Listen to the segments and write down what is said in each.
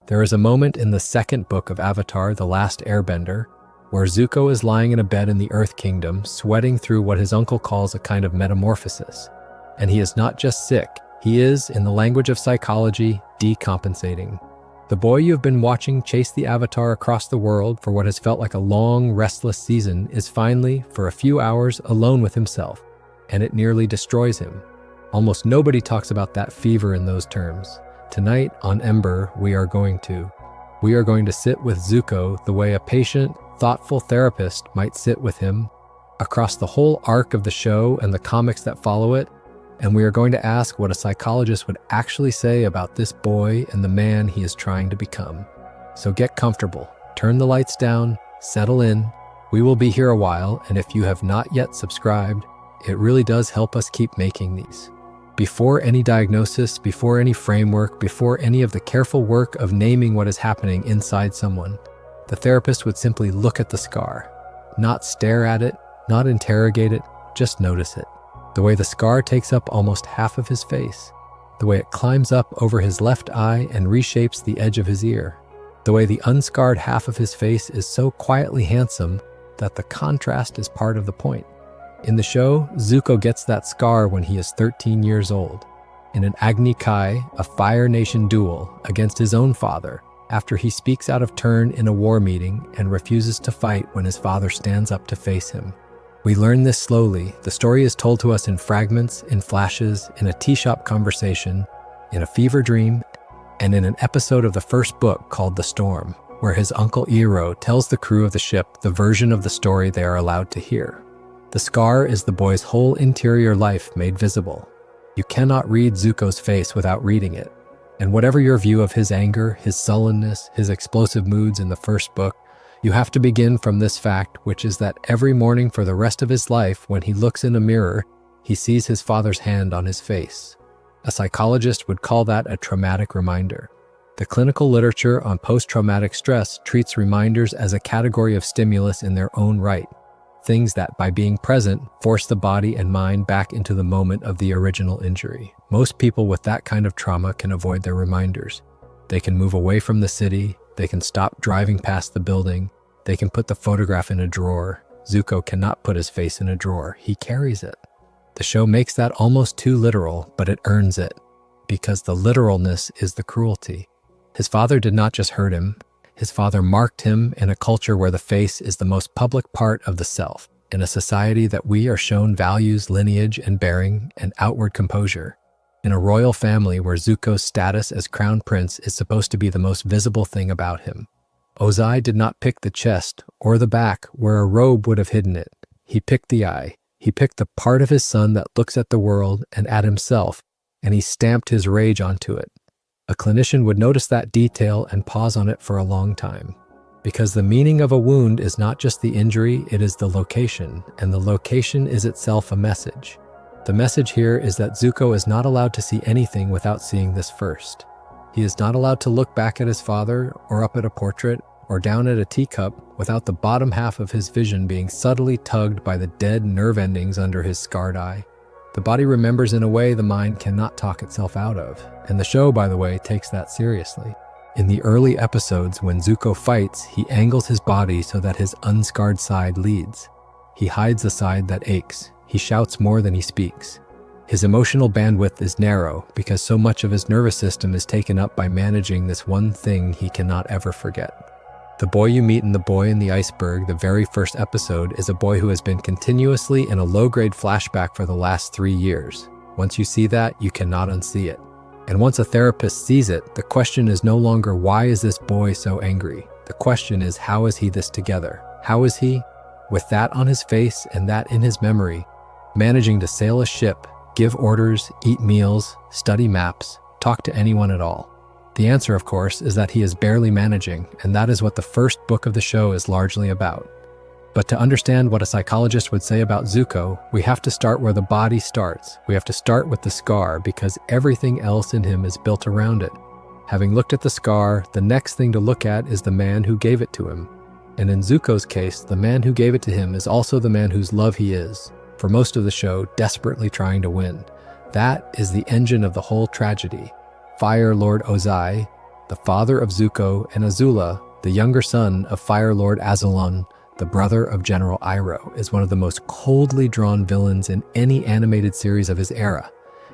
There is a moment in the second book of Avatar, The Last Airbender, where Zuko is lying in a bed in the Earth Kingdom, sweating through what his uncle calls a kind of metamorphosis. And he is not just sick, he is, in the language of psychology, decompensating. The boy you have been watching chase the Avatar across the world for what has felt like a long, restless season is finally, for a few hours, alone with himself, and it nearly destroys him. Almost nobody talks about that fever in those terms. Tonight on Ember, we are going to sit with Zuko the way a patient, thoughtful therapist might sit with him across the whole arc of the show and the comics that follow it, and we are going to ask what a psychologist would actually say about this boy and the man he is trying to become. So get comfortable, turn the lights down, settle in. We will be here a while, and if you have not yet subscribed, it really does help us keep making these. Before any diagnosis, before any framework, before any of the careful work of naming what is happening inside someone, the therapist would simply look at the scar, not stare at it, not interrogate it, just notice it. The way the scar takes up almost half of his face, the way it climbs up over his left eye and reshapes the edge of his ear, the way the unscarred half of his face is so quietly handsome that the contrast is part of the point. In the show, Zuko gets that scar when he is 13 years old, in an Agni Kai, a Fire Nation duel against his own father, after he speaks out of turn in a war meeting and refuses to fight when his father stands up to face him. We learn this slowly. The story is told to us in fragments, in flashes, in a tea shop conversation, in a fever dream, and in an episode of the first book called The Storm, where his uncle Iroh tells the crew of the ship the version of the story they are allowed to hear. The scar is the boy's whole interior life made visible. You cannot read Zuko's face without reading it. And whatever your view of his anger, his sullenness, his explosive moods in the first book, you have to begin from this fact, which is that every morning for the rest of his life, when he looks in a mirror, he sees his father's hand on his face. A psychologist would call that a traumatic reminder. The clinical literature on post-traumatic stress treats reminders as a category of stimulus in their own right. Things that, by being present, force the body and mind back into the moment of the original injury. Most people with that kind of trauma can avoid their reminders. They can move away from the city, they can stop driving past the building, they can put the photograph in a drawer. Zuko cannot put his face in a drawer, he carries it. The show makes that almost too literal, but it earns it, because the literalness is the cruelty. His father did not just hurt him, his father marked him in a culture where the face is the most public part of the self, in a society that we are shown values, lineage, and bearing, and outward composure. In a royal family where Zuko's status as crown prince is supposed to be the most visible thing about him. Ozai did not pick the chest or the back where a robe would have hidden it. He picked the eye. He picked the part of his son that looks at the world and at himself, and he stamped his rage onto it. A clinician would notice that detail and pause on it for a long time. Because the meaning of a wound is not just the injury, it is the location, and the location is itself a message. The message here is that Zuko is not allowed to see anything without seeing this first. He is not allowed to look back at his father, or up at a portrait, or down at a teacup, without the bottom half of his vision being subtly tugged by the dead nerve endings under his scarred eye. The body remembers in a way the mind cannot talk itself out of, and the show, by the way, takes that seriously. In the early episodes, when Zuko fights, he angles his body so that his unscarred side leads. He hides the side that aches. He shouts more than he speaks. His emotional bandwidth is narrow because so much of his nervous system is taken up by managing this one thing he cannot ever forget. The boy you meet in The Boy in the Iceberg, the very first episode, is a boy who has been continuously in a low-grade flashback for the last 3 years. Once you see that, you cannot unsee it. And once a therapist sees it, the question is no longer, why is this boy so angry? The question is, how is he this together? How is he, with that on his face and that in his memory, managing to sail a ship, give orders, eat meals, study maps, talk to anyone at all? The answer, of course, is that he is barely managing, and that is what the first book of the show is largely about. But to understand what a psychologist would say about Zuko, we have to start where the body starts. We have to start with the scar, because everything else in him is built around it. Having looked at the scar, the next thing to look at is the man who gave it to him. And in Zuko's case, the man who gave it to him is also the man whose love he is, for most of the show, desperately trying to win. That is the engine of the whole tragedy. Fire Lord Ozai, the father of Zuko and Azula, the younger son of Fire Lord Azulon, the brother of General Iroh, is one of the most coldly drawn villains in any animated series of his era,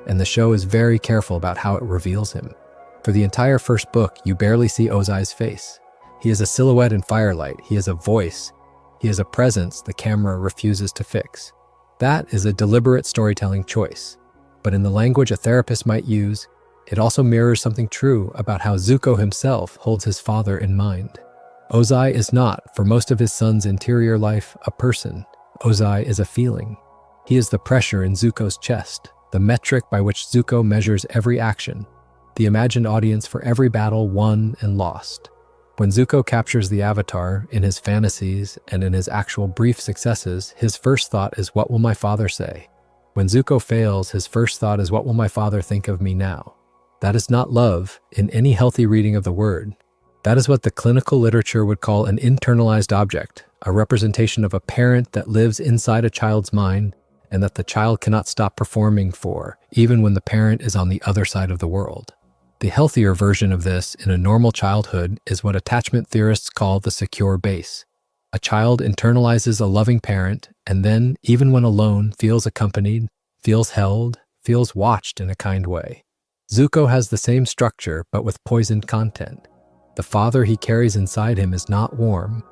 and the show is very careful about how it reveals him. For the entire first book, you barely see Ozai's face. He is a silhouette in firelight, he is a voice, he is a presence the camera refuses to fix. That is a deliberate storytelling choice. But in the language a therapist might use, it also mirrors something true about how Zuko himself holds his father in mind. Ozai is not, for most of his son's interior life, a person. Ozai is a feeling. He is the pressure in Zuko's chest, the metric by which Zuko measures every action, the imagined audience for every battle won and lost. When Zuko captures the Avatar, in his fantasies and in his actual brief successes, his first thought is, "What will my father say?" When Zuko fails, his first thought is, "What will my father think of me now?" That is not love in any healthy reading of the word. That is what the clinical literature would call an internalized object, a representation of a parent that lives inside a child's mind and that the child cannot stop performing for, even when the parent is on the other side of the world. The healthier version of this in a normal childhood is what attachment theorists call the secure base. A child internalizes a loving parent and then, even when alone, feels accompanied, feels held, feels watched in a kind way. Zuko has the same structure but with poisoned content. The father he carries inside him is not warm.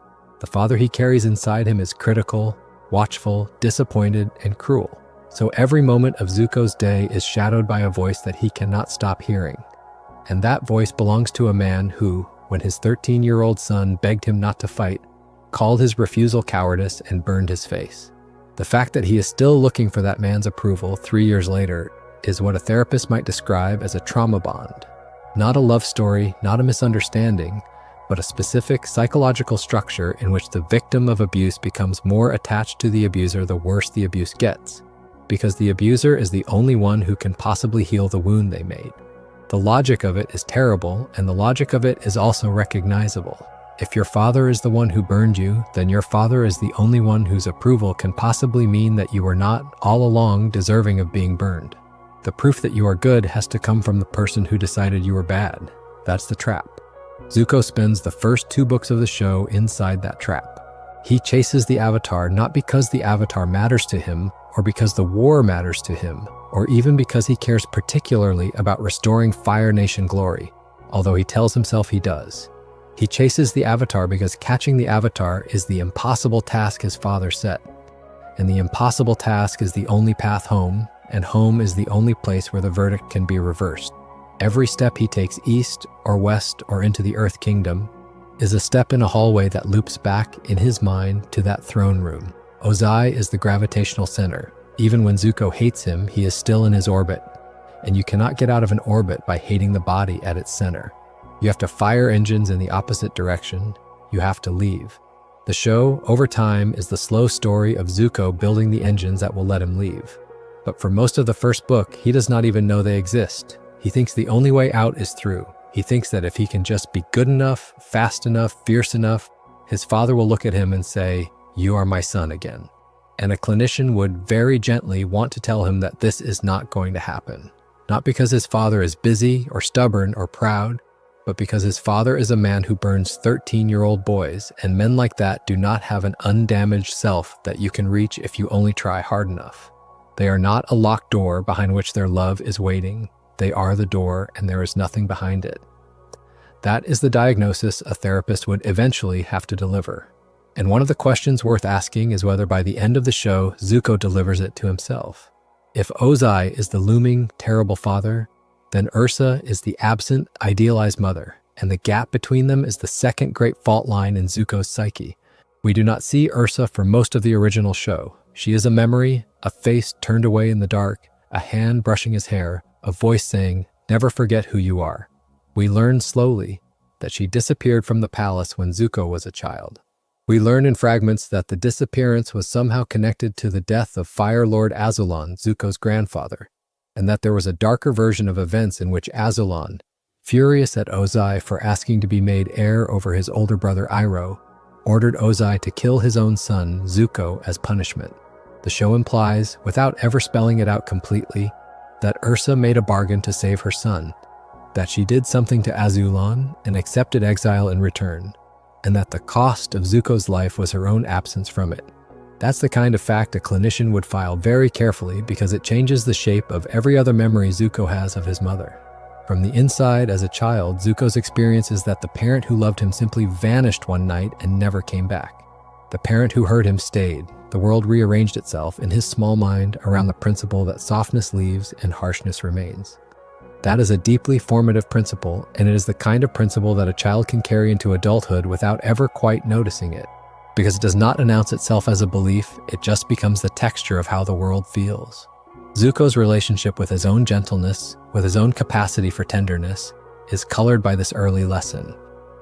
The father he carries inside him is critical, watchful, disappointed, and cruel. So every moment of Zuko's day is shadowed by a voice that he cannot stop hearing. And that voice belongs to a man who, when his 13-year-old son begged him not to fight, called his refusal cowardice and burned his face. The fact that he is still looking for that man's approval 3 years later is what a therapist might describe as a trauma bond. Not a love story, not a misunderstanding, but a specific psychological structure in which the victim of abuse becomes more attached to the abuser the worse the abuse gets, because the abuser is the only one who can possibly heal the wound they made. The logic of it is terrible, and the logic of it is also recognizable. If your father is the one who burned you, then your father is the only one whose approval can possibly mean that you are not, all along, deserving of being burned. The proof that you are good has to come from the person who decided you were bad. That's the trap. Zuko spends the first 2 books of the show inside that trap. He chases the Avatar not because the Avatar matters to him, or because the war matters to him, or even because he cares particularly about restoring Fire Nation glory, although he tells himself he does. He chases the Avatar because catching the Avatar is the impossible task his father set. And the impossible task is the only path home, and home is the only place where the verdict can be reversed. Every step he takes east or west or into the Earth Kingdom is a step in a hallway that loops back, in his mind, to that throne room. Ozai is the gravitational center. Even when Zuko hates him, he is still in his orbit. And you cannot get out of an orbit by hating the body at its center. You have to fire engines in the opposite direction. You have to leave. The show, over time, is the slow story of Zuko building the engines that will let him leave. But for most of the first book, he does not even know they exist. He thinks the only way out is through. He thinks that if he can just be good enough, fast enough, fierce enough, his father will look at him and say, "You are my son again." And a clinician would very gently want to tell him that this is not going to happen. Not because his father is busy or stubborn or proud, but because his father is a man who burns 13-year-old boys, and men like that do not have an undamaged self that you can reach if you only try hard enough. They are not a locked door behind which their love is waiting. They are the door, and there is nothing behind it. That is the diagnosis a therapist would eventually have to deliver. And one of the questions worth asking is whether by the end of the show, Zuko delivers it to himself. If Ozai is the looming, terrible father, then Ursa is the absent, idealized mother, and the gap between them is the second great fault line in Zuko's psyche. We do not see Ursa for most of the original show. She is a memory, a face turned away in the dark, a hand brushing his hair, a voice saying, "Never forget who you are." We learn slowly that she disappeared from the palace when Zuko was a child. We learn in fragments that the disappearance was somehow connected to the death of Fire Lord Azulon, Zuko's grandfather, and that there was a darker version of events in which Azulon, furious at Ozai for asking to be made heir over his older brother Iroh, ordered Ozai to kill his own son, Zuko, as punishment. The show implies, without ever spelling it out completely, that Ursa made a bargain to save her son. that she did something to Azula and accepted exile in return, and that the cost of Zuko's life was her own absence from it. That's the kind of fact a clinician would file very carefully because it changes the shape of every other memory Zuko has of his mother. From the inside, as a child, Zuko's experience is that the parent who loved him simply vanished one night and never came back. The parent who hurt him stayed. The world rearranged itself in his small mind around the principle that softness leaves and harshness remains. That is a deeply formative principle, and it is the kind of principle that a child can carry into adulthood without ever quite noticing it. Because it does not announce itself as a belief, it just becomes the texture of how the world feels. Zuko's relationship with his own gentleness, with his own capacity for tenderness, is colored by this early lesson.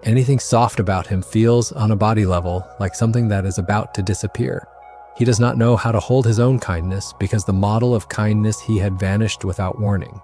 Anything soft about him feels, on a body level, like something that is about to disappear. He does not know how to hold his own kindness because the model of kindness he had vanished without warning.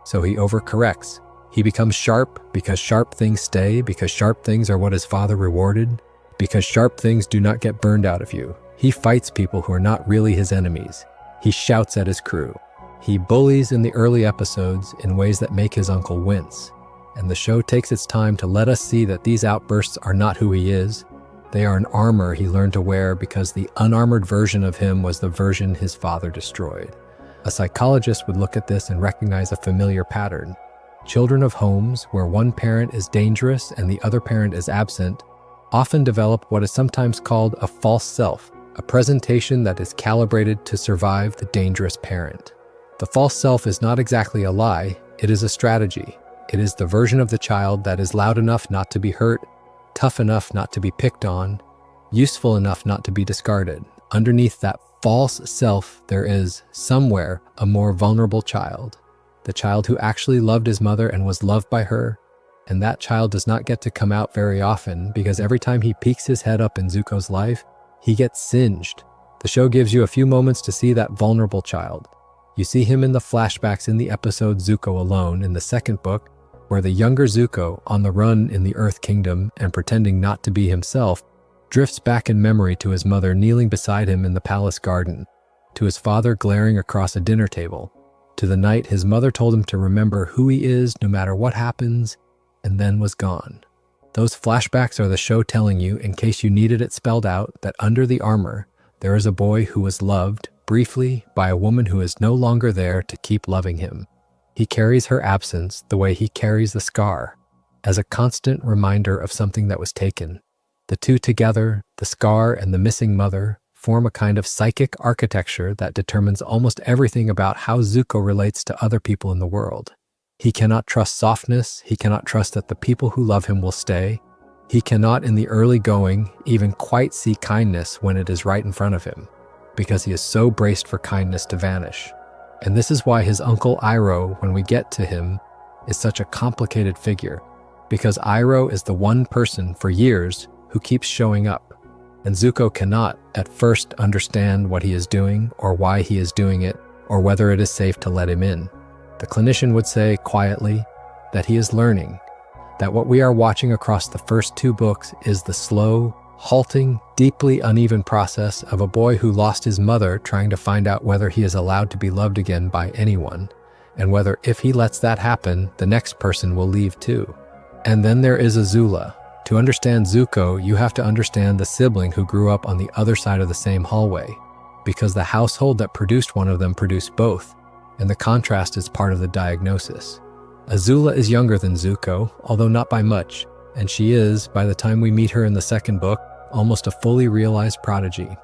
So he overcorrects. He becomes sharp because sharp things stay, because sharp things are what his father rewarded, because sharp things do not get burned out of you. He fights people who are not really his enemies. He shouts at his crew. He bullies in the early episodes in ways that make his uncle wince. And the show takes its time to let us see that these outbursts are not who he is. They are an armor he learned to wear because the unarmored version of him was the version his father destroyed. A psychologist would look at this and recognize a familiar pattern. Children of homes where one parent is dangerous and the other parent is absent often develop what is sometimes called a false self, a presentation that is calibrated to survive the dangerous parent. The false self is not exactly a lie, it is a strategy. It is the version of the child that is loud enough not to be hurt, tough enough not to be picked on, useful enough not to be discarded. Underneath that false self, there is, somewhere, a more vulnerable child. The child who actually loved his mother and was loved by her, and that child does not get to come out very often because every time he peeks his head up in Zuko's life, he gets singed. The show gives you a few moments to see that vulnerable child. You see him in the flashbacks in the episode Zuko Alone in the second book, where the younger Zuko, on the run in the Earth Kingdom and pretending not to be himself, drifts back in memory to his mother kneeling beside him in the palace garden, to his father glaring across a dinner table, to the night his mother told him to remember who he is no matter what happens, and then was gone. Those flashbacks are the show telling you, in case you needed it spelled out, that under the armor, there is a boy who was loved, briefly, by a woman who is no longer there to keep loving him. He carries her absence the way he carries the scar, as a constant reminder of something that was taken. The two together, the scar and the missing mother, form a kind of psychic architecture that determines almost everything about how Zuko relates to other people in the world. He cannot trust softness, he cannot trust that the people who love him will stay. He cannot, in the early going, even quite see kindness when it is right in front of him, because he is so braced for kindness to vanish. And this is why his uncle Iroh, when we get to him, is such a complicated figure, because Iroh is the one person for years who keeps showing up, and Zuko cannot at first understand what he is doing or why he is doing it or whether it is safe to let him in. The clinician would say quietly that he is learning, that what we are watching across the first two books is the slow, halting, deeply uneven process of a boy who lost his mother trying to find out whether he is allowed to be loved again by anyone, and whether if he lets that happen, the next person will leave too. And then there is Azula. To understand Zuko, you have to understand the sibling who grew up on the other side of the same hallway, because the household that produced one of them produced both, and the contrast is part of the diagnosis. Azula is younger than Zuko, although not by much, and she is, by the time we meet her in the second book, almost a fully realized prodigy.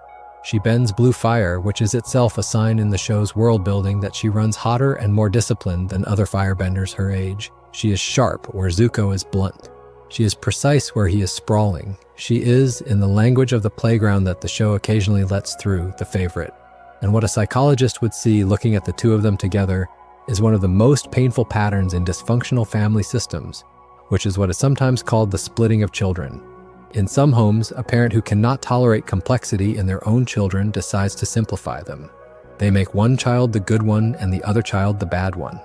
She bends blue fire, which is itself a sign in the show's world building that she runs hotter and more disciplined than other firebenders her age. She is sharp where Zuko is blunt. She is precise where he is sprawling. She is, in the language of the playground that the show occasionally lets through, the favorite. And what a psychologist would see looking at the two of them together is one of the most painful patterns in dysfunctional family systems, which is what is sometimes called the splitting of children. In some homes, a parent who cannot tolerate complexity in their own children decides to simplify them. They make one child the good one and the other child the bad one.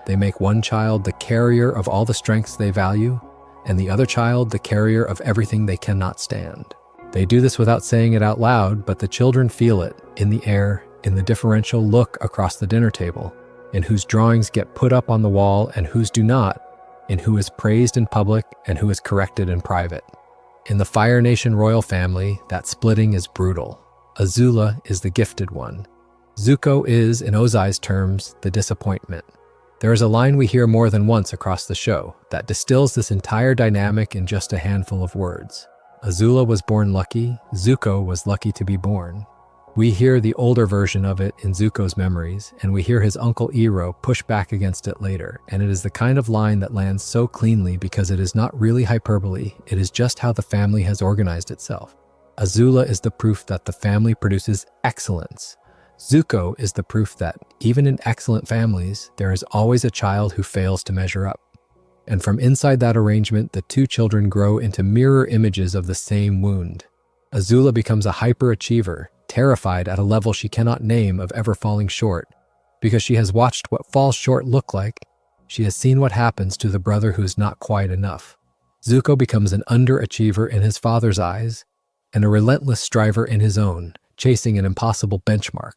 They make one child the carrier of all the strengths they value, and the other child the carrier of everything they cannot stand. They do this without saying it out loud, but the children feel it in the air, in the differential look across the dinner table, in whose drawings get put up on the wall and whose do not, in who is praised in public and who is corrected in private. In the Fire Nation royal family, that splitting is brutal. Azula is the gifted one. Zuko is, in Ozai's terms, the disappointment. There is a line we hear more than once across the show that distills this entire dynamic in just a handful of words. Azula was born lucky, Zuko was lucky to be born. We hear the older version of it in Zuko's memories, and we hear his uncle Iroh push back against it later, and it is the kind of line that lands so cleanly because it is not really hyperbole, it is just how the family has organized itself. Azula is the proof that the family produces excellence. Zuko is the proof that, even in excellent families, there is always a child who fails to measure up. And from inside that arrangement, the two children grow into mirror images of the same wound. Azula becomes a hyperachiever, terrified at a level she cannot name of ever falling short, because she has watched what falls short look like. She has seen what happens to the brother who is not quite enough. Zuko becomes an underachiever in his father's eyes, and a relentless striver in his own, chasing an impossible benchmark,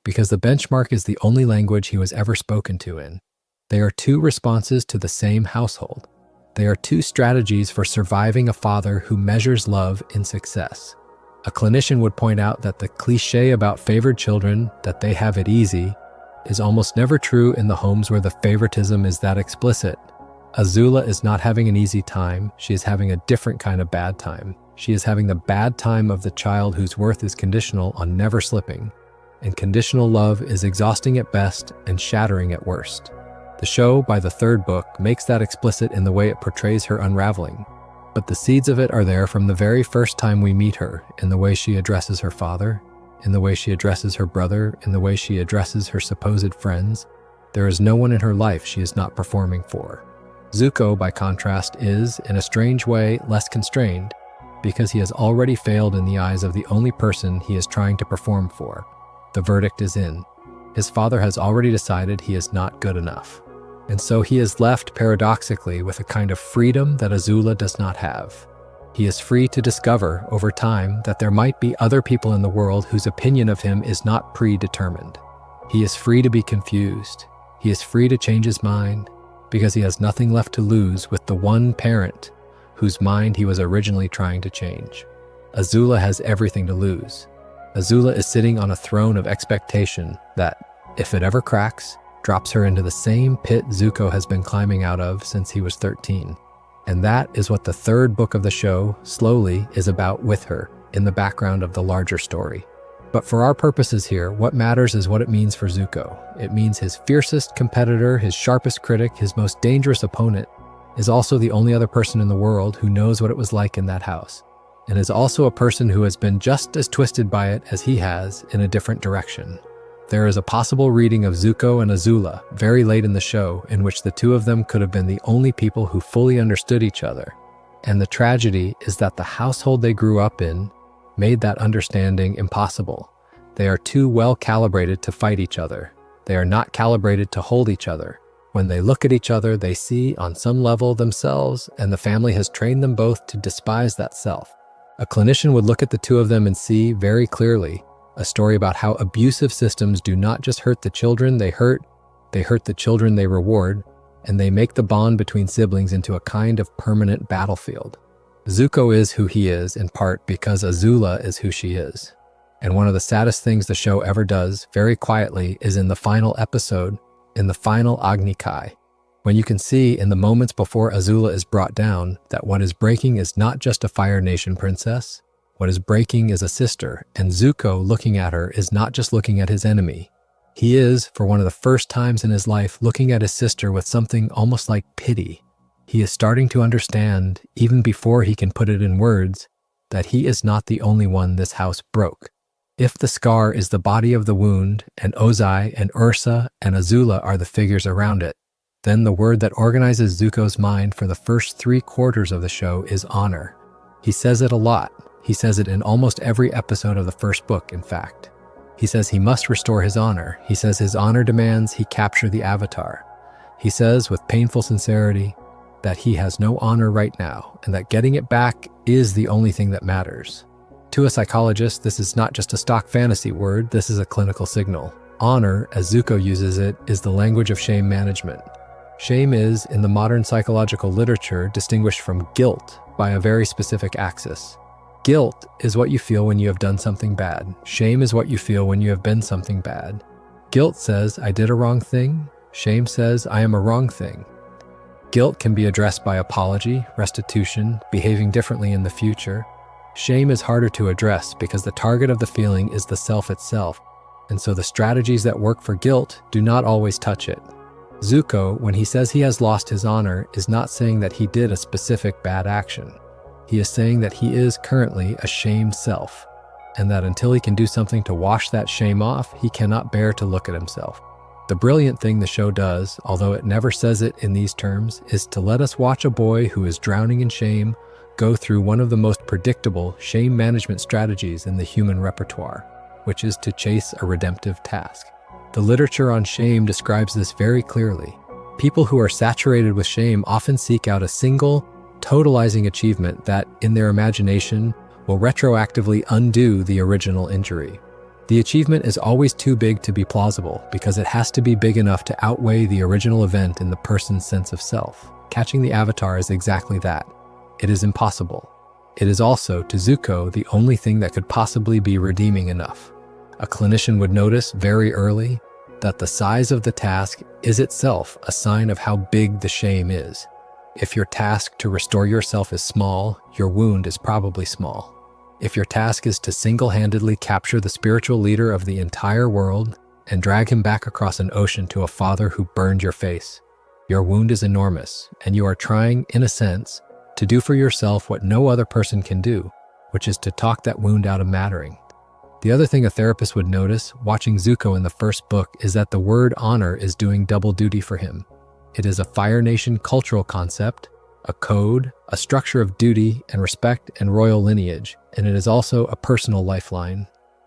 because the benchmark is the only language he was ever spoken to in. They are two responses to the same household. They are two strategies for surviving a father who measures love in success. A clinician would point out that the cliché about favored children, that they have it easy, is almost never true in the homes where the favoritism is that explicit. Azula is not having an easy time, she is having a different kind of bad time. She is having the bad time of the child whose worth is conditional on never slipping, and conditional love is exhausting at best and shattering at worst. The show, by the third book, makes that explicit in the way it portrays her unraveling. But the seeds of it are there from the very first time we meet her, in the way she addresses her father, in the way she addresses her brother, in the way she addresses her supposed friends. There is no one in her life she is not performing for. Zuko, by contrast, is, in a strange way, less constrained, because he has already failed in the eyes of the only person he is trying to perform for. The verdict is in. His father has already decided he is not good enough. And so he is left, paradoxically, with a kind of freedom that Azula does not have. He is free to discover, over time, that there might be other people in the world whose opinion of him is not predetermined. He is free to be confused. He is free to change his mind, because he has nothing left to lose with the one parent whose mind he was originally trying to change. Azula has everything to lose. Azula is sitting on a throne of expectation that, if it ever cracks, drops her into the same pit Zuko has been climbing out of since he was 13. And that is what the third book of the show, slowly, is about with her, in the background of the larger story. But for our purposes here, what matters is what it means for Zuko. It means his fiercest competitor, his sharpest critic, his most dangerous opponent, is also the only other person in the world who knows what it was like in that house, and is also a person who has been just as twisted by it as he has in a different direction. There is a possible reading of Zuko and Azula very late in the show in which the two of them could have been the only people who fully understood each other. And the tragedy is that the household they grew up in made that understanding impossible. They are too well calibrated to fight each other. They are not calibrated to hold each other. When they look at each other, they see, on some level, themselves, and the family has trained them both to despise that self. A clinician would look at the two of them and see, very clearly, a story about how abusive systems do not just hurt the children they hurt the children they reward, and they make the bond between siblings into a kind of permanent battlefield. Zuko is who he is, in part because Azula is who she is. And one of the saddest things the show ever does, very quietly, is in the final episode, in the final Agni Kai, when you can see in the moments before Azula is brought down that what is breaking is not just a Fire Nation princess. What is breaking is a sister, and Zuko, looking at her, is not just looking at his enemy. He is, for one of the first times in his life, looking at his sister with something almost like pity. He is starting to understand, even before he can put it in words, that he is not the only one this house broke. If the scar is the body of the wound, and Ozai and Ursa and Azula are the figures around it, then the word that organizes Zuko's mind for the first 3/4 of the show is honor. He says it a lot. He says it in almost every episode of the first book, in fact. He says he must restore his honor. He says his honor demands he capture the Avatar. He says, with painful sincerity, that he has no honor right now, and that getting it back is the only thing that matters. To a psychologist, this is not just a stock fantasy word, this is a clinical signal. Honor, as Zuko uses it, is the language of shame management. Shame is, in the modern psychological literature, distinguished from guilt by a very specific axis. Guilt is what you feel when you have done something bad. Shame is what you feel when you have been something bad. Guilt says, I did a wrong thing. Shame says, I am a wrong thing. Guilt can be addressed by apology, restitution, behaving differently in the future. Shame is harder to address because the target of the feeling is the self itself, and so the strategies that work for guilt do not always touch it. Zuko, when he says he has lost his honor, is not saying that he did a specific bad action. He is saying that he is currently a shamed self, and that until he can do something to wash that shame off, he cannot bear to look at himself. The brilliant thing the show does, although it never says it in these terms, is to let us watch a boy who is drowning in shame go through one of the most predictable shame management strategies in the human repertoire, which is to chase a redemptive task. The literature on shame describes this very clearly. People who are saturated with shame often seek out a single, totalizing achievement that, in their imagination, will retroactively undo the original injury. The achievement is always too big to be plausible because it has to be big enough to outweigh the original event in the person's sense of self. Catching the Avatar is exactly that. It is impossible. It is also, to Zuko, the only thing that could possibly be redeeming enough. A clinician would notice very early that the size of the task is itself a sign of how big the shame is. If your task to restore yourself is small, your wound is probably small. If your task is to single-handedly capture the spiritual leader of the entire world and drag him back across an ocean to a father who burned your face, your wound is enormous, and you are trying, in a sense, to do for yourself what no other person can do, which is to talk that wound out of mattering. The other thing a therapist would notice, watching Zuko in the first book, is that the word honor is doing double duty for him. It is a Fire Nation cultural concept, a code, a structure of duty and respect and royal lineage, and it is also a personal lifeline.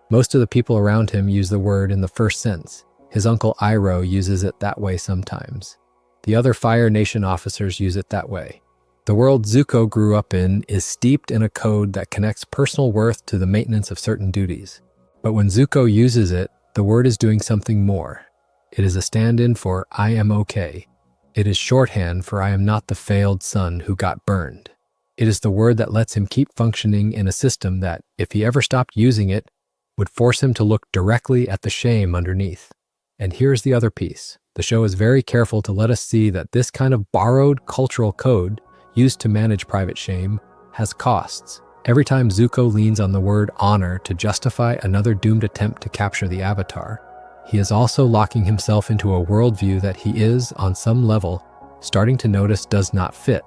Most of the people around him use the word in the first sense. His uncle Iroh uses it that way sometimes. The other Fire Nation officers use it that way. The world Zuko grew up in is steeped in a code that connects personal worth to the maintenance of certain duties. But when Zuko uses it, the word is doing something more. It is a stand-in for I am okay. It is shorthand for I am not the failed son who got burned. It is the word that lets him keep functioning in a system that, if he ever stopped using it, would force him to look directly at the shame underneath. And here's the other piece. The show is very careful to let us see that this kind of borrowed cultural code used to manage private shame has costs. Every time Zuko leans on the word honor to justify another doomed attempt to capture the Avatar, he is also locking himself into a worldview that he is, on some level, starting to notice does not fit.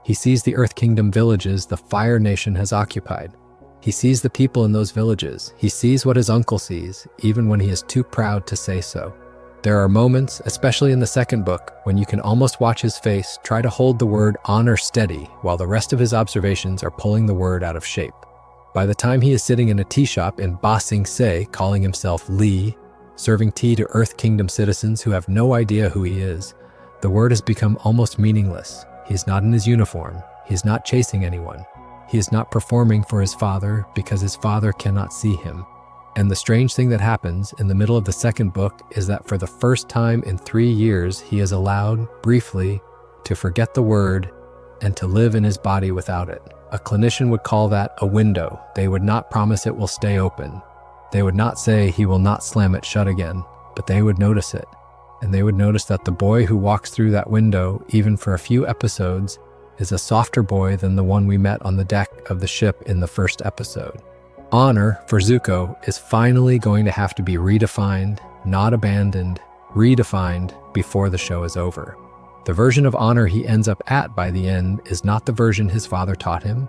He sees the Earth Kingdom villages the Fire Nation has occupied. He sees the people in those villages. He sees what his uncle sees, even when he is too proud to say so. There are moments, especially in the second book, when you can almost watch his face try to hold the word honor steady while the rest of his observations are pulling the word out of shape. By the time he is sitting in a tea shop in Ba Sing Se, calling himself Lee, serving tea to Earth Kingdom citizens who have no idea who he is, the word has become almost meaningless. He is not in his uniform. He is not chasing anyone. He is not performing for his father because his father cannot see him. And the strange thing that happens in the middle of the second book is that for the first time in 3 years, he is allowed, briefly, to forget the word and to live in his body without it. A clinician would call that a window. They would not promise it will stay open. They would not say he will not slam it shut again, but they would notice it. And they would notice that the boy who walks through that window, even for a few episodes, is a softer boy than the one we met on the deck of the ship in the first episode. Honor, for Zuko, is finally going to have to be redefined, not abandoned, redefined before the show is over. The version of honor he ends up at by the end is not the version his father taught him,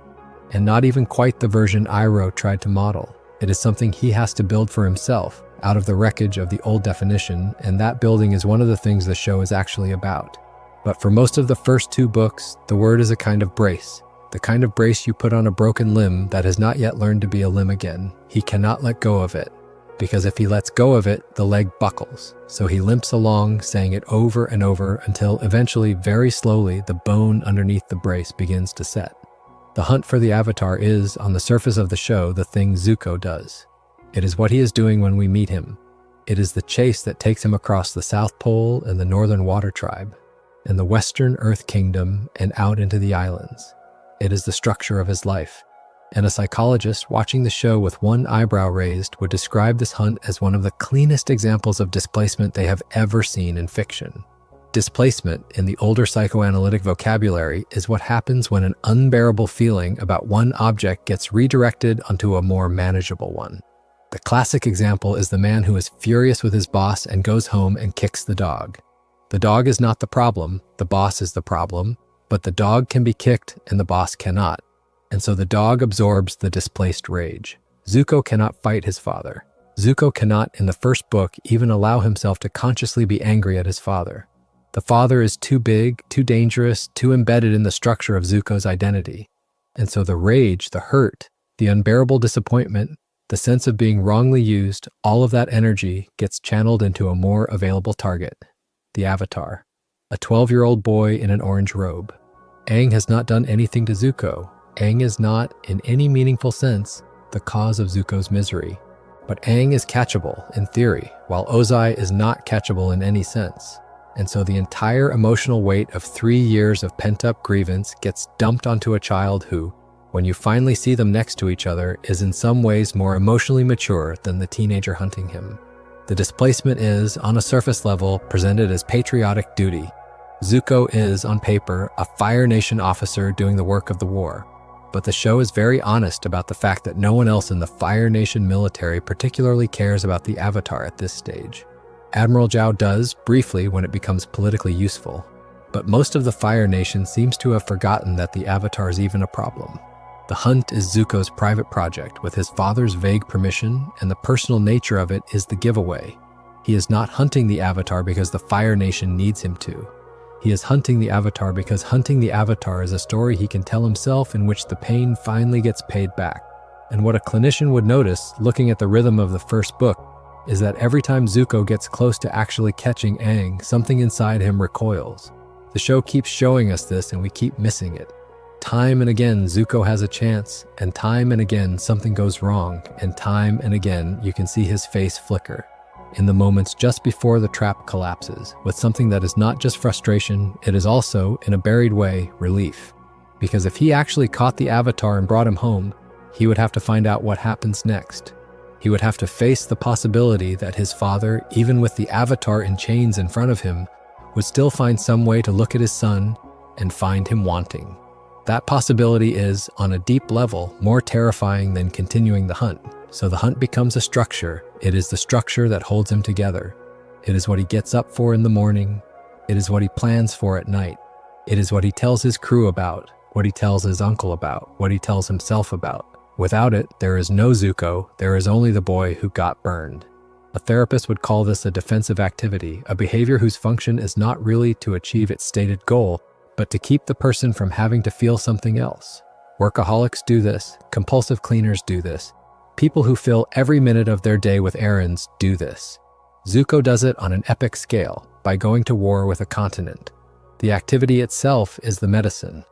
and not even quite the version Iroh tried to model. It is something he has to build for himself, out of the wreckage of the old definition, and that building is one of the things the show is actually about. But for most of the first 2 books, the word is a kind of brace. The kind of brace you put on a broken limb that has not yet learned to be a limb again. He cannot let go of it, because if he lets go of it, the leg buckles. So he limps along, saying it over and over until eventually, very slowly, the bone underneath the brace begins to set. The hunt for the Avatar is, on the surface of the show, the thing Zuko does. It is what he is doing when we meet him. It is the chase that takes him across the South Pole and the Northern Water Tribe. and the Western Earth Kingdom and out into the islands. It is the structure of his life. And a psychologist watching the show with one eyebrow raised would describe this hunt as one of the cleanest examples of displacement they have ever seen in fiction. Displacement, in the older psychoanalytic vocabulary, is what happens when an unbearable feeling about one object gets redirected onto a more manageable one. The classic example is the man who is furious with his boss and goes home and kicks the dog. The dog is not the problem, the boss is the problem, but the dog can be kicked and the boss cannot. And so the dog absorbs the displaced rage. Zuko cannot fight his father. Zuko cannot, in the first book, even allow himself to consciously be angry at his father. The father is too big, too dangerous, too embedded in the structure of Zuko's identity. And so the rage, the hurt, the unbearable disappointment, the sense of being wrongly used, all of that energy gets channeled into a more available target, the Avatar, a 12-year-old boy in an orange robe. Aang has not done anything to Zuko. Aang is not, in any meaningful sense, the cause of Zuko's misery. But Aang is catchable, in theory, while Ozai is not catchable in any sense. And so the entire emotional weight of 3 years of pent-up grievance gets dumped onto a child who, when you finally see them next to each other, is in some ways more emotionally mature than the teenager hunting him. The displacement is, on a surface level, presented as patriotic duty. Zuko is, on paper, a Fire Nation officer doing the work of the war. But the show is very honest about the fact that no one else in the Fire Nation military particularly cares about the Avatar at this stage. Admiral Zhao does, briefly, when it becomes politically useful. But most of the Fire Nation seems to have forgotten that the Avatar is even a problem. The hunt is Zuko's private project, with his father's vague permission, and the personal nature of it is the giveaway. He is not hunting the Avatar because the Fire Nation needs him to. He is hunting the Avatar because hunting the Avatar is a story he can tell himself in which the pain finally gets paid back. And what a clinician would notice, looking at the rhythm of the first book, is that every time Zuko gets close to actually catching Aang, something inside him recoils. The show keeps showing us this and we keep missing it. Time and again, Zuko has a chance, and time and again, something goes wrong, and time and again, you can see his face flicker. In the moments just before the trap collapses, with something that is not just frustration, it is also, in a buried way, relief. Because if he actually caught the Avatar and brought him home, he would have to find out what happens next. He would have to face the possibility that his father, even with the Avatar in chains in front of him, would still find some way to look at his son and find him wanting. That possibility is, on a deep level, more terrifying than continuing the hunt. So the hunt becomes a structure. It is the structure that holds him together. It is what he gets up for in the morning. It is what he plans for at night. It is what he tells his crew about, what he tells his uncle about, what he tells himself about. Without it, there is no Zuko, there is only the boy who got burned. A therapist would call this a defensive activity, a behavior whose function is not really to achieve its stated goal, but to keep the person from having to feel something else. Workaholics do this, compulsive cleaners do this. People who fill every minute of their day with errands do this. Zuko does it on an epic scale, by going to war with a continent. The activity itself is the medicine.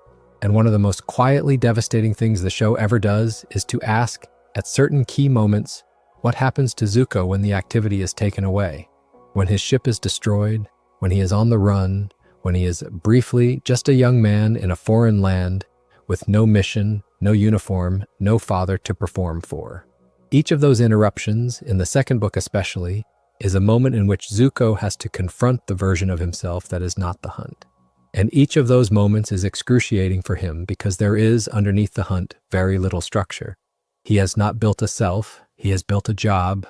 And one of the most quietly devastating things the show ever does is to ask, at certain key moments, what happens to Zuko when the activity is taken away? When his ship is destroyed, when he is on the run, when he is briefly just a young man in a foreign land with no mission, no uniform, no father to perform for. Each of those interruptions, in the second book especially, is a moment in which Zuko has to confront the version of himself that is not the hunt. And each of those moments is excruciating for him because there is, underneath the hunt, very little structure. He has not built a self, he has built a job,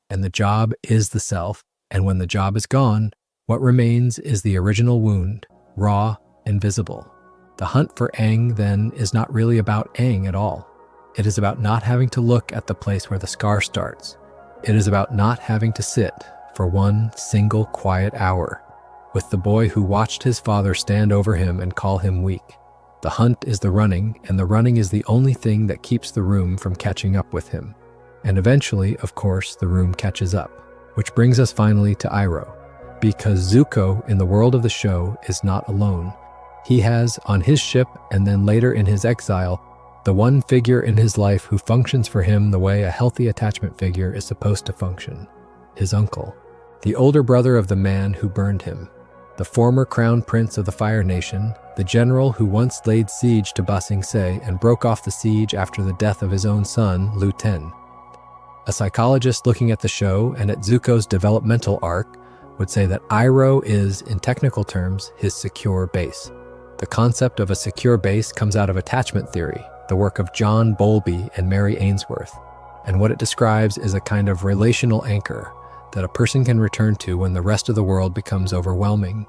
and the job is the self, and when the job is gone, what remains is the original wound, raw and visible. The hunt for Aang, then, is not really about Aang at all. It is about not having to look at the place where the scar starts. It is about not having to sit for one single quiet hour with the boy who watched his father stand over him and call him weak. The hunt is the running, and the running is the only thing that keeps the room from catching up with him. And eventually, of course, the room catches up, which brings us finally to Iroh. Because Zuko, in the world of the show, is not alone. He has, on his ship and then later in his exile, the one figure in his life who functions for him the way a healthy attachment figure is supposed to function. His uncle. The older brother of the man who burned him. the former crown prince of the Fire Nation, the general who once laid siege to Ba Sing Se and broke off the siege after the death of his own son, Lu Ten. A psychologist looking at the show and at Zuko's developmental arc would say that Iroh is, in technical terms, his secure base. The concept of a secure base comes out of attachment theory, the work of John Bowlby and Mary Ainsworth, and what it describes is a kind of relational anchor that a person can return to when the rest of the world becomes overwhelming,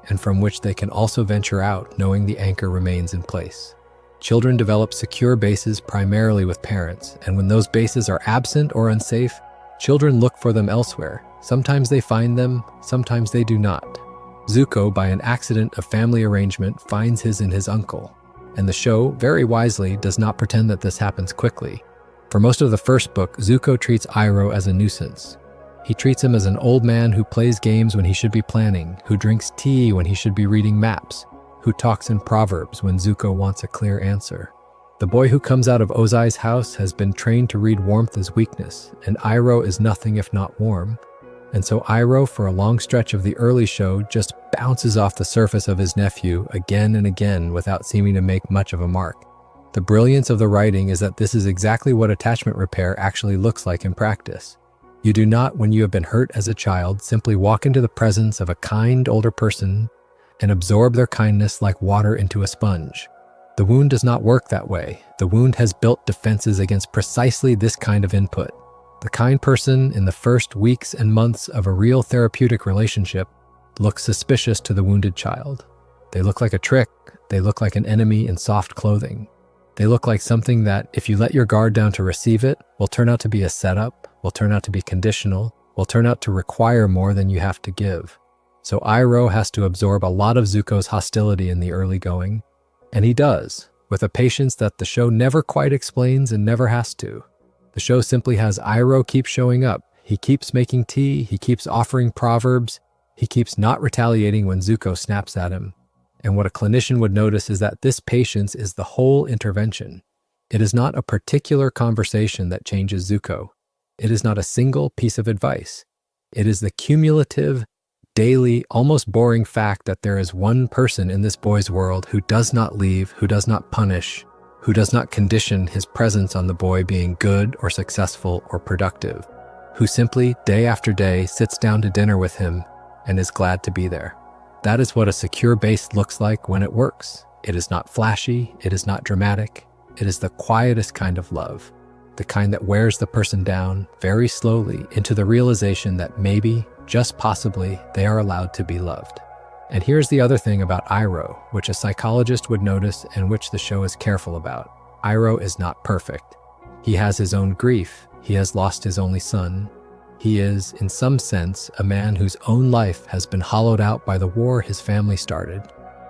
and from which they can also venture out knowing the anchor remains in place. Children develop secure bases primarily with parents, and when those bases are absent or unsafe, children look for them elsewhere. Sometimes they find them, sometimes they do not. Zuko, by an accident of family arrangement, finds his in his uncle, and the show, very wisely, does not pretend that this happens quickly. For most of the first book, Zuko treats Iroh as a nuisance. He treats him as an old man who plays games when he should be planning, who drinks tea when he should be reading maps, who talks in proverbs when Zuko wants a clear answer. The boy who comes out of Ozai's house has been trained to read warmth as weakness, and Iroh is nothing if not warm. And so Iroh, for a long stretch of the early show, just bounces off the surface of his nephew again and again without seeming to make much of a mark. The brilliance of the writing is that this is exactly what attachment repair actually looks like in practice. You do not, when you have been hurt as a child, simply walk into the presence of a kind older person and absorb their kindness like water into a sponge. The wound does not work that way. The wound has built defenses against precisely this kind of input. The kind person in the first weeks and months of a real therapeutic relationship looks suspicious to the wounded child. They look like a trick. They look like an enemy in soft clothing. They look like something that, if you let your guard down to receive it, will turn out to be a setup, will turn out to be conditional, will turn out to require more than you have to give. So Iroh has to absorb a lot of Zuko's hostility in the early going, and he does, with a patience that the show never quite explains and never has to. The show simply has Iroh keep showing up. He keeps making tea, he keeps offering proverbs, he keeps not retaliating when Zuko snaps at him. And what a clinician would notice is that this patience is the whole intervention. It is not a particular conversation that changes Zuko. It is not a single piece of advice. It is the cumulative, daily, almost boring fact that there is one person in this boy's world who does not leave, who does not punish, who does not condition his presence on the boy being good or successful or productive, who simply, day after day, sits down to dinner with him and is glad to be there. That is what a secure base looks like when it works. It is not flashy, it is not dramatic, it is the quietest kind of love, the kind that wears the person down very slowly into the realization that maybe, just possibly, they are allowed to be loved. And here's the other thing about Iroh, which a psychologist would notice and which the show is careful about. Iroh is not perfect. He has his own grief. He has lost his only son. He is, in some sense, a man whose own life has been hollowed out by the war his family started.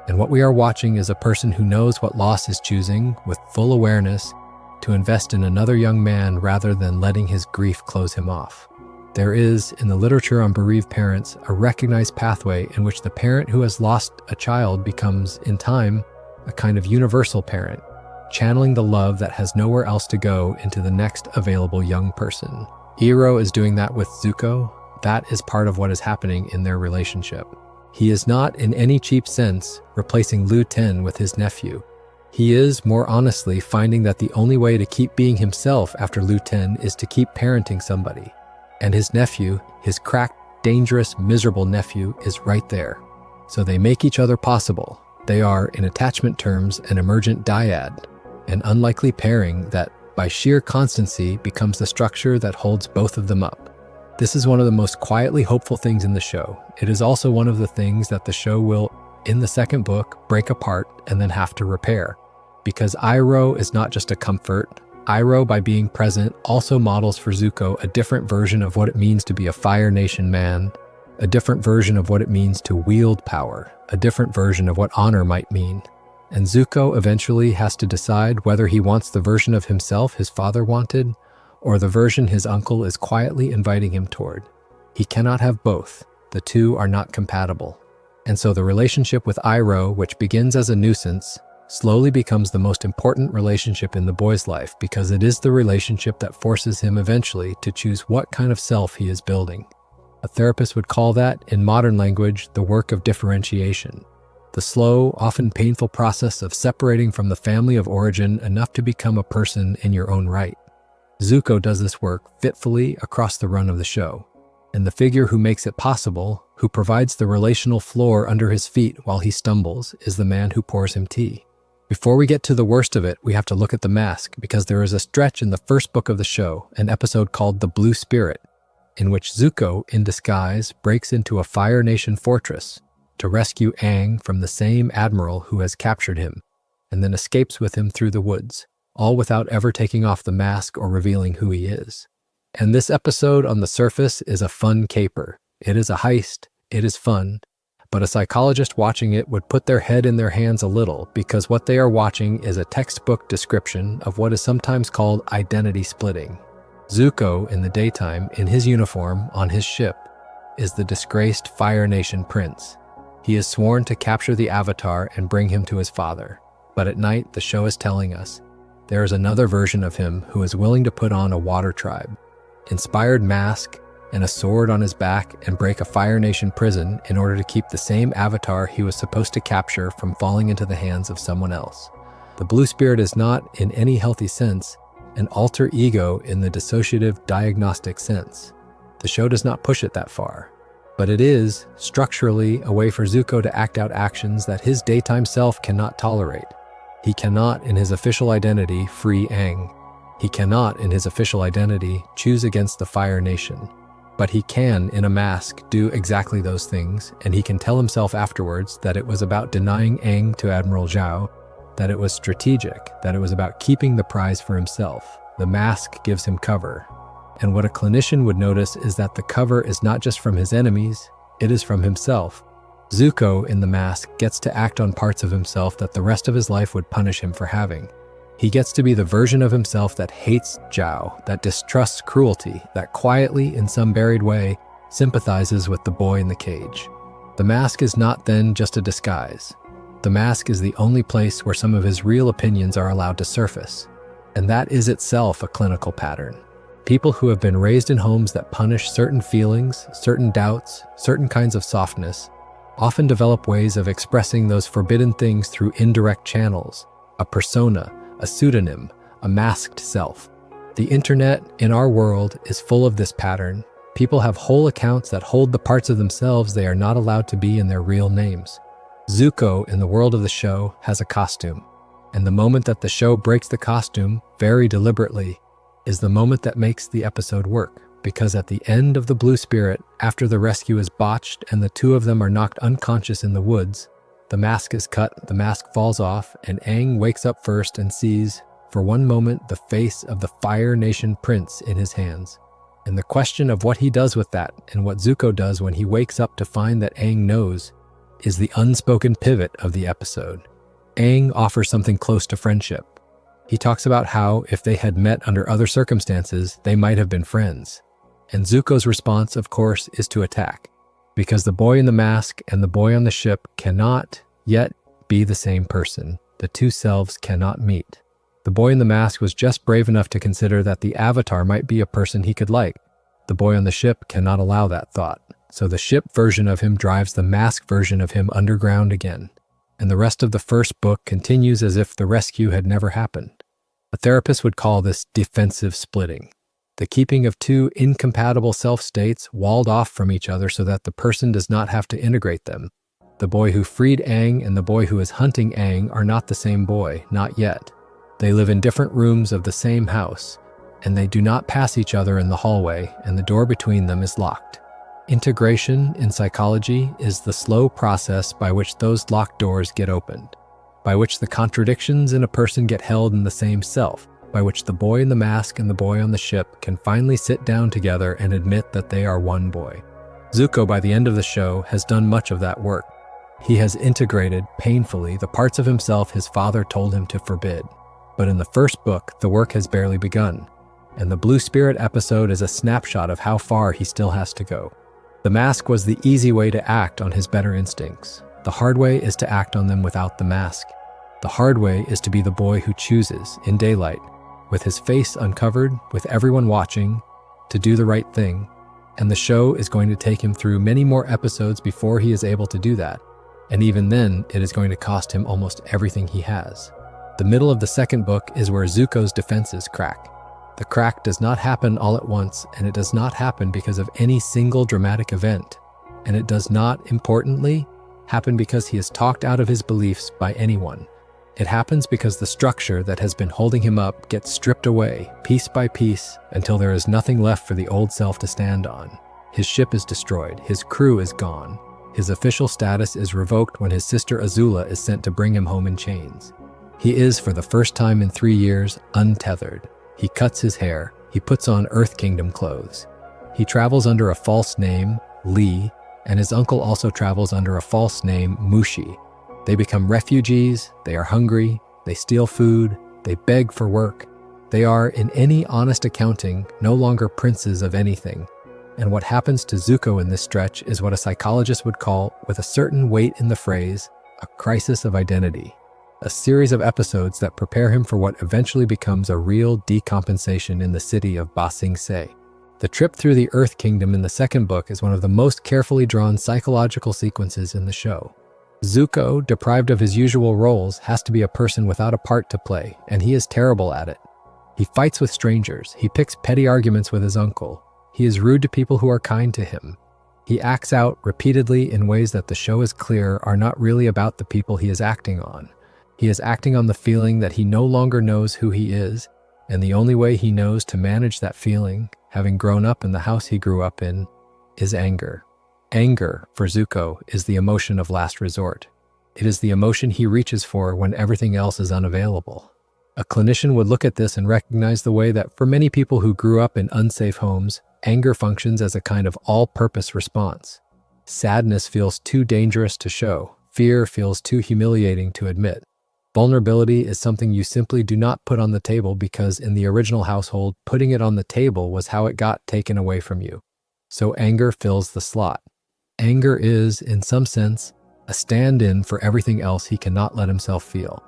And what we are watching is a person who knows what loss is choosing, with full awareness, to invest in another young man rather than letting his grief close him off. There is, in the literature on bereaved parents, a recognized pathway in which the parent who has lost a child becomes, in time, a kind of universal parent, channeling the love that has nowhere else to go into the next available young person. Iroh is doing that with Zuko. That is part of what is happening in their relationship. He is not, in any cheap sense, replacing Lu Ten with his nephew. He is, more honestly, finding that the only way to keep being himself after Lu Ten is to keep parenting somebody. And his nephew, his cracked, dangerous, miserable nephew, is right there. So they make each other possible. They are, in attachment terms, an emergent dyad, an unlikely pairing that, by sheer constancy, becomes the structure that holds both of them up. This is one of the most quietly hopeful things in the show. It is also one of the things that the show will, in the second book, break apart and then have to repair. Because Iroh is not just a comfort. Iroh, by being present, also models for Zuko a different version of what it means to be a Fire Nation man, a different version of what it means to wield power, a different version of what honor might mean. And Zuko eventually has to decide whether he wants the version of himself his father wanted, or the version his uncle is quietly inviting him toward. He cannot have both. The two are not compatible. And so the relationship with Iroh, which begins as a nuisance, slowly becomes the most important relationship in the boy's life because it is the relationship that forces him eventually to choose what kind of self he is building. A therapist would call that, in modern language, the work of differentiation. The slow, often painful process of separating from the family of origin enough to become a person in your own right. Zuko does this work fitfully across the run of the show. And the figure who makes it possible, who provides the relational floor under his feet while he stumbles, is the man who pours him tea. Before we get to the worst of it, we have to look at the mask, because there is a stretch in the first book of the show, an episode called The Blue Spirit, in which Zuko, in disguise, breaks into a Fire Nation fortress to rescue Aang from the same admiral who has captured him, and then escapes with him through the woods, all without ever taking off the mask or revealing who he is. And this episode on the surface is a fun caper. It is a heist, it is fun, but a psychologist watching it would put their head in their hands a little, because what they are watching is a textbook description of what is sometimes called identity splitting. Zuko, in the daytime, in his uniform, on his ship, is the disgraced Fire Nation prince. He is sworn to capture the Avatar and bring him to his father. But at night, the show is telling us, there is another version of him who is willing to put on a water tribe, inspired mask, and a sword on his back and break a Fire Nation prison in order to keep the same Avatar he was supposed to capture from falling into the hands of someone else. The Blue Spirit is not, in any healthy sense, an alter ego in the dissociative diagnostic sense. The show does not push it that far, but it is, structurally, a way for Zuko to act out actions that his daytime self cannot tolerate. He cannot, in his official identity, free Aang. He cannot, in his official identity, choose against the Fire Nation. But he can, in a mask, do exactly those things, and he can tell himself afterwards that it was about denying Aang to Admiral Zhao, that it was strategic, that it was about keeping the prize for himself. The mask gives him cover. And what a clinician would notice is that the cover is not just from his enemies, it is from himself. Zuko, in the mask, gets to act on parts of himself that the rest of his life would punish him for having. He gets to be the version of himself that hates Zhao, that distrusts cruelty, that quietly, in some buried way, sympathizes with the boy in the cage. The mask is not then just a disguise. The mask is the only place where some of his real opinions are allowed to surface. And that is itself a clinical pattern. People who have been raised in homes that punish certain feelings, certain doubts, certain kinds of softness, often develop ways of expressing those forbidden things through indirect channels, a persona, a pseudonym, a masked self. The internet, in our world, is full of this pattern. People have whole accounts that hold the parts of themselves they are not allowed to be in their real names. Zuko, in the world of the show, has a costume. And the moment that the show breaks the costume, very deliberately, is the moment that makes the episode work. Because at the end of The Blue Spirit, after the rescue is botched and the two of them are knocked unconscious in the woods, the mask is cut, the mask falls off, and Aang wakes up first and sees, for one moment, the face of the Fire Nation prince in his hands. And the question of what he does with that, and what Zuko does when he wakes up to find that Aang knows, is the unspoken pivot of the episode. Aang offers something close to friendship. He talks about how, if they had met under other circumstances, they might have been friends. And Zuko's response, of course, is to attack. Because the boy in the mask and the boy on the ship cannot yet be the same person. The two selves cannot meet. The boy in the mask was just brave enough to consider that the Avatar might be a person he could like. The boy on the ship cannot allow that thought. So the ship version of him drives the mask version of him underground again. And the rest of the first book continues as if the rescue had never happened. A therapist would call this defensive splitting. The keeping of two incompatible self-states walled off from each other so that the person does not have to integrate them. The boy who freed Aang and the boy who is hunting Aang are not the same boy, not yet. They live in different rooms of the same house, and they do not pass each other in the hallway, and the door between them is locked. Integration, in psychology, is the slow process by which those locked doors get opened, by which the contradictions in a person get held in the same self, by which the boy in the mask and the boy on the ship can finally sit down together and admit that they are one boy. Zuko, by the end of the show, has done much of that work. He has integrated, painfully, the parts of himself his father told him to forbid. But in the first book, the work has barely begun, and the Blue Spirit episode is a snapshot of how far he still has to go. The mask was the easy way to act on his better instincts. The hard way is to act on them without the mask. The hard way is to be the boy who chooses, in daylight, with his face uncovered, with everyone watching, to do the right thing, And the show is going to take him through many more episodes before he is able to do that. And even then, it is going to cost him almost everything he has. The middle of the second book is where Zuko's defenses crack. The crack does not happen all at once, and it does not happen because of any single dramatic event. And it does not, importantly, happen because he is talked out of his beliefs by anyone. It happens because the structure that has been holding him up gets stripped away, piece by piece, until there is nothing left for the old self to stand on. His ship is destroyed, his crew is gone. His official status is revoked when his sister Azula is sent to bring him home in chains. He is, for the first time in 3 years, untethered. He cuts his hair. He puts on Earth Kingdom clothes. He travels under a false name, Lee, and his uncle also travels under a false name, Mushi. They become refugees, they are hungry, they steal food, they beg for work. They are, in any honest accounting, no longer princes of anything. And what happens to Zuko in this stretch is what a psychologist would call, with a certain weight in the phrase, a crisis of identity. A series of episodes that prepare him for what eventually becomes a real decompensation in the city of Ba Sing Se. The trip through the Earth Kingdom in the second book is one of the most carefully drawn psychological sequences in the show. Zuko, deprived of his usual roles, has to be a person without a part to play, and he is terrible at it. He fights with strangers, he picks petty arguments with his uncle, he is rude to people who are kind to him. He acts out repeatedly in ways that the show is clear are not really about the people he is acting on. He is acting on the feeling that he no longer knows who he is, and the only way he knows to manage that feeling, having grown up in the house he grew up in, is anger. Anger, for Zuko, is the emotion of last resort. It is the emotion he reaches for when everything else is unavailable. A clinician would look at this and recognize the way that for many people who grew up in unsafe homes, anger functions as a kind of all-purpose response. Sadness feels too dangerous to show. Fear feels too humiliating to admit. Vulnerability is something you simply do not put on the table because in the original household, putting it on the table was how it got taken away from you. So anger fills the slot. Anger is, in some sense, a stand-in for everything else he cannot let himself feel.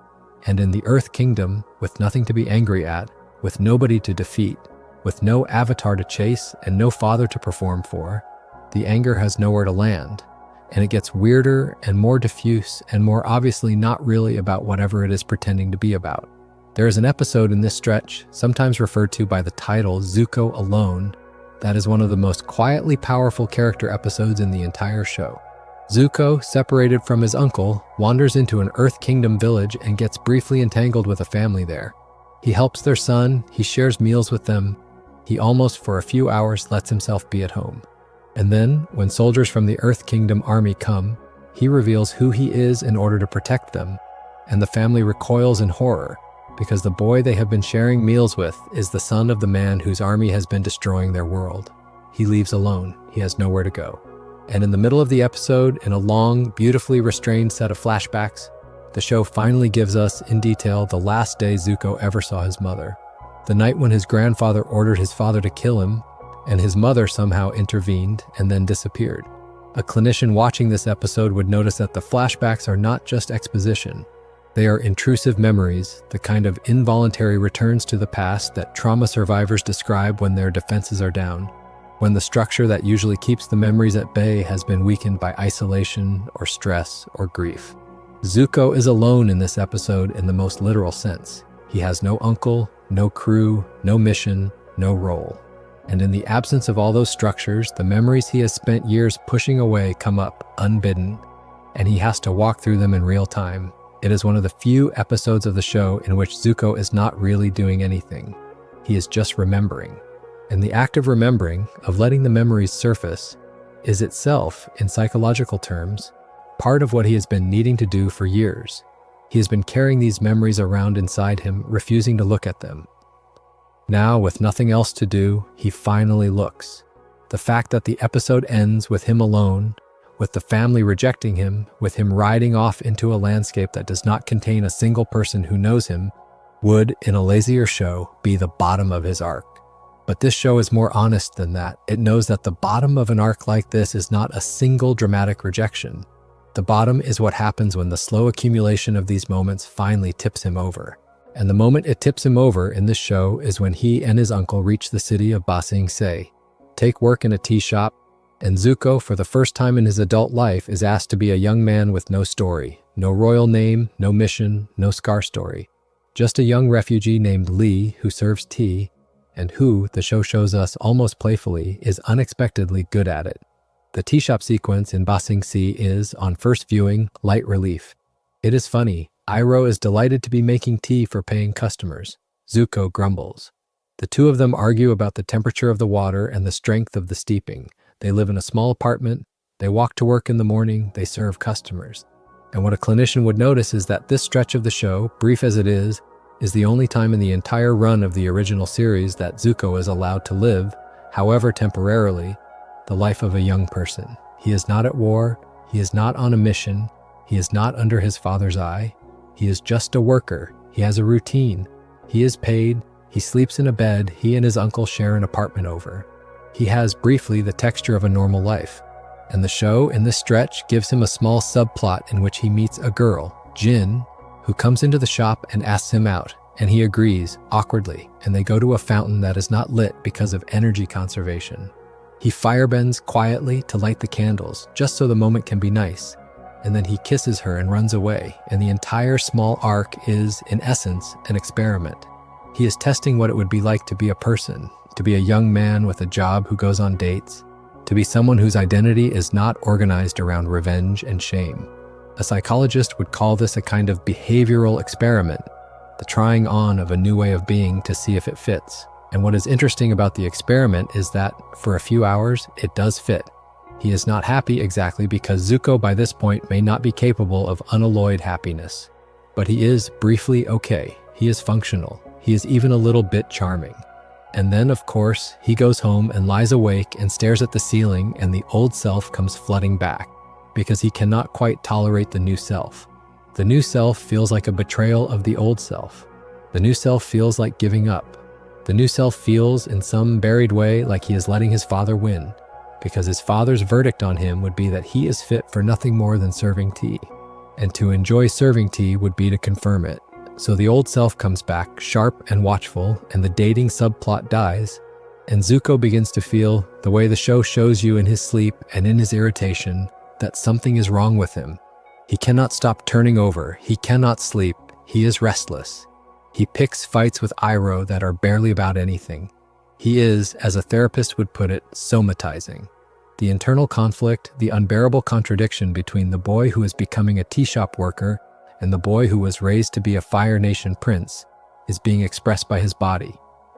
And in the Earth Kingdom, with nothing to be angry at, with nobody to defeat, with no avatar to chase and no father to perform for, the anger has nowhere to land, and it gets weirder and more diffuse and more obviously not really about whatever it is pretending to be about. There is an episode in this stretch, sometimes referred to by the title Zuko Alone, that is one of the most quietly powerful character episodes in the entire show. Zuko, separated from his uncle, wanders into an Earth Kingdom village and gets briefly entangled with a family there. He helps their son, he shares meals with them, he almost for a few hours lets himself be at home. And then, when soldiers from the Earth Kingdom army come, he reveals who he is in order to protect them, and the family recoils in horror, because the boy they have been sharing meals with is the son of the man whose army has been destroying their world. He leaves alone, he has nowhere to go. And in the middle of the episode, in a long, beautifully restrained set of flashbacks, the show finally gives us, in detail, the last day Zuko ever saw his mother. The night when his grandfather ordered his father to kill him, and his mother somehow intervened and then disappeared. A clinician watching this episode would notice that the flashbacks are not just exposition. They are intrusive memories, the kind of involuntary returns to the past that trauma survivors describe when their defenses are down, when the structure that usually keeps the memories at bay has been weakened by isolation or stress or grief. Zuko is alone in this episode in the most literal sense. He has no uncle, no crew, no mission, no role. And in the absence of all those structures, the memories he has spent years pushing away come up unbidden, and he has to walk through them in real time. It is one of the few episodes of the show in which Zuko is not really doing anything. He is just remembering. And the act of remembering, of letting the memories surface, is itself, in psychological terms, part of what he has been needing to do for years. He has been carrying these memories around inside him, refusing to look at them. Now, with nothing else to do, he finally looks. The fact that the episode ends with him alone, with the family rejecting him, with him riding off into a landscape that does not contain a single person who knows him, would, in a lazier show, be the bottom of his arc. But this show is more honest than that. It knows that the bottom of an arc like this is not a single dramatic rejection. The bottom is what happens when the slow accumulation of these moments finally tips him over. And the moment it tips him over in this show is when he and his uncle reach the city of Ba Sing Se. take work in a tea shop, and Zuko, for the first time in his adult life, is asked to be a young man with no story, no royal name, no mission, no scar story. Just a young refugee named Lee who serves tea, and who, the show shows us almost playfully, is unexpectedly good at it. The tea shop sequence in Ba Sing Se is, on first viewing, light relief. It is funny. Iroh is delighted to be making tea for paying customers. Zuko grumbles. The two of them argue about the temperature of the water and the strength of the steeping. They live in a small apartment. They walk to work in the morning. They serve customers. And what a clinician would notice is that this stretch of the show, brief as it is the only time in the entire run of the original series that Zuko is allowed to live, however temporarily, the life of a young person. He is not at war. He is not on a mission. He is not under his father's eye. He is just a worker. He has a routine. He is paid. He sleeps in a bed he and his uncle share an apartment over. He has, briefly, the texture of a normal life. And the show, in this stretch, gives him a small subplot in which he meets a girl, Jin, who comes into the shop and asks him out, and he agrees, awkwardly, and they go to a fountain that is not lit because of energy conservation. He firebends quietly to light the candles, just so the moment can be nice, and then he kisses her and runs away, and the entire small arc is, in essence, an experiment. He is testing what it would be like to be a person, to be a young man with a job who goes on dates, to be someone whose identity is not organized around revenge and shame. A psychologist would call this a kind of behavioral experiment, the trying on of a new way of being to see if it fits. And what is interesting about the experiment is that, for a few hours, it does fit. He is not happy exactly because Zuko by this point may not be capable of unalloyed happiness. But he is briefly okay. He is functional. He is even a little bit charming. And then, of course, he goes home and lies awake and stares at the ceiling, and the old self comes flooding back, because he cannot quite tolerate the new self. The new self feels like a betrayal of the old self. The new self feels like giving up. The new self feels, in some buried way, like he is letting his father win, because his father's verdict on him would be that he is fit for nothing more than serving tea. And to enjoy serving tea would be to confirm it. So the old self comes back, sharp and watchful, and the dating subplot dies, and Zuko begins to feel, the way the show shows you in his sleep and in his irritation, that something is wrong with him. He cannot stop turning over. He cannot sleep. He is restless. He picks fights with Iroh that are barely about anything. He is, as a therapist would put it, somatizing. The internal conflict, the unbearable contradiction between the boy who is becoming a tea shop worker and the boy who was raised to be a Fire Nation prince, is being expressed by his body.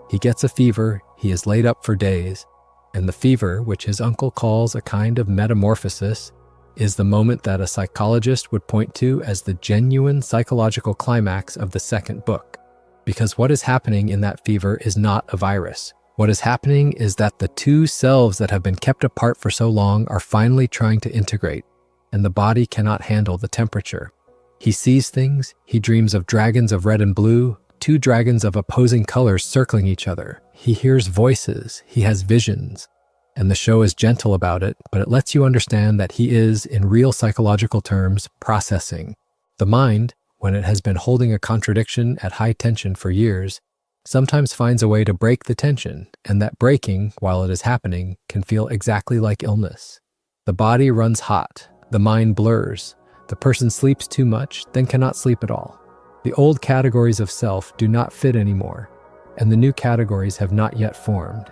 He gets a fever, he is laid up for days, and the fever, which his uncle calls a kind of metamorphosis, is the moment that a psychologist would point to as the genuine psychological climax of the second book. Because what is happening in that fever is not a virus. What is happening is that the two selves that have been kept apart for so long are finally trying to integrate, and the body cannot handle the temperature. He sees things, he dreams of dragons of red and blue, two dragons of opposing colors circling each other. He hears voices, he has visions, and the show is gentle about it, but it lets you understand that he is, in real psychological terms, processing. The mind, when it has been holding a contradiction at high tension for years, sometimes finds a way to break the tension, and that breaking, while it is happening, can feel exactly like illness. The body runs hot, the mind blurs, the person sleeps too much, then cannot sleep at all. The old categories of self do not fit anymore, and the new categories have not yet formed.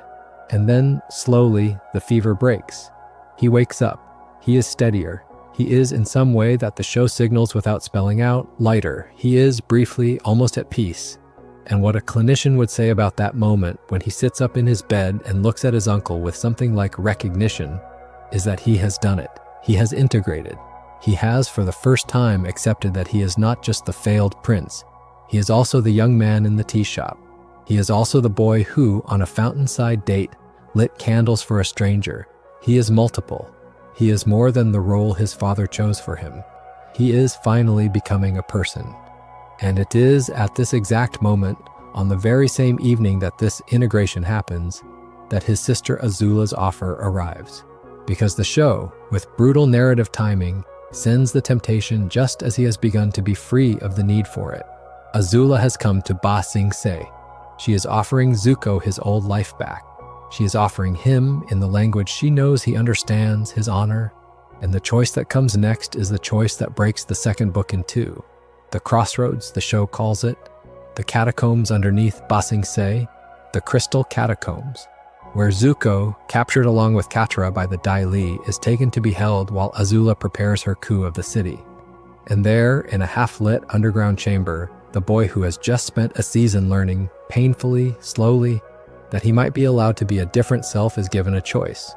And then, slowly, the fever breaks. He wakes up. He is steadier. He is, in some way that the show signals without spelling out, lighter. He is, briefly, almost at peace. And what a clinician would say about that moment when he sits up in his bed and looks at his uncle with something like recognition is that he has done it. He has integrated. He has, for the first time, accepted that he is not just the failed prince. He is also the young man in the tea shop. He is also the boy who, on a fountainside date, lit candles for a stranger. He is multiple. He is more than the role his father chose for him. He is finally becoming a person. And it is at this exact moment, on the very same evening that this integration happens, that his sister Azula's offer arrives. Because the show, with brutal narrative timing, sends the temptation just as he has begun to be free of the need for it. Azula has come to Ba Sing Se. She is offering Zuko his old life back. She is offering him, in the language she knows he understands, his honor, and the choice that comes next is the choice that breaks the second book in two. The crossroads, the show calls it, the catacombs underneath Ba Sing Se, the crystal catacombs, where Zuko, captured along with Katara by the Dai Li, is taken to be held while Azula prepares her coup of the city. And there, in a half-lit underground chamber, the boy who has just spent a season learning, painfully, slowly, that he might be allowed to be a different self is given a choice.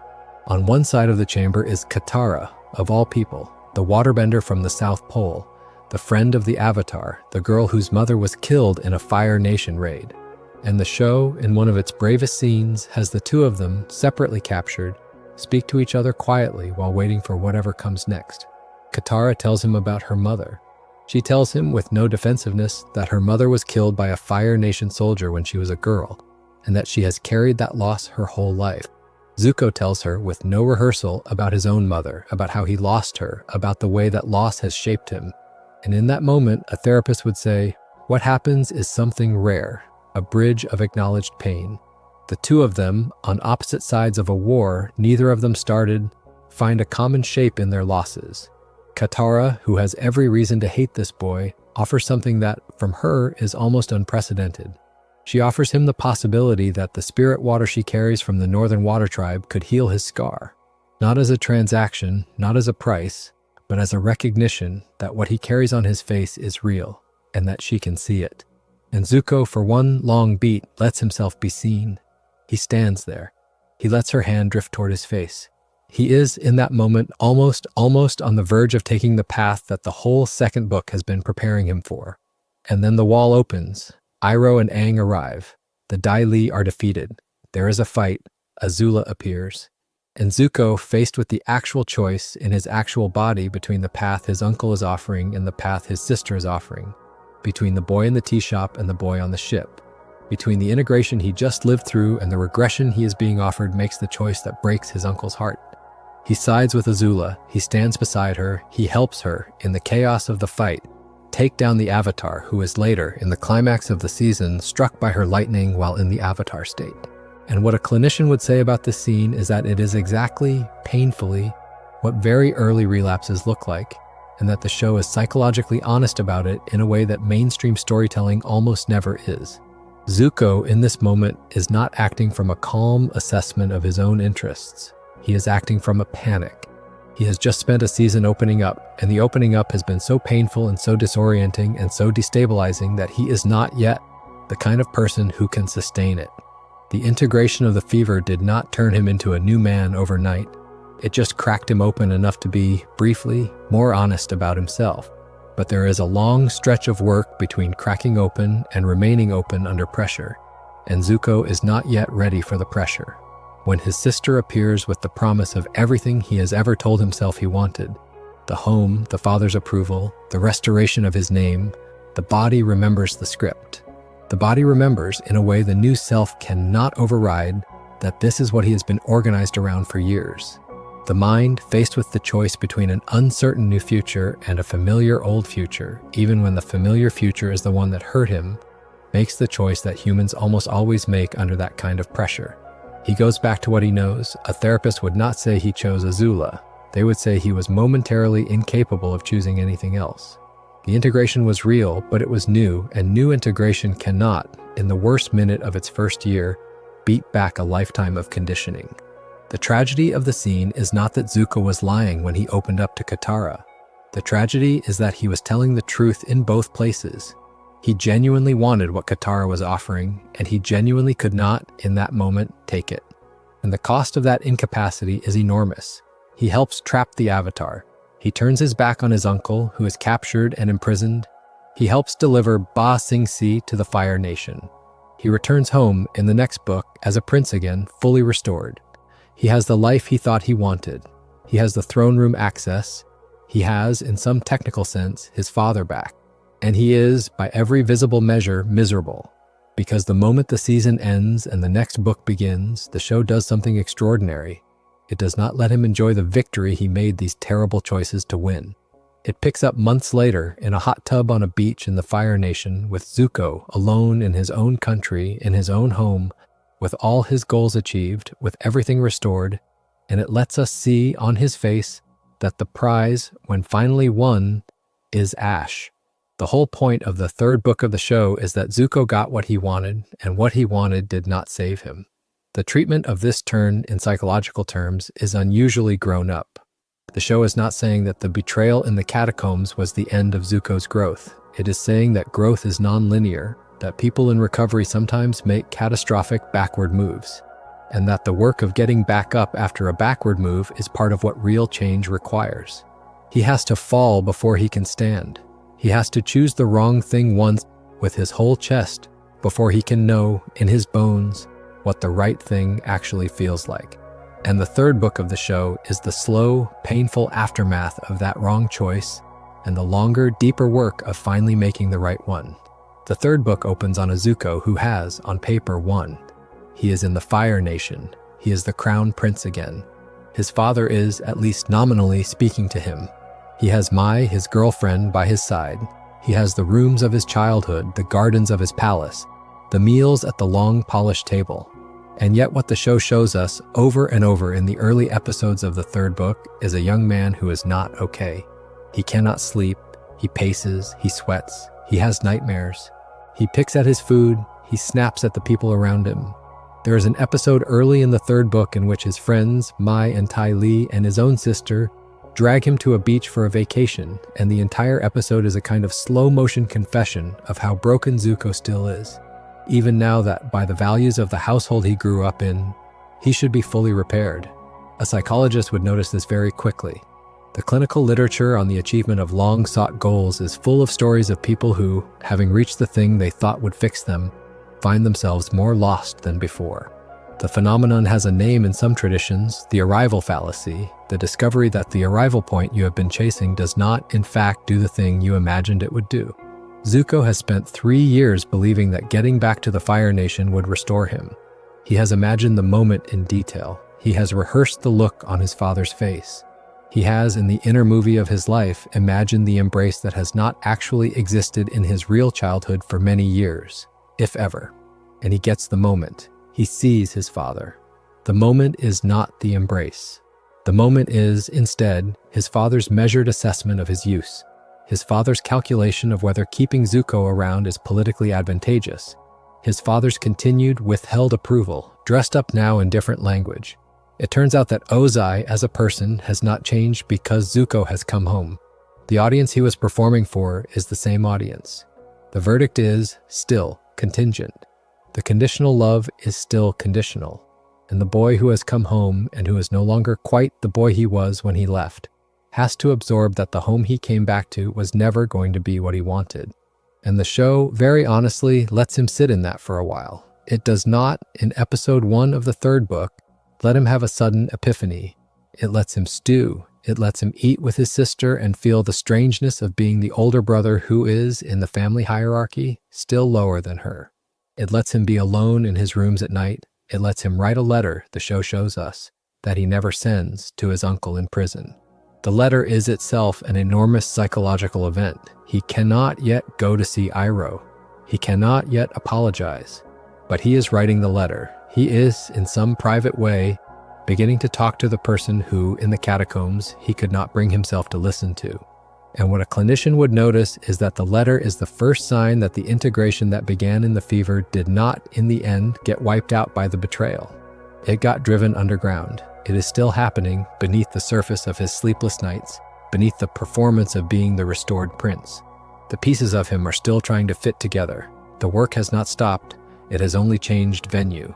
On one side of the chamber is Katara, of all people, the waterbender from the South Pole, the friend of the Avatar, the girl whose mother was killed in a Fire Nation raid. And the show, in one of its bravest scenes, has the two of them, separately captured, speak to each other quietly while waiting for whatever comes next. Katara tells him about her mother. She tells him with no defensiveness that her mother was killed by a Fire Nation soldier when she was a girl, and that she has carried that loss her whole life. Zuko tells her with no rehearsal about his own mother, about how he lost her, about the way that loss has shaped him. And in that moment, a therapist would say, what happens is something rare, a bridge of acknowledged pain. The two of them, on opposite sides of a war neither of them started, find a common shape in their losses. Katara, who has every reason to hate this boy, offers something that, from her, is almost unprecedented. She offers him the possibility that the spirit water she carries from the Northern Water Tribe could heal his scar, not as a transaction, not as a price, but as a recognition that what he carries on his face is real, and that she can see it. And Zuko, for one long beat, lets himself be seen. He stands there. He lets her hand drift toward his face. He is, in that moment, almost on the verge of taking the path that the whole second book has been preparing him for. And then the wall opens. Iroh and Aang arrive. The Dai Li are defeated. There is a fight. Azula appears. And Zuko, faced with the actual choice in his actual body between the path his uncle is offering and the path his sister is offering, between the boy in the tea shop and the boy on the ship, between the integration he just lived through and the regression he is being offered, makes the choice that breaks his uncle's heart. He sides with Azula. He stands beside her. He helps her, in the chaos of the fight, take down the Avatar, who is later, in the climax of the season, struck by her lightning while in the Avatar state. And what a clinician would say about this scene is that it is exactly, painfully, what very early relapses look like, and that the show is psychologically honest about it in a way that mainstream storytelling almost never is. Zuko, in this moment, is not acting from a calm assessment of his own interests. He is acting from a panic. He has just spent a season opening up, and the opening up has been so painful and so disorienting and so destabilizing that he is not yet the kind of person who can sustain it. The integration of the fever did not turn him into a new man overnight. It just cracked him open enough to be, briefly, more honest about himself. But there is a long stretch of work between cracking open and remaining open under pressure, and Zuko is not yet ready for the pressure. When his sister appears with the promise of everything he has ever told himself he wanted, the home, the father's approval, the restoration of his name, the body remembers the script. The body remembers, in a way the new self cannot override, that this is what he has been organized around for years. The mind, faced with the choice between an uncertain new future and a familiar old future, even when the familiar future is the one that hurt him, makes the choice that humans almost always make under that kind of pressure. He goes back to what he knows. A therapist would not say he chose Azula. They would say he was momentarily incapable of choosing anything else. The integration was real, but it was new, and new integration cannot, in the worst minute of its first year, beat back a lifetime of conditioning. The tragedy of the scene is not that Zuko was lying when he opened up to Katara. The tragedy is that he was telling the truth in both places. He genuinely wanted what Katara was offering, and he genuinely could not, in that moment, take it. And the cost of that incapacity is enormous. He helps trap the Avatar. He turns his back on his uncle, who is captured and imprisoned. He helps deliver Ba Sing Se to the Fire Nation. He returns home, in the next book, as a prince again, fully restored. He has the life he thought he wanted. He has the throne room access. He has, in some technical sense, his father back. And he is, by every visible measure, miserable. Because the moment the season ends and the next book begins, the show does something extraordinary. It does not let him enjoy the victory he made these terrible choices to win. It picks up months later in a hot tub on a beach in the Fire Nation with Zuko alone in his own country, in his own home, with all his goals achieved, with everything restored, and it lets us see on his face that the prize, when finally won, is ash. The whole point of the third book of the show is that Zuko got what he wanted, and what he wanted did not save him. The treatment of this turn in psychological terms is unusually grown up. The show is not saying that the betrayal in the catacombs was the end of Zuko's growth. It is saying that growth is non-linear, that people in recovery sometimes make catastrophic backward moves, and that the work of getting back up after a backward move is part of what real change requires. He has to fall before he can stand. He has to choose the wrong thing once with his whole chest before he can know in his bones what the right thing actually feels like. And the third book of the show is the slow, painful aftermath of that wrong choice and the longer, deeper work of finally making the right one. The third book opens on a Zuko who has, on paper, won. He is in the Fire Nation. He is the Crown Prince again. His father is, at least nominally, speaking to him. He has Mai, his girlfriend, by his side. He has the rooms of his childhood, the gardens of his palace, the meals at the long, polished table. And yet what the show shows us over and over in the early episodes of the third book is a young man who is not okay. He cannot sleep, he paces, he sweats, he has nightmares. He picks at his food, he snaps at the people around him. There is an episode early in the third book in which his friends, Mai and Ty Lee, and his own sister drag him to a beach for a vacation, and the entire episode is a kind of slow-motion confession of how broken Zuko still is. Even now that, by the values of the household he grew up in, he should be fully repaired. A psychologist would notice this very quickly. The clinical literature on the achievement of long-sought goals is full of stories of people who, having reached the thing they thought would fix them, find themselves more lost than before. The phenomenon has a name in some traditions, the arrival fallacy, the discovery that the arrival point you have been chasing does not, in fact, do the thing you imagined it would do. Zuko has spent 3 years believing that getting back to the Fire Nation would restore him. He has imagined the moment in detail. He has rehearsed the look on his father's face. He has, in the inner movie of his life, imagined the embrace that has not actually existed in his real childhood for many years, if ever. And he gets the moment. He sees his father. The moment is not the embrace. The moment is, instead, his father's measured assessment of his use, his father's calculation of whether keeping Zuko around is politically advantageous, his father's continued, withheld approval, dressed up now in different language. It turns out that Ozai, as a person, has not changed because Zuko has come home. The audience he was performing for is the same audience. The verdict is, still, contingent. The conditional love is still conditional, and the boy who has come home and who is no longer quite the boy he was when he left has to absorb that the home he came back to was never going to be what he wanted. And the show, very honestly, lets him sit in that for a while. It does not, in episode 1 of the third book, let him have a sudden epiphany. It lets him stew. It lets him eat with his sister and feel the strangeness of being the older brother who is, in the family hierarchy, still lower than her. It lets him be alone in his rooms at night. It lets him write a letter, the show shows us, that he never sends to his uncle in prison. The letter is itself an enormous psychological event. He cannot yet go to see Iroh. He cannot yet apologize. But he is writing the letter. He is, in some private way, beginning to talk to the person who, in the catacombs, he could not bring himself to listen to. And what a clinician would notice is that the letter is the first sign that the integration that began in the fever did not, in the end, get wiped out by the betrayal. It got driven underground. It is still happening beneath the surface of his sleepless nights, beneath the performance of being the restored prince. The pieces of him are still trying to fit together. The work has not stopped. It has only changed venue.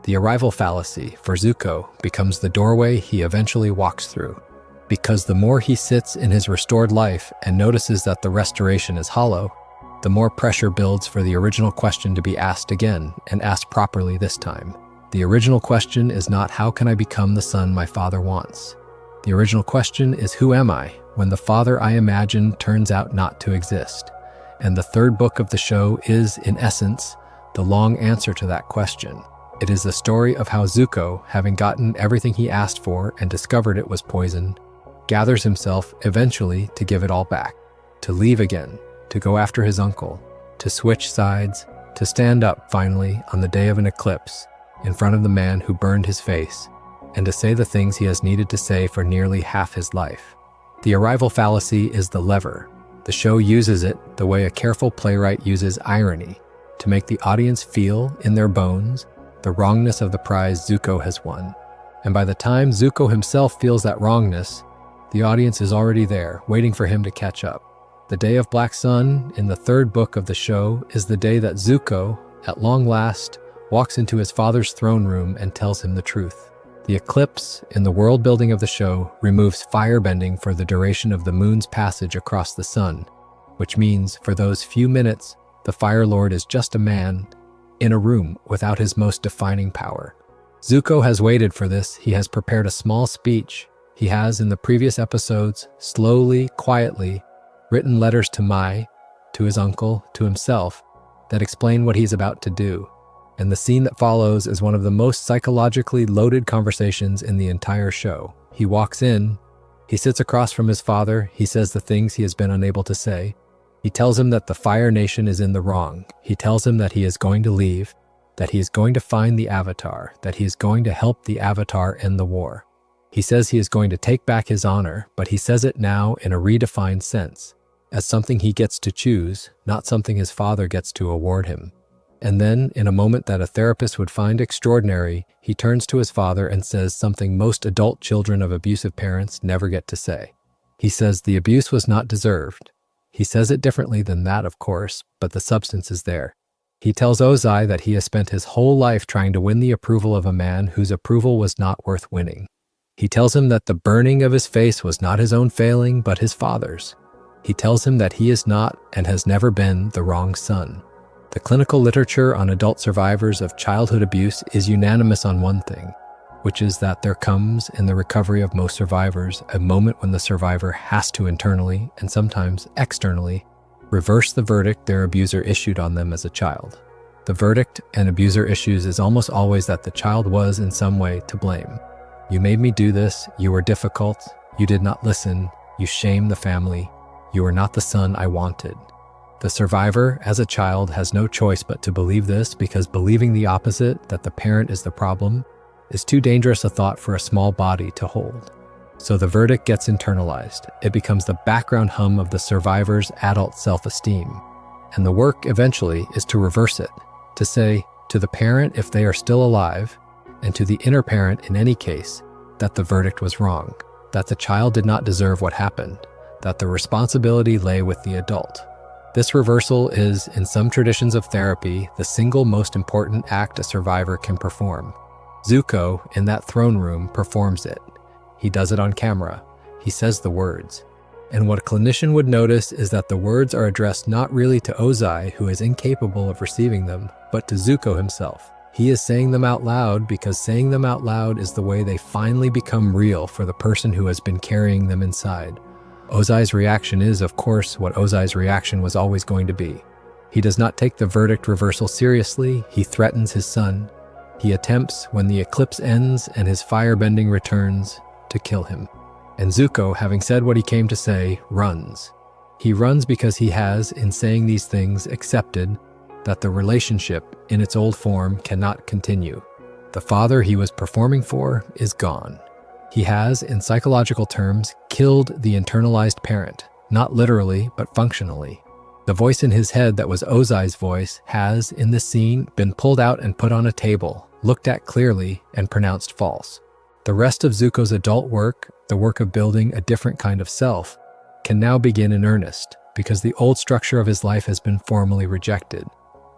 The arrival fallacy, for Zuko, becomes the doorway he eventually walks through. Because the more he sits in his restored life and notices that the restoration is hollow, the more pressure builds for the original question to be asked again, and asked properly this time. The original question is not, how can I become the son my father wants? The original question is, who am I when the father I imagine turns out not to exist? And the third book of the show is, in essence, the long answer to that question. It is the story of how Zuko, having gotten everything he asked for and discovered it was poison, gathers himself eventually to give it all back, to leave again, to go after his uncle, to switch sides, to stand up finally on the day of an eclipse, in front of the man who burned his face, and to say the things he has needed to say for nearly half his life. The arrival fallacy is the lever. The show uses it the way a careful playwright uses irony, to make the audience feel, in their bones, the wrongness of the prize Zuko has won. And by the time Zuko himself feels that wrongness, the audience is already there, waiting for him to catch up. The Day of Black Sun, in the third book of the show, is the day that Zuko, at long last, walks into his father's throne room and tells him the truth. The eclipse, in the world building of the show, removes firebending for the duration of the moon's passage across the sun, which means, for those few minutes, the Fire Lord is just a man in a room without his most defining power. Zuko has waited for this. He has prepared a small speech. He has, in the previous episodes, slowly, quietly, written letters to Mai, to his uncle, to himself, that explain what he's about to do. And the scene that follows is one of the most psychologically loaded conversations in the entire show. He walks in, he sits across from his father, he says the things he has been unable to say. He tells him that the Fire Nation is in the wrong. He tells him that he is going to leave, that he is going to find the Avatar, that he is going to help the Avatar end the war. He says he is going to take back his honor, but he says it now in a redefined sense, as something he gets to choose, not something his father gets to award him. And then, in a moment that a therapist would find extraordinary, he turns to his father and says something most adult children of abusive parents never get to say. He says the abuse was not deserved. He says it differently than that, of course, but the substance is there. He tells Ozai that he has spent his whole life trying to win the approval of a man whose approval was not worth winning. He tells him that the burning of his face was not his own failing, but his father's. He tells him that he is not and has never been the wrong son. The clinical literature on adult survivors of childhood abuse is unanimous on one thing, which is that there comes, in the recovery of most survivors, a moment when the survivor has to internally, and sometimes externally, reverse the verdict their abuser issued on them as a child. The verdict an abuser issues is almost always that the child was, in some way, to blame. You made me do this, you were difficult, you did not listen, you shamed the family, you were not the son I wanted. The survivor, as a child, has no choice but to believe this, because believing the opposite, that the parent is the problem, is too dangerous a thought for a small body to hold. So the verdict gets internalized. It becomes the background hum of the survivor's adult self-esteem. And the work, eventually, is to reverse it, to say, to the parent if they are still alive, and to the inner parent in any case, that the verdict was wrong, that the child did not deserve what happened, that the responsibility lay with the adult. This reversal is, in some traditions of therapy, the single most important act a survivor can perform. Zuko, in that throne room, performs it. He does it on camera. He says the words. And what a clinician would notice is that the words are addressed not really to Ozai, who is incapable of receiving them, but to Zuko himself. He is saying them out loud because saying them out loud is the way they finally become real for the person who has been carrying them inside. Ozai's reaction is, of course, what Ozai's reaction was always going to be. He does not take the verdict reversal seriously. He threatens his son. He attempts, when the eclipse ends and his firebending returns, to kill him. And Zuko, having said what he came to say, runs. He runs because he has, in saying these things, accepted that the relationship, in its old form, cannot continue. The father he was performing for is gone. He has, in psychological terms, killed the internalized parent, not literally, but functionally. The voice in his head that was Ozai's voice has, in this scene, been pulled out and put on a table, looked at clearly, and pronounced false. The rest of Zuko's adult work, the work of building a different kind of self, can now begin in earnest, because the old structure of his life has been formally rejected.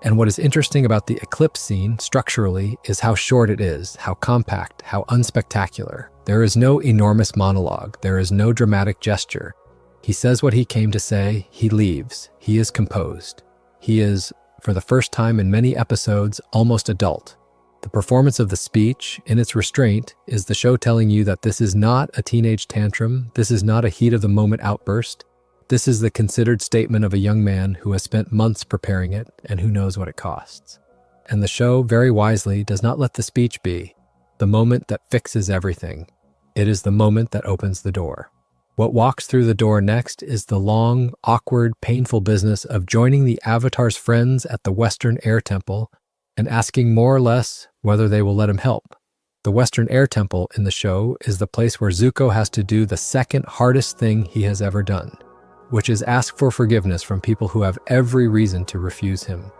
And what is interesting about the eclipse scene, structurally, is how short it is, how compact, how unspectacular. There is no enormous monologue. There is no dramatic gesture. He says what he came to say. He leaves. He is composed. He is, for the first time in many episodes, almost adult. The performance of the speech, in its restraint, is the show telling you that this is not a teenage tantrum. This is not a heat-of-the-moment outburst. This is the considered statement of a young man who has spent months preparing it and who knows what it costs. And the show, very wisely, does not let the speech be the moment that fixes everything. It is the moment that opens the door. What walks through the door next is the long, awkward, painful business of joining the Avatar's friends at the Western Air Temple and asking more or less whether they will let him help. The Western Air Temple in the show is the place where Zuko has to do the second hardest thing he has ever done, which is ask for forgiveness from people who have every reason to refuse him.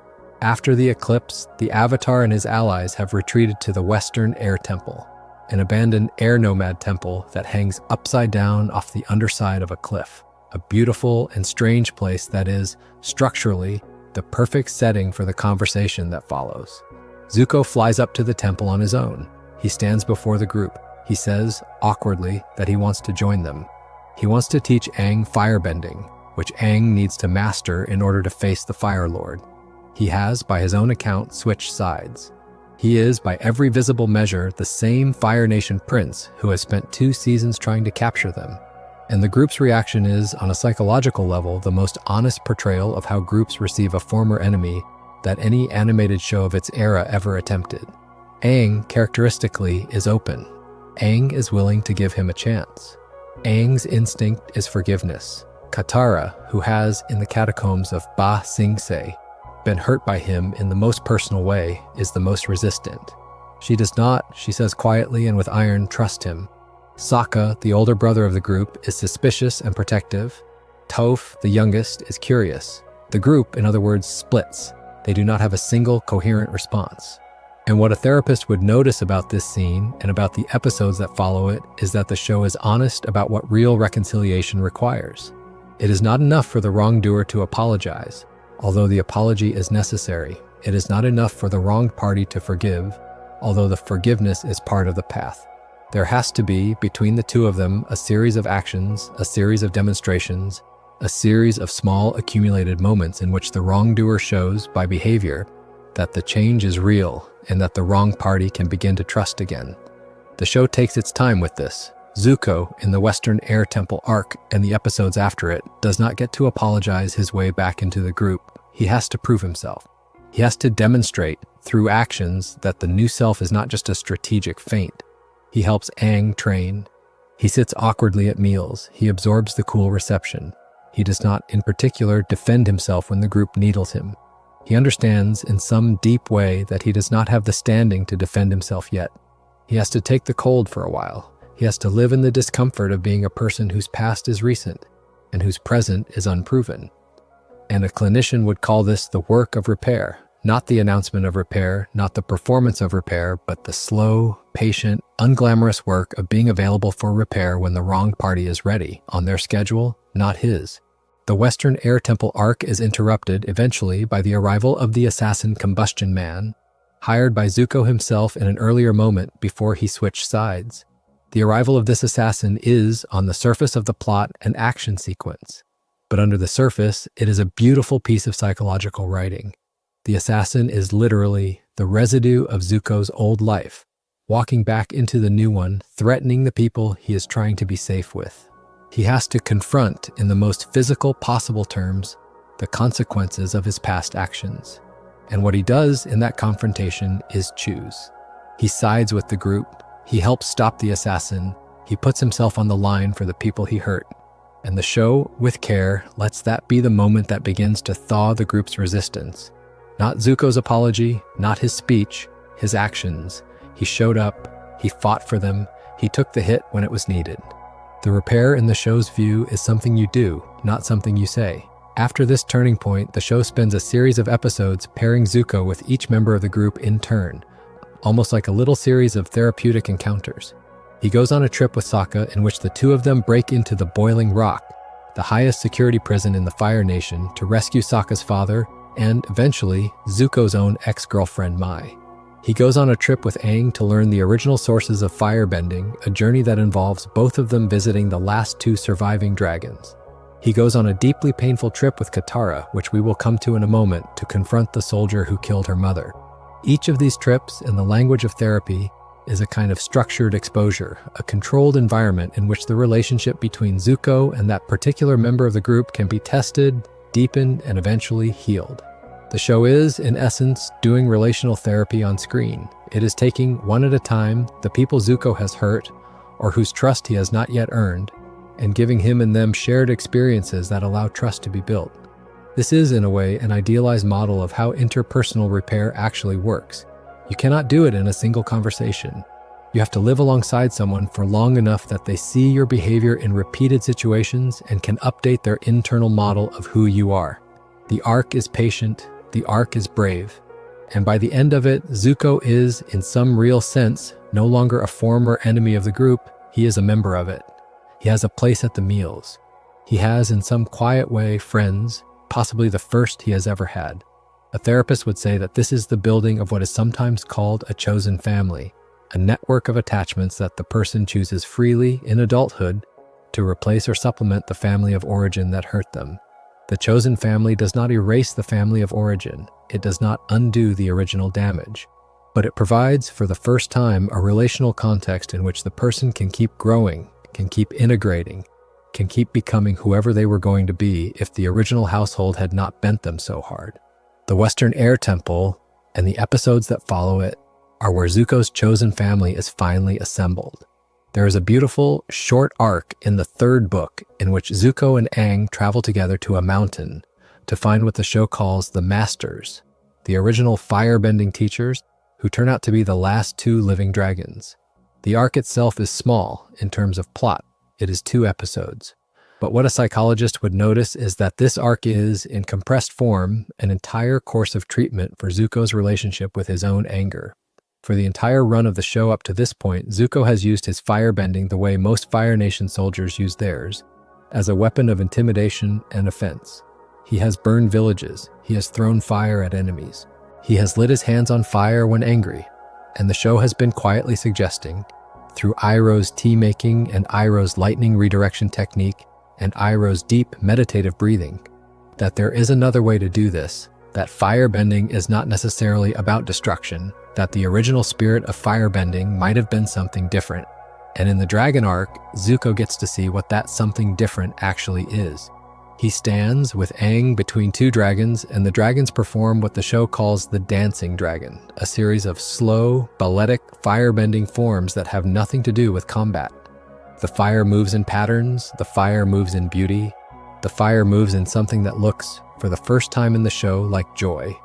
After the eclipse, the Avatar and his allies have retreated to the Western Air Temple, an abandoned air nomad temple that hangs upside down off the underside of a cliff, a beautiful and strange place that is, structurally, the perfect setting for the conversation that follows. Zuko flies up to the temple on his own. He stands before the group. He says, awkwardly, that he wants to join them. He wants to teach Aang firebending, which Aang needs to master in order to face the Fire Lord. He has, by his own account, switched sides. He is, by every visible measure, the same Fire Nation prince who has spent 2 seasons trying to capture them. And the group's reaction is, on a psychological level, the most honest portrayal of how groups receive a former enemy that any animated show of its era ever attempted. Aang, characteristically, is open. Aang is willing to give him a chance. Aang's instinct is forgiveness. Katara, who has, in the catacombs of Ba Sing Se, been hurt by him in the most personal way, is the most resistant. She does not, she says quietly and with iron, trust him. Sokka, the older brother of the group, is suspicious and protective. Toph, the youngest, is curious. The group, in other words, splits. They do not have a single coherent response. And what a therapist would notice about this scene and about the episodes that follow it is that the show is honest about what real reconciliation requires. It is not enough for the wrongdoer to apologize, although the apology is necessary. It is not enough for the wronged party to forgive, although the forgiveness is part of the path. There has to be, between the two of them, a series of actions, a series of demonstrations, a series of small accumulated moments in which the wrongdoer shows, by behavior, that the change is real and that the wrong party can begin to trust again. The show takes its time with this. Zuko, in the Western Air Temple arc and the episodes after it, does not get to apologize his way back into the group. He has to prove himself. He has to demonstrate, through actions, that the new self is not just a strategic feint. He helps Aang train. He sits awkwardly at meals. He absorbs the cool reception. He does not, in particular, defend himself when the group needles him. He understands, in some deep way, that he does not have the standing to defend himself yet. He has to take the cold for a while. He has to live in the discomfort of being a person whose past is recent and whose present is unproven. And a clinician would call this the work of repair, not the announcement of repair, not the performance of repair, but the slow, patient, unglamorous work of being available for repair when the wrong party is ready, on their schedule, not his. The Western Air Temple arc is interrupted eventually by the arrival of the assassin Combustion Man, hired by Zuko himself in an earlier moment before he switched sides. The arrival of this assassin is, on the surface of the plot, an action sequence. But under the surface, it is a beautiful piece of psychological writing. The assassin is literally the residue of Zuko's old life, walking back into the new one, threatening the people he is trying to be safe with. He has to confront, in the most physical possible terms, the consequences of his past actions. And what he does in that confrontation is choose. He sides with the group. He helps stop the assassin. He puts himself on the line for the people he hurt. And the show, with care, lets that be the moment that begins to thaw the group's resistance. Not Zuko's apology, not his speech, his actions. He showed up. He fought for them. He took the hit when it was needed. The repair in the show's view is something you do, not something you say. After this turning point, the show spends a series of episodes pairing Zuko with each member of the group in turn, almost like a little series of therapeutic encounters. He goes on a trip with Sokka in which the two of them break into the Boiling Rock, the highest security prison in the Fire Nation, to rescue Sokka's father and, eventually, Zuko's own ex-girlfriend Mai. He goes on a trip with Aang to learn the original sources of firebending, a journey that involves both of them visiting the last 2 surviving dragons. He goes on a deeply painful trip with Katara, which we will come to in a moment, to confront the soldier who killed her mother. Each of these trips, in the language of therapy, is a kind of structured exposure, a controlled environment in which the relationship between Zuko and that particular member of the group can be tested, deepened, and eventually healed. The show is, in essence, doing relational therapy on screen. It is taking, one at a time, the people Zuko has hurt, or whose trust he has not yet earned, and giving him and them shared experiences that allow trust to be built. This is, in a way, an idealized model of how interpersonal repair actually works. You cannot do it in a single conversation. You have to live alongside someone for long enough that they see your behavior in repeated situations and can update their internal model of who you are. The arc is patient, the arc is brave, and by the end of it, Zuko is, in some real sense, no longer a former enemy of the group, he is a member of it. He has a place at the meals. He has, in some quiet way, friends, possibly the first he has ever had. A therapist would say that this is the building of what is sometimes called a chosen family, a network of attachments that the person chooses freely in adulthood to replace or supplement the family of origin that hurt them. The chosen family does not erase the family of origin. It does not undo the original damage, but it provides, for the first time, a relational context in which the person can keep growing, can keep integrating, can keep becoming whoever they were going to be if the original household had not bent them so hard. The Western Air Temple and the episodes that follow it are where Zuko's chosen family is finally assembled. There is a beautiful, short arc in the third book in which Zuko and Aang travel together to a mountain to find what the show calls the Masters, the original firebending teachers who turn out to be the last two living dragons. The arc itself is small in terms of plot. It is 2 episodes. But what a psychologist would notice is that this arc is, in compressed form, an entire course of treatment for Zuko's relationship with his own anger. For the entire run of the show up to this point, Zuko has used his firebending the way most Fire Nation soldiers use theirs, as a weapon of intimidation and offense. He has burned villages, he has thrown fire at enemies, he has lit his hands on fire when angry, and the show has been quietly suggesting, through Iroh's tea-making and Iroh's lightning redirection technique and Iroh's deep meditative breathing, that there is another way to do this, that firebending is not necessarily about destruction, that the original spirit of firebending might have been something different. And in the Dragon arc, Zuko gets to see what that something different actually is. He stands with Aang between 2 dragons, and the dragons perform what the show calls the Dancing Dragon, a series of slow, balletic, firebending forms that have nothing to do with combat. The fire moves in patterns, the fire moves in beauty, the fire moves in something that looks, for the first time in the show, like joy.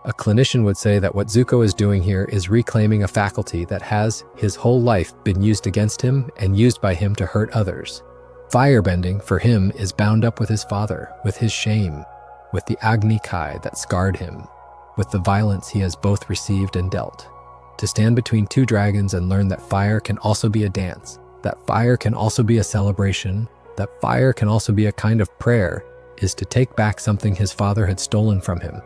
A clinician would say that what Zuko is doing here is reclaiming a faculty that has, his whole life, been used against him and used by him to hurt others. Firebending, for him, is bound up with his father, with his shame, with the Agni Kai that scarred him, with the violence he has both received and dealt. To stand between 2 dragons and learn that fire can also be a dance, that fire can also be a celebration, that fire can also be a kind of prayer, is to take back something his father had stolen from him.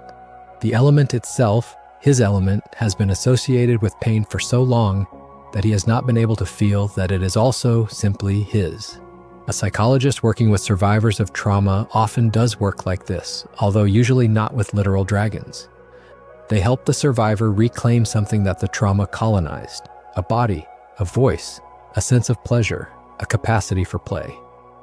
The element itself, his element, has been associated with pain for so long that he has not been able to feel that it is also simply his. A psychologist working with survivors of trauma often does work like this, although usually not with literal dragons. They help the survivor reclaim something that the trauma colonized: a body, a voice, a sense of pleasure, a capacity for play.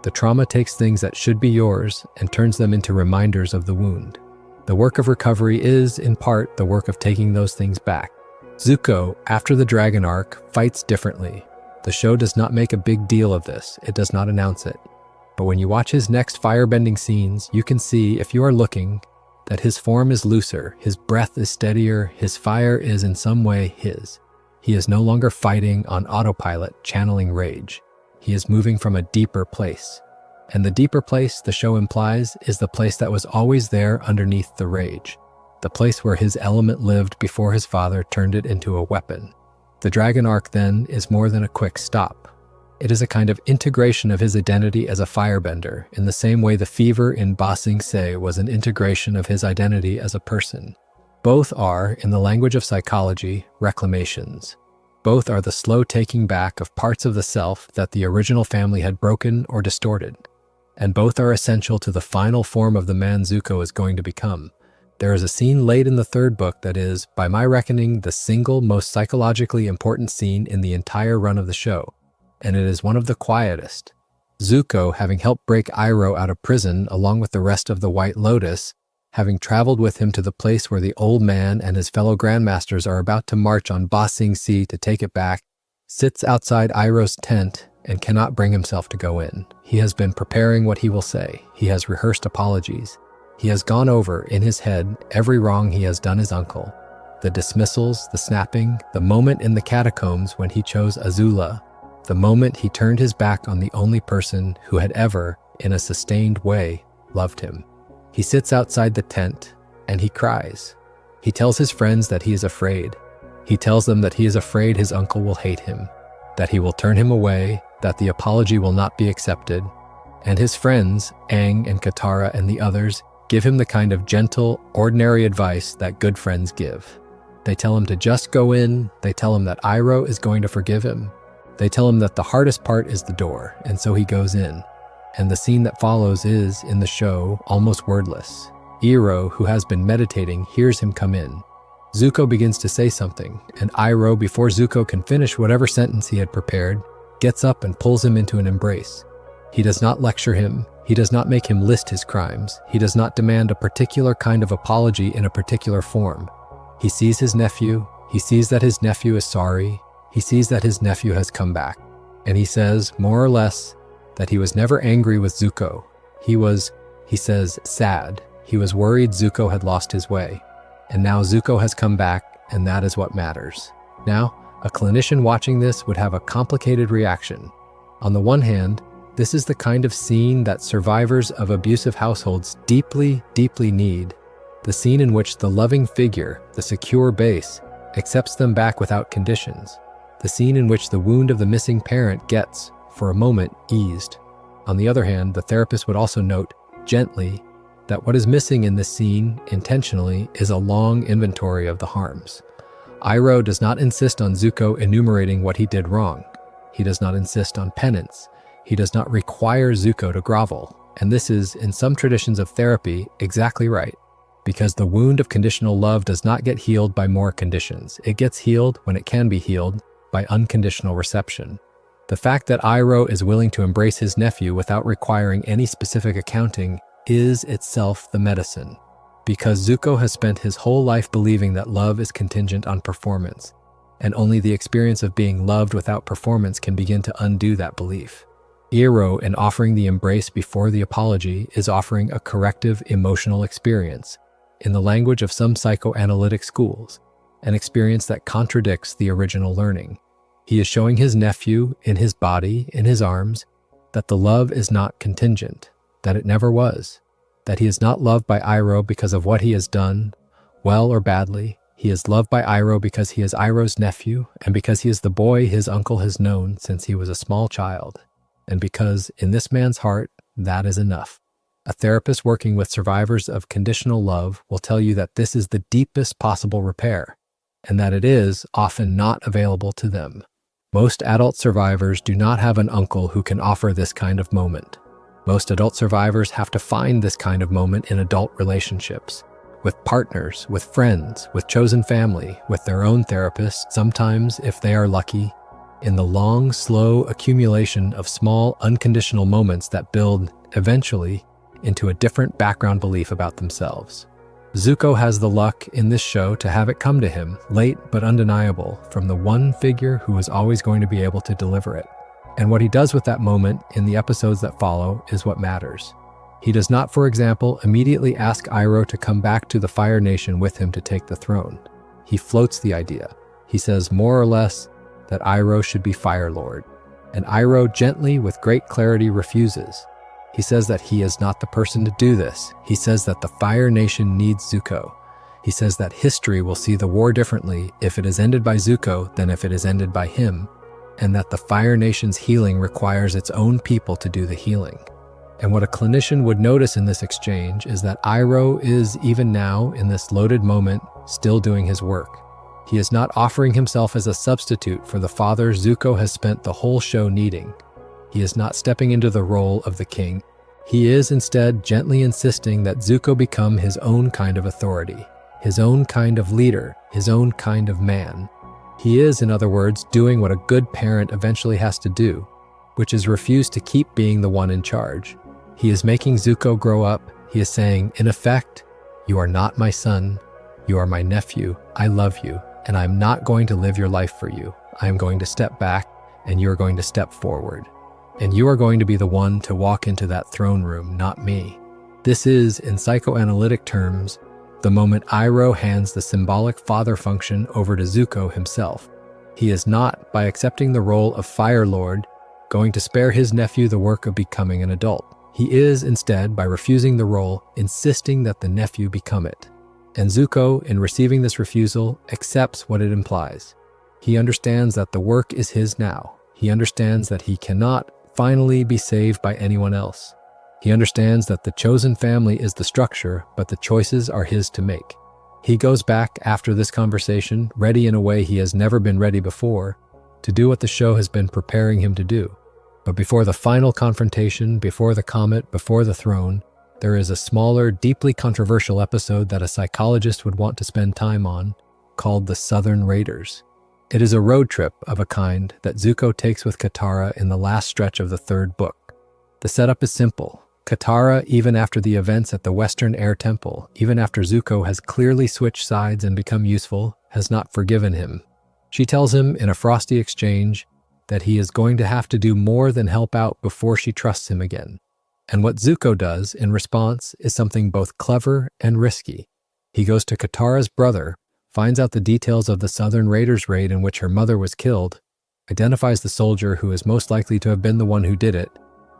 The trauma takes things that should be yours and turns them into reminders of the wound. The work of recovery is, in part, the work of taking those things back. Zuko, after the Dragon arc, fights differently. The show does not make a big deal of this, it does not announce it. But when you watch his next firebending scenes, you can see, if you are looking, that his form is looser, his breath is steadier, his fire is in some way his. He is no longer fighting on autopilot, channeling rage. He is moving from a deeper place. And the deeper place, the show implies, is the place that was always there underneath the rage. The place where his element lived before his father turned it into a weapon. The Dragon arc, then, is more than a quick stop. It is a kind of integration of his identity as a firebender, in the same way the fever in Ba Sing Se was an integration of his identity as a person. Both are, in the language of psychology, reclamations. Both are the slow taking back of parts of the self that the original family had broken or distorted. And both are essential to the final form of the man Zuko is going to become. There is a scene late in the 3rd book that is, by my reckoning, the single most psychologically important scene in the entire run of the show, and it is one of the quietest. Zuko, having helped break Iroh out of prison along with the rest of the White Lotus, having traveled with him to the place where the old man and his fellow grandmasters are about to march on Ba Sing Se to take it back, sits outside Iroh's tent and cannot bring himself to go in. He has been preparing what he will say. He has rehearsed apologies. He has gone over, in his head, every wrong he has done his uncle. The dismissals, the snapping, the moment in the catacombs when he chose Azula, the moment he turned his back on the only person who had ever, in a sustained way, loved him. He sits outside the tent, and he cries. He tells his friends that he is afraid. He tells them that he is afraid his uncle will hate him, that he will turn him away, that the apology will not be accepted. And his friends, Aang and Katara and the others, give him the kind of gentle, ordinary advice that good friends give. They tell him to just go in. They tell him that Iroh is going to forgive him. They tell him that the hardest part is the door, and so he goes in. And the scene that follows is, in the show, almost wordless. Iroh, who has been meditating, hears him come in. Zuko begins to say something, and Iroh, before Zuko can finish whatever sentence he had prepared, gets up and pulls him into an embrace. He does not lecture him. He does not make him list his crimes. He does not demand a particular kind of apology in a particular form. He sees his nephew. He sees that his nephew is sorry. He sees that his nephew has come back. And he says, more or less, that he was never angry with Zuko. He says, sad. He was worried Zuko had lost his way. And now Zuko has come back, and that is what matters. Now, a clinician watching this would have a complicated reaction. On the one hand, this is the kind of scene that survivors of abusive households deeply, deeply need. The scene in which the loving figure, the secure base, accepts them back without conditions. The scene in which the wound of the missing parent gets, for a moment, eased. On the other hand, the therapist would also note, gently, that what is missing in this scene, intentionally, is a long inventory of the harms. Iroh does not insist on Zuko enumerating what he did wrong. He does not insist on penance. He does not require Zuko to grovel. And this is, in some traditions of therapy, exactly right. Because the wound of conditional love does not get healed by more conditions. It gets healed, when it can be healed, by unconditional reception. The fact that Iroh is willing to embrace his nephew without requiring any specific accounting is itself the medicine. Because Zuko has spent his whole life believing that love is contingent on performance, and only the experience of being loved without performance can begin to undo that belief. Iroh, in offering the embrace before the apology, is offering a corrective emotional experience, in the language of some psychoanalytic schools, an experience that contradicts the original learning. He is showing his nephew, in his body, in his arms, that the love is not contingent, that it never was, that he is not loved by Iroh because of what he has done, well or badly. He is loved by Iroh because he is Iroh's nephew, and because he is the boy his uncle has known since he was a small child, and because, in this man's heart, that is enough. A therapist working with survivors of conditional love will tell you that this is the deepest possible repair, and that it is often not available to them. Most adult survivors do not have an uncle who can offer this kind of moment. Most adult survivors have to find this kind of moment in adult relationships, with partners, with friends, with chosen family, with their own therapist, sometimes, if they are lucky, in the long, slow accumulation of small, unconditional moments that build, eventually, into a different background belief about themselves. Zuko has the luck in this show to have it come to him, late but undeniable, from the one figure who is always going to be able to deliver it. And what he does with that moment in the episodes that follow is what matters. He does not, for example, immediately ask Iroh to come back to the Fire Nation with him to take the throne. He floats the idea. He says more or less that Iroh should be Fire Lord. And Iroh gently, with great clarity, refuses. He says that he is not the person to do this. He says that the Fire Nation needs Zuko. He says that history will see the war differently if it is ended by Zuko than if it is ended by him, and that the Fire Nation's healing requires its own people to do the healing. And what a clinician would notice in this exchange is that Iroh is, even now, in this loaded moment, still doing his work. He is not offering himself as a substitute for the father Zuko has spent the whole show needing. He is not stepping into the role of the king. He is instead gently insisting that Zuko become his own kind of authority, his own kind of leader, his own kind of man. He is, in other words, doing what a good parent eventually has to do, which is refuse to keep being the one in charge. He is making Zuko grow up. He is saying, in effect, you are not my son, you are my nephew, I love you, and I am not going to live your life for you. I am going to step back, and you are going to step forward. And you are going to be the one to walk into that throne room, not me. This is, in psychoanalytic terms, the moment Iroh hands the symbolic father function over to Zuko himself. He is not, by accepting the role of Fire Lord, going to spare his nephew the work of becoming an adult. He is, instead, by refusing the role, insisting that the nephew become it. And Zuko, in receiving this refusal, accepts what it implies. He understands that the work is his now. He understands that he cannot finally be saved by anyone else. He understands that the chosen family is the structure, but the choices are his to make. He goes back after this conversation, ready in a way he has never been ready before, to do what the show has been preparing him to do. But before the final confrontation, before the comet, before the throne, there is a smaller, deeply controversial episode that a psychologist would want to spend time on, called the Southern Raiders. It is a road trip of a kind that Zuko takes with Katara in the last stretch of the third book. The setup is simple. Katara, even after the events at the Western Air Temple, even after Zuko has clearly switched sides and become useful, has not forgiven him. She tells him in a frosty exchange that he is going to have to do more than help out before she trusts him again. And what Zuko does in response is something both clever and risky. He goes to Katara's brother, finds out the details of the Southern Raiders raid in which her mother was killed, identifies the soldier who is most likely to have been the one who did it,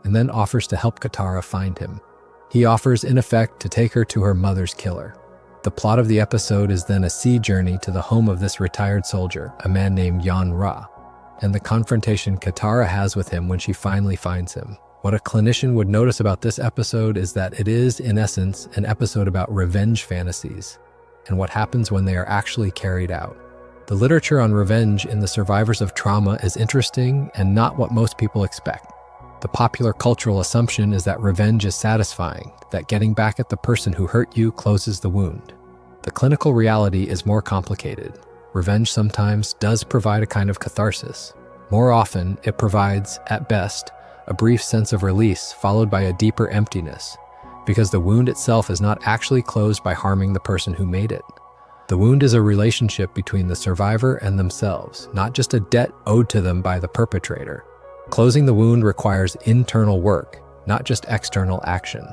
and then offers to help Katara find him. He offers, in effect, to take her to her mother's killer. The plot of the episode is then a sea journey to the home of this retired soldier, a man named Yan-Ra, and the confrontation Katara has with him when she finally finds him. What a clinician would notice about this episode is that it is, in essence, an episode about revenge fantasies, and what happens when they are actually carried out. The literature on revenge in the survivors of trauma is interesting and not what most people expect. The popular cultural assumption is that revenge is satisfying, that getting back at the person who hurt you closes the wound. The clinical reality is more complicated. Revenge sometimes does provide a kind of catharsis. More often, it provides, at best, a brief sense of release followed by a deeper emptiness, because the wound itself is not actually closed by harming the person who made it. The wound is a relationship between the survivor and themselves, not just a debt owed to them by the perpetrator. Closing the wound requires internal work, not just external action.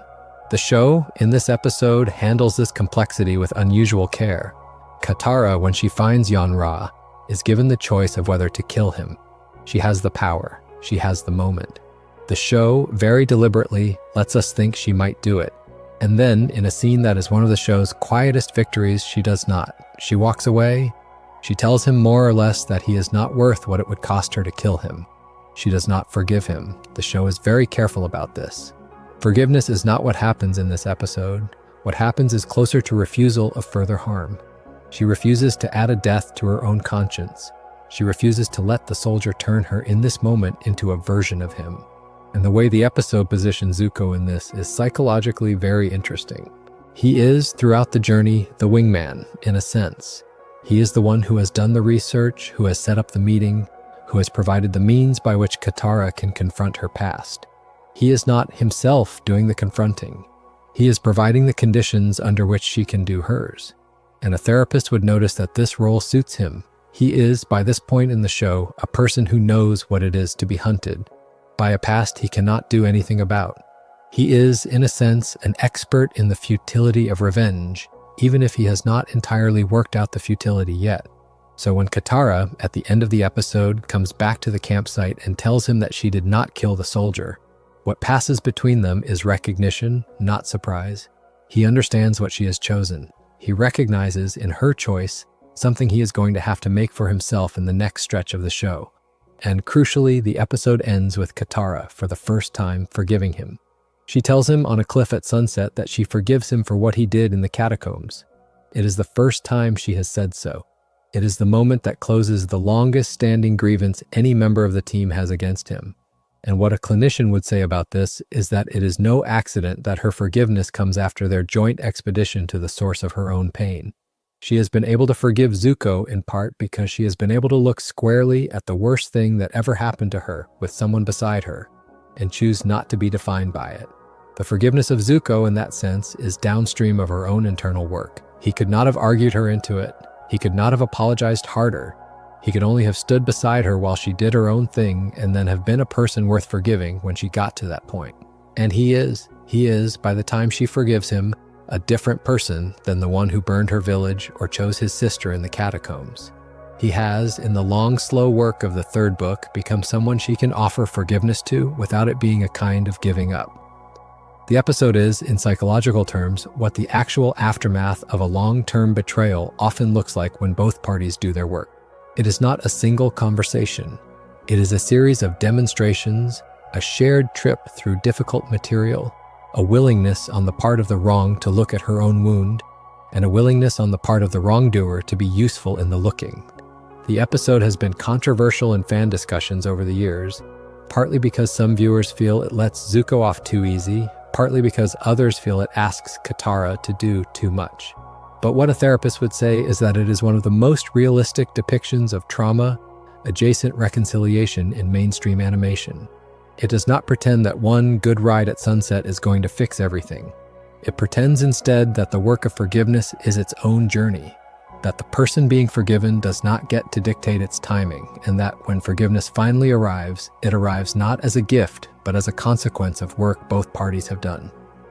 The show, in this episode, handles this complexity with unusual care. Katara, when she finds Yan-Ra, is given the choice of whether to kill him. She has the power. She has the moment. The show, very deliberately, lets us think she might do it. And then, in a scene that is one of the show's quietest victories, she does not. She walks away. She tells him more or less that he is not worth what it would cost her to kill him. She does not forgive him. The show is very careful about this. Forgiveness is not what happens in this episode. What happens is closer to refusal of further harm. She refuses to add a death to her own conscience. She refuses to let the soldier turn her in this moment into a version of him. And the way the episode positions Zuko in this is psychologically very interesting. He is, throughout the journey, the wingman, in a sense. He is the one who has done the research, who has set up the meeting, who has provided the means by which Katara can confront her past. He is not himself doing the confronting. He is providing the conditions under which she can do hers. And a therapist would notice that this role suits him. He is, by this point in the show, a person who knows what it is to be hunted by a past he cannot do anything about. He is, in a sense, an expert in the futility of revenge, even if he has not entirely worked out the futility yet. So when Katara, at the end of the episode, comes back to the campsite and tells him that she did not kill the soldier, what passes between them is recognition, not surprise. He understands what she has chosen. He recognizes in her choice something he is going to have to make for himself in the next stretch of the show. And crucially, the episode ends with Katara, for the first time, forgiving him. She tells him on a cliff at sunset that she forgives him for what he did in the catacombs. It is the first time she has said so. It is the moment that closes the longest standing grievance any member of the team has against him. And what a clinician would say about this is that it is no accident that her forgiveness comes after their joint expedition to the source of her own pain. She has been able to forgive Zuko in part because she has been able to look squarely at the worst thing that ever happened to her with someone beside her and choose not to be defined by it. The forgiveness of Zuko in that sense is downstream of her own internal work. He could not have argued her into it. He could not have apologized harder. He could only have stood beside her while she did her own thing and then have been a person worth forgiving when she got to that point. And he is. He is, by the time she forgives him, a different person than the one who burned her village or chose his sister in the catacombs. He has, in the long, slow work of the third book, become someone she can offer forgiveness to without it being a kind of giving up. The episode is, in psychological terms, what the actual aftermath of a long-term betrayal often looks like when both parties do their work. It is not a single conversation. It is a series of demonstrations, a shared trip through difficult material, a willingness on the part of the wrong to look at her own wound, and a willingness on the part of the wrongdoer to be useful in the looking. The episode has been controversial in fan discussions over the years, partly because some viewers feel it lets Zuko off too easy, partly because others feel it asks Katara to do too much. But what a therapist would say is that it is one of the most realistic depictions of trauma-adjacent reconciliation in mainstream animation. It does not pretend that one good ride at sunset is going to fix everything. It pretends instead that the work of forgiveness is its own journey, that the person being forgiven does not get to dictate its timing, and that when forgiveness finally arrives, it arrives not as a gift, but as a consequence of work both parties have done.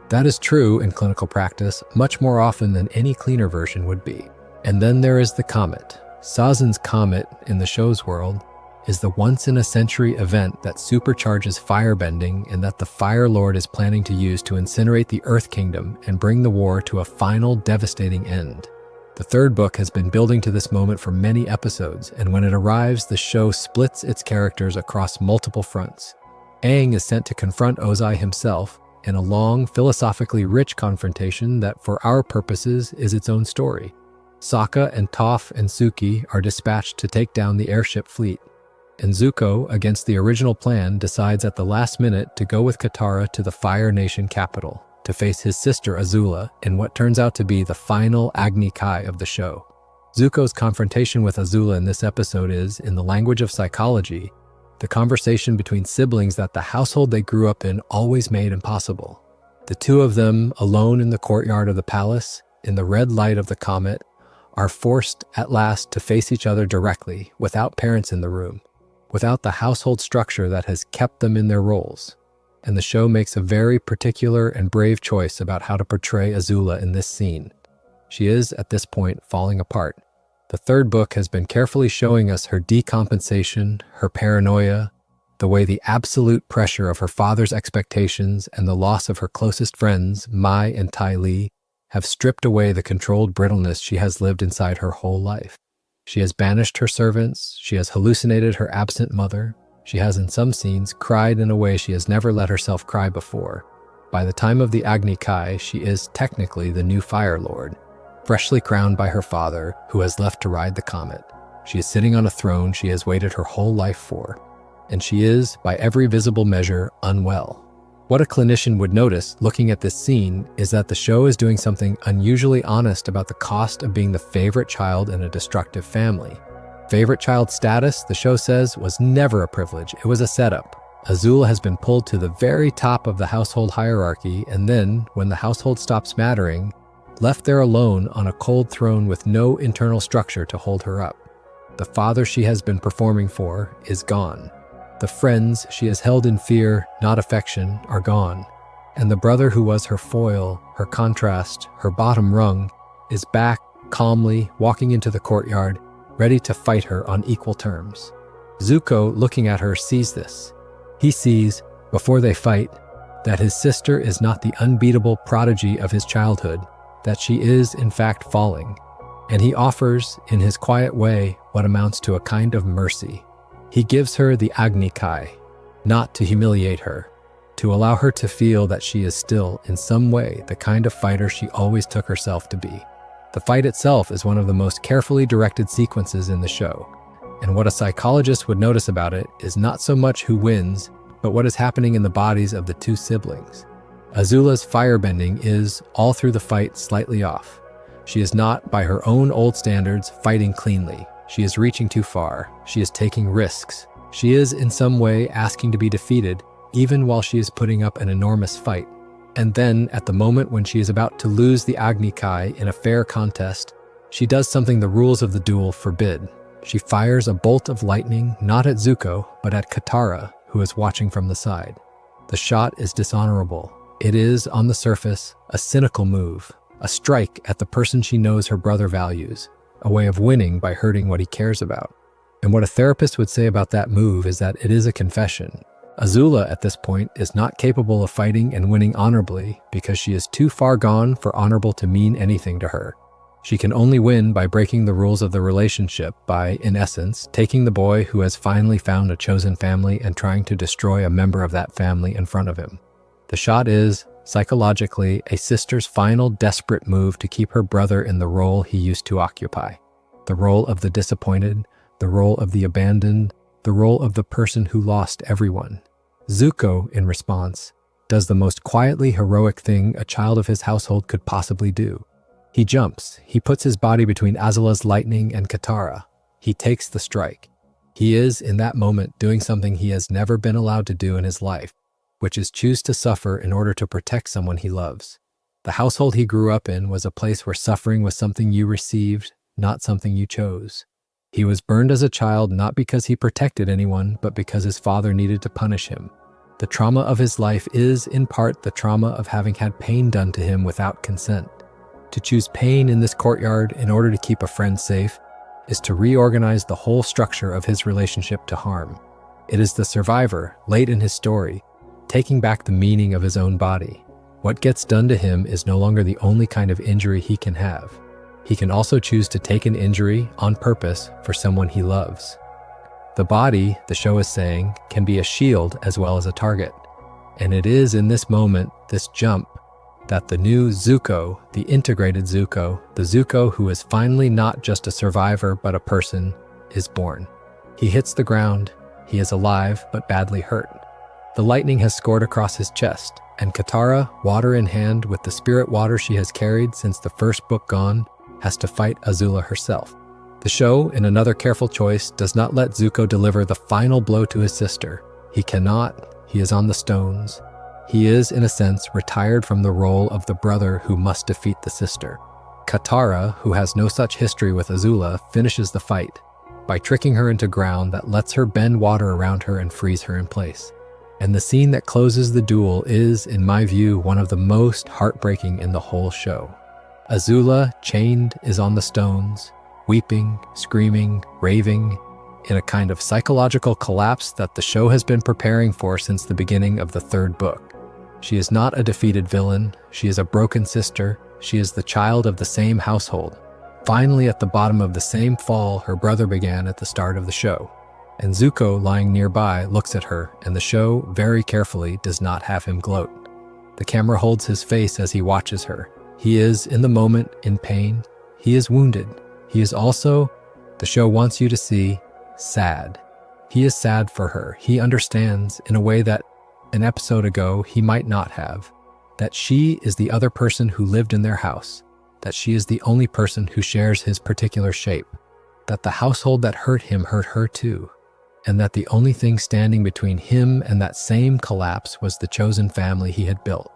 That is true in clinical practice much more often than any cleaner version would be. And then there is the comet. Sazan's comet, in the show's world, is the once-in-a-century event that supercharges firebending and that the Fire Lord is planning to use to incinerate the Earth Kingdom and bring the war to a final, devastating end. The third book has been building to this moment for many episodes, and when it arrives, the show splits its characters across multiple fronts. Aang is sent to confront Ozai himself in a long, philosophically rich confrontation that, for our purposes, is its own story. Sokka and Toph and Suki are dispatched to take down the airship fleet, and Zuko, against the original plan, decides at the last minute to go with Katara to the Fire Nation capital to face his sister Azula in what turns out to be the final Agni Kai of the show. Zuko's confrontation with Azula in this episode is, in the language of psychology, the conversation between siblings that the household they grew up in always made impossible. The two of them, alone in the courtyard of the palace, in the red light of the comet, are forced at last to face each other directly, without parents in the room, without the household structure that has kept them in their roles. And the show makes a very particular and brave choice about how to portray Azula in this scene. She is, at this point, falling apart. The third book has been carefully showing us her decompensation, her paranoia, the way the absolute pressure of her father's expectations and the loss of her closest friends, Mai and Ty Lee, have stripped away the controlled brittleness she has lived inside her whole life. She has banished her servants, she has hallucinated her absent mother, she has in some scenes cried in a way she has never let herself cry before. By the time of the Agni Kai, she is technically the new Fire Lord, freshly crowned by her father, who has left to ride the comet. She is sitting on a throne she has waited her whole life for, and she is, by every visible measure, unwell. What a clinician would notice, looking at this scene, is that the show is doing something unusually honest about the cost of being the favorite child in a destructive family. Favorite child status, the show says, was never a privilege, it was a setup. Azula has been pulled to the very top of the household hierarchy, and then, when the household stops mattering, left there alone on a cold throne with no internal structure to hold her up. The father she has been performing for is gone. The friends she has held in fear, not affection, are gone. And the brother who was her foil, her contrast, her bottom rung, is back, calmly, walking into the courtyard, ready to fight her on equal terms. Zuko, looking at her, sees this. He sees, before they fight, that his sister is not the unbeatable prodigy of his childhood, that she is, in fact, falling. And he offers, in his quiet way, what amounts to a kind of mercy. He gives her the Agni Kai, not to humiliate her, to allow her to feel that she is still, in some way, the kind of fighter she always took herself to be. The fight itself is one of the most carefully directed sequences in the show, and what a psychologist would notice about it is not so much who wins, but what is happening in the bodies of the two siblings. Azula's firebending is, all through the fight, slightly off. She is not, by her own old standards, fighting cleanly. She is reaching too far. She is taking risks. She is, in some way, asking to be defeated, even while she is putting up an enormous fight. And then, at the moment when she is about to lose the Agni Kai in a fair contest, she does something the rules of the duel forbid. She fires a bolt of lightning, not at Zuko, but at Katara, who is watching from the side. The shot is dishonorable. It is, on the surface, a cynical move, a strike at the person she knows her brother values, a way of winning by hurting what he cares about. And what a therapist would say about that move is that it is a confession. Azula, at this point, is not capable of fighting and winning honorably because she is too far gone for honorable to mean anything to her. She can only win by breaking the rules of the relationship by, in essence, taking the boy who has finally found a chosen family and trying to destroy a member of that family in front of him. The shot is, psychologically, a sister's final desperate move to keep her brother in the role he used to occupy. The role of the disappointed, the role of the abandoned, the role of the person who lost everyone. Zuko, in response, does the most quietly heroic thing a child of his household could possibly do. He jumps. He puts his body between Azula's lightning and Katara. He takes the strike. He is, in that moment, doing something he has never been allowed to do in his life, which is choose to suffer in order to protect someone he loves. The household he grew up in was a place where suffering was something you received, not something you chose. He was burned as a child not because he protected anyone, but because his father needed to punish him. The trauma of his life is, in part, the trauma of having had pain done to him without consent. To choose pain in this courtyard in order to keep a friend safe is to reorganize the whole structure of his relationship to harm. It is the survivor, late in his story, taking back the meaning of his own body. What gets done to him is no longer the only kind of injury he can have. He can also choose to take an injury on purpose for someone he loves. The body, the show is saying, can be a shield as well as a target. And it is in this moment, this jump, that the new Zuko, the integrated Zuko, the Zuko who is finally not just a survivor but a person, is born. He hits the ground. He is alive but badly hurt. The lightning has scored across his chest, and Katara, water in hand with the spirit water she has carried since the first book gone, has to fight Azula herself. The show, in another careful choice, does not let Zuko deliver the final blow to his sister. He cannot. He is on the stones. He is, in a sense, retired from the role of the brother who must defeat the sister. Katara, who has no such history with Azula, finishes the fight by tricking her into ground that lets her bend water around her and freeze her in place. And the scene that closes the duel is, in my view, one of the most heartbreaking in the whole show. Azula, chained, is on the stones, weeping, screaming, raving, in a kind of psychological collapse that the show has been preparing for since the beginning of the third book. She is not a defeated villain. She is a broken sister. She is the child of the same household, finally at the bottom of the same fall her brother began at the start of the show. And Zuko, lying nearby, looks at her, and the show, very carefully, does not have him gloat. The camera holds his face as he watches her. He is, in the moment, in pain. He is wounded. He is also, the show wants you to see, sad. He is sad for her. He understands, in a way that an episode ago he might not have, that she is the other person who lived in their house, that she is the only person who shares his particular shape, that the household that hurt him hurt her too, and that the only thing standing between him and that same collapse was the chosen family he had built.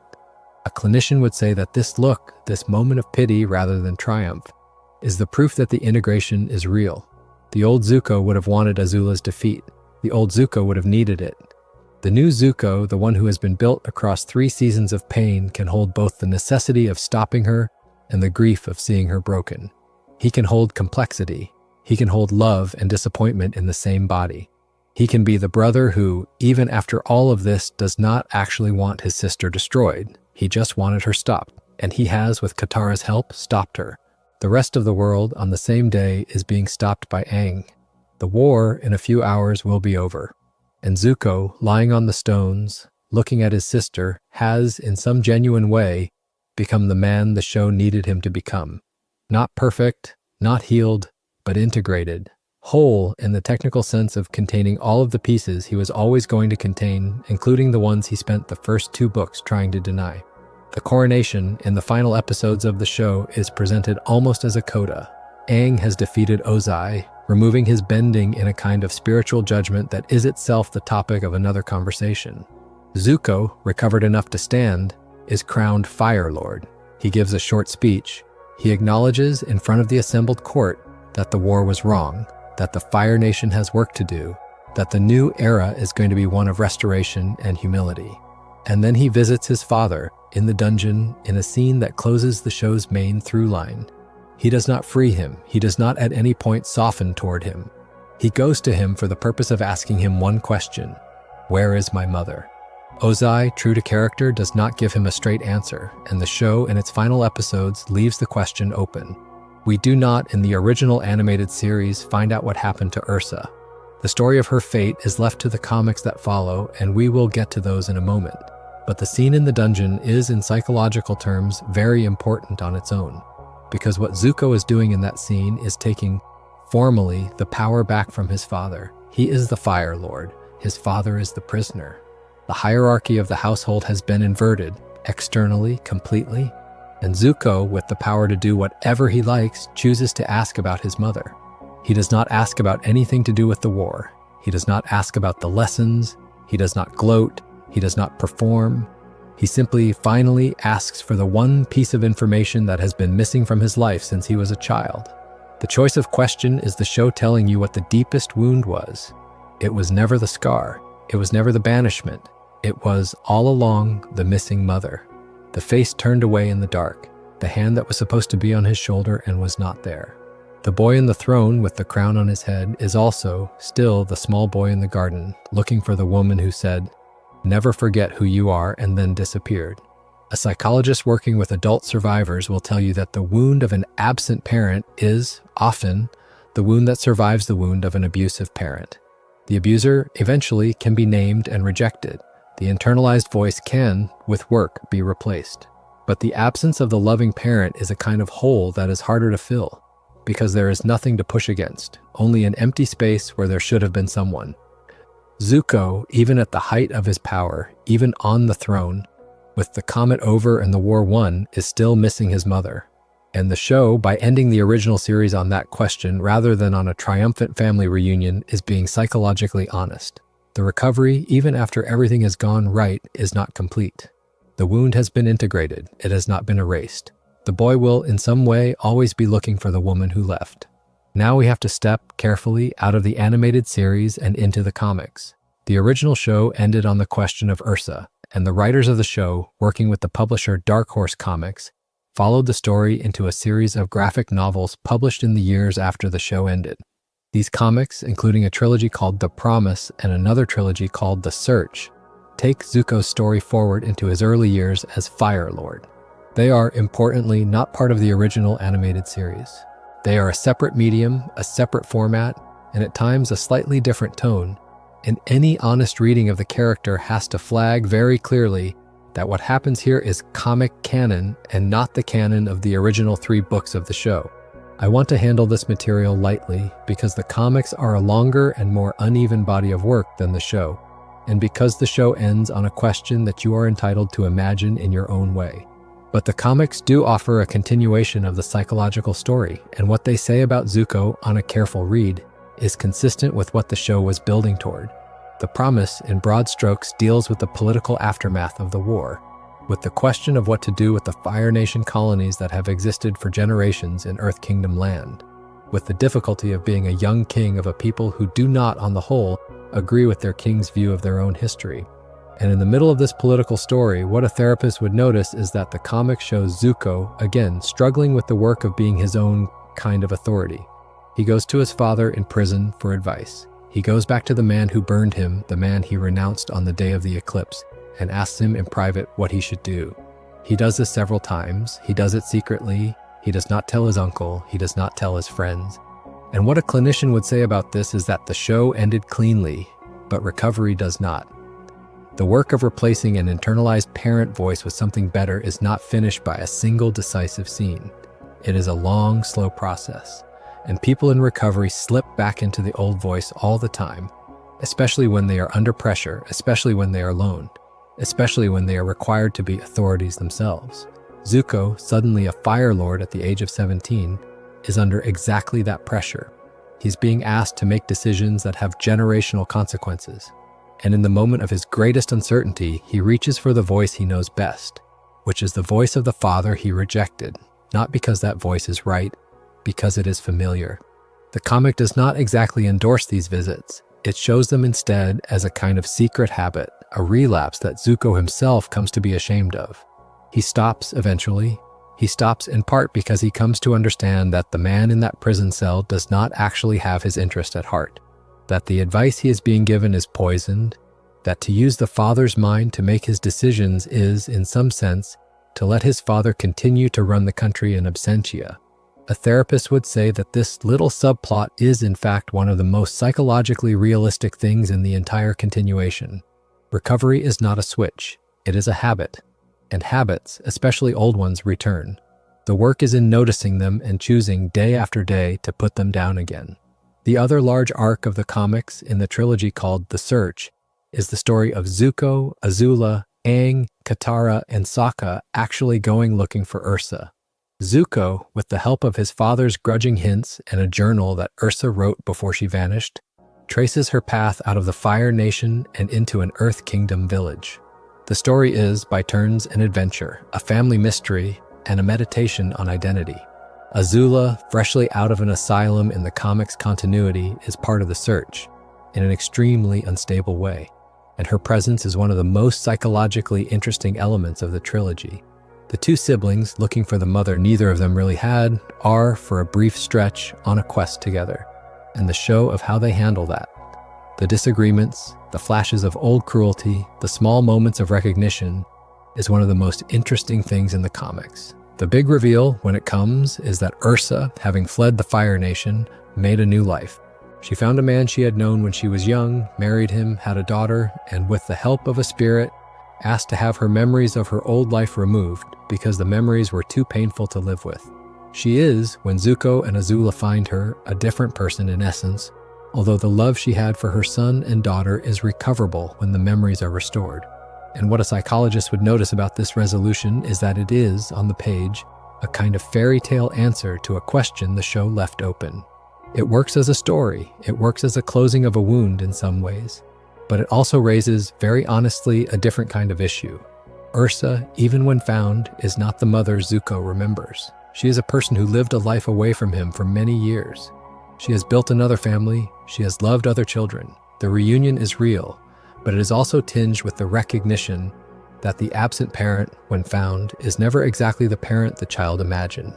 A clinician would say that this look, this moment of pity rather than triumph, is the proof that the integration is real. The old Zuko would have wanted Azula's defeat. The old Zuko would have needed it. The new Zuko, the one who has been built across 3 seasons of pain, can hold both the necessity of stopping her and the grief of seeing her broken. He can hold complexity. He can hold love and disappointment in the same body. He can be the brother who, even after all of this, does not actually want his sister destroyed. He just wanted her stopped, and he has, with Katara's help, stopped her. The rest of the world, on the same day, is being stopped by Aang. The war, in a few hours, will be over. And Zuko, lying on the stones, looking at his sister, has, in some genuine way, become the man the show needed him to become. Not perfect, not healed, but integrated. Whole in the technical sense of containing all of the pieces he was always going to contain, including the ones he spent the first 2 books trying to deny. The coronation in the final episodes of the show is presented almost as a coda. Aang has defeated Ozai, removing his bending in a kind of spiritual judgment that is itself the topic of another conversation. Zuko, recovered enough to stand, is crowned Fire Lord. He gives a short speech. He acknowledges in front of the assembled court that the war was wrong, that the Fire Nation has work to do, that the new era is going to be one of restoration and humility. And then he visits his father in the dungeon in a scene that closes the show's main through line. He does not free him. He does not at any point soften toward him. He goes to him for the purpose of asking him one question: where is my mother? Ozai, true to character, does not give him a straight answer, and the show in its final episodes leaves the question open. We do not, in the original animated series, find out what happened to Ursa. The story of her fate is left to the comics that follow, and we will get to those in a moment. But the scene in the dungeon is, in psychological terms, very important on its own, because what Zuko is doing in that scene is taking, formally, the power back from his father. He is the Fire Lord. His father is the prisoner. The hierarchy of the household has been inverted, externally, completely, and Zuko, with the power to do whatever he likes, chooses to ask about his mother. He does not ask about anything to do with the war. He does not ask about the lessons. He does not gloat. He does not perform. He simply, finally asks for the one piece of information that has been missing from his life since he was a child. The choice of question is the show telling you what the deepest wound was. It was never the scar. It was never the banishment. It was, all along, the missing mother. The face turned away in the dark, the hand that was supposed to be on his shoulder and was not there. The boy in the throne with the crown on his head is also, still, the small boy in the garden, looking for the woman who said, "Never forget who you are," and then disappeared. A psychologist working with adult survivors will tell you that the wound of an absent parent is, often, the wound that survives the wound of an abusive parent. The abuser, eventually, can be named and rejected. The internalized voice can, with work, be replaced. But the absence of the loving parent is a kind of hole that is harder to fill, because there is nothing to push against, only an empty space where there should have been someone. Zuko, even at the height of his power, even on the throne, with the comet over and the war won, is still missing his mother. And the show, by ending the original series on that question rather than on a triumphant family reunion, is being psychologically honest. The recovery, even after everything has gone right, is not complete. The wound has been integrated. It has not been erased. The boy will, in some way, always be looking for the woman who left. Now we have to step carefully out of the animated series and into the comics. The original show ended on the question of Ursa, and the writers of the show, working with the publisher Dark Horse Comics, followed the story into a series of graphic novels published in the years after the show ended. These comics, including a trilogy called The Promise and another trilogy called The Search, take Zuko's story forward into his early years as Fire Lord. They are, importantly, not part of the original animated series. They are a separate medium, a separate format, and at times a slightly different tone, and any honest reading of the character has to flag very clearly that what happens here is comic canon and not the canon of the original 3 books of the show. I want to handle this material lightly because the comics are a longer and more uneven body of work than the show, and because the show ends on a question that you are entitled to imagine in your own way. But the comics do offer a continuation of the psychological story, and what they say about Zuko on a careful read is consistent with what the show was building toward. The Promise, in broad strokes, deals with the political aftermath of the war, with the question of what to do with the Fire Nation colonies that have existed for generations in Earth Kingdom land, with the difficulty of being a young king of a people who do not, on the whole, agree with their king's view of their own history. And in the middle of this political story, what a therapist would notice is that the comic shows Zuko, again, struggling with the work of being his own kind of authority. He goes to his father in prison for advice. He goes back to the man who burned him, the man he renounced on the day of the eclipse, and asks him in private what he should do. He does this several times. He does it secretly. He does not tell his uncle. He does not tell his friends. And what a clinician would say about this is that the show ended cleanly, but recovery does not. The work of replacing an internalized parent voice with something better is not finished by a single decisive scene. It is a long, slow process, and people in recovery slip back into the old voice all the time, especially when they are under pressure, especially when they are alone, especially when they are required to be authorities themselves. Zuko, suddenly a Fire Lord at the age of 17, is under exactly that pressure. He's being asked to make decisions that have generational consequences. And in the moment of his greatest uncertainty, he reaches for the voice he knows best, which is the voice of the father he rejected, not because that voice is right, because it is familiar. The comic does not exactly endorse these visits. It shows them instead as a kind of secret habit, a relapse that Zuko himself comes to be ashamed of. He stops eventually. He stops in part because he comes to understand that the man in that prison cell does not actually have his interest at heart, that the advice he is being given is poisoned, that to use the father's mind to make his decisions is, in some sense, to let his father continue to run the country in absentia. A therapist would say that this little subplot is, in fact, one of the most psychologically realistic things in the entire continuation. Recovery is not a switch, it is a habit. And habits, especially old ones, return. The work is in noticing them and choosing day after day to put them down again. The other large arc of the comics in the trilogy called The Search is the story of Zuko, Azula, Aang, Katara, and Sokka actually going looking for Ursa. Zuko, with the help of his father's grudging hints and a journal that Ursa wrote before she vanished, traces her path out of the Fire Nation and into an Earth Kingdom village. The story is, by turns, an adventure, a family mystery, and a meditation on identity. Azula, freshly out of an asylum in the comics continuity, is part of the search, in an extremely unstable way, and her presence is one of the most psychologically interesting elements of the trilogy. The two siblings, looking for the mother neither of them really had, are, for a brief stretch, on a quest together, and the show of how they handle that. The disagreements, the flashes of old cruelty, the small moments of recognition, is one of the most interesting things in the comics. The big reveal, when it comes, is that Ursa, having fled the Fire Nation, made a new life. She found a man she had known when she was young, married him, had a daughter, and with the help of a spirit, asked to have her memories of her old life removed because the memories were too painful to live with. She is, when Zuko and Azula find her, a different person in essence, although the love she had for her son and daughter is recoverable when the memories are restored. And what a psychologist would notice about this resolution is that it is, on the page, a kind of fairy tale answer to a question the show left open. It works as a story, it works as a closing of a wound in some ways, but it also raises, very honestly, a different kind of issue. Ursa, even when found, is not the mother Zuko remembers. She is a person who lived a life away from him for many years. She has built another family, she has loved other children. The reunion is real, but it is also tinged with the recognition that the absent parent, when found, is never exactly the parent the child imagined.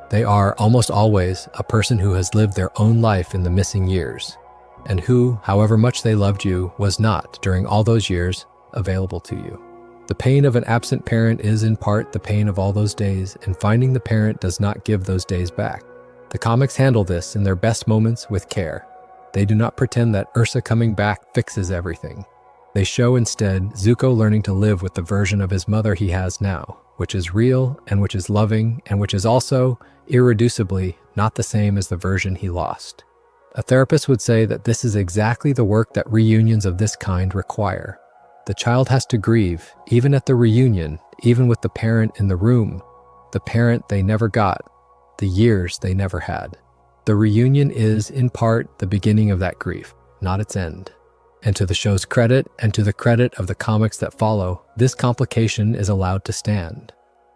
They are, almost always, a person who has lived their own life in the missing years, and who, however much they loved you, was not, during all those years, available to you. The pain of an absent parent is, in part, the pain of all those days, and finding the parent does not give those days back. The comics handle this in their best moments with care. They do not pretend that Ursa coming back fixes everything. They show instead Zuko learning to live with the version of his mother he has now, which is real and which is loving and which is also, irreducibly, not the same as the version he lost. A therapist would say that this is exactly the work that reunions of this kind require. The child has to grieve, even at the reunion, even with the parent in the room, the parent they never got, the years they never had. The reunion is, in part, the beginning of that grief, not its end. And to the show's credit, and to the credit of the comics that follow, this complication is allowed to stand.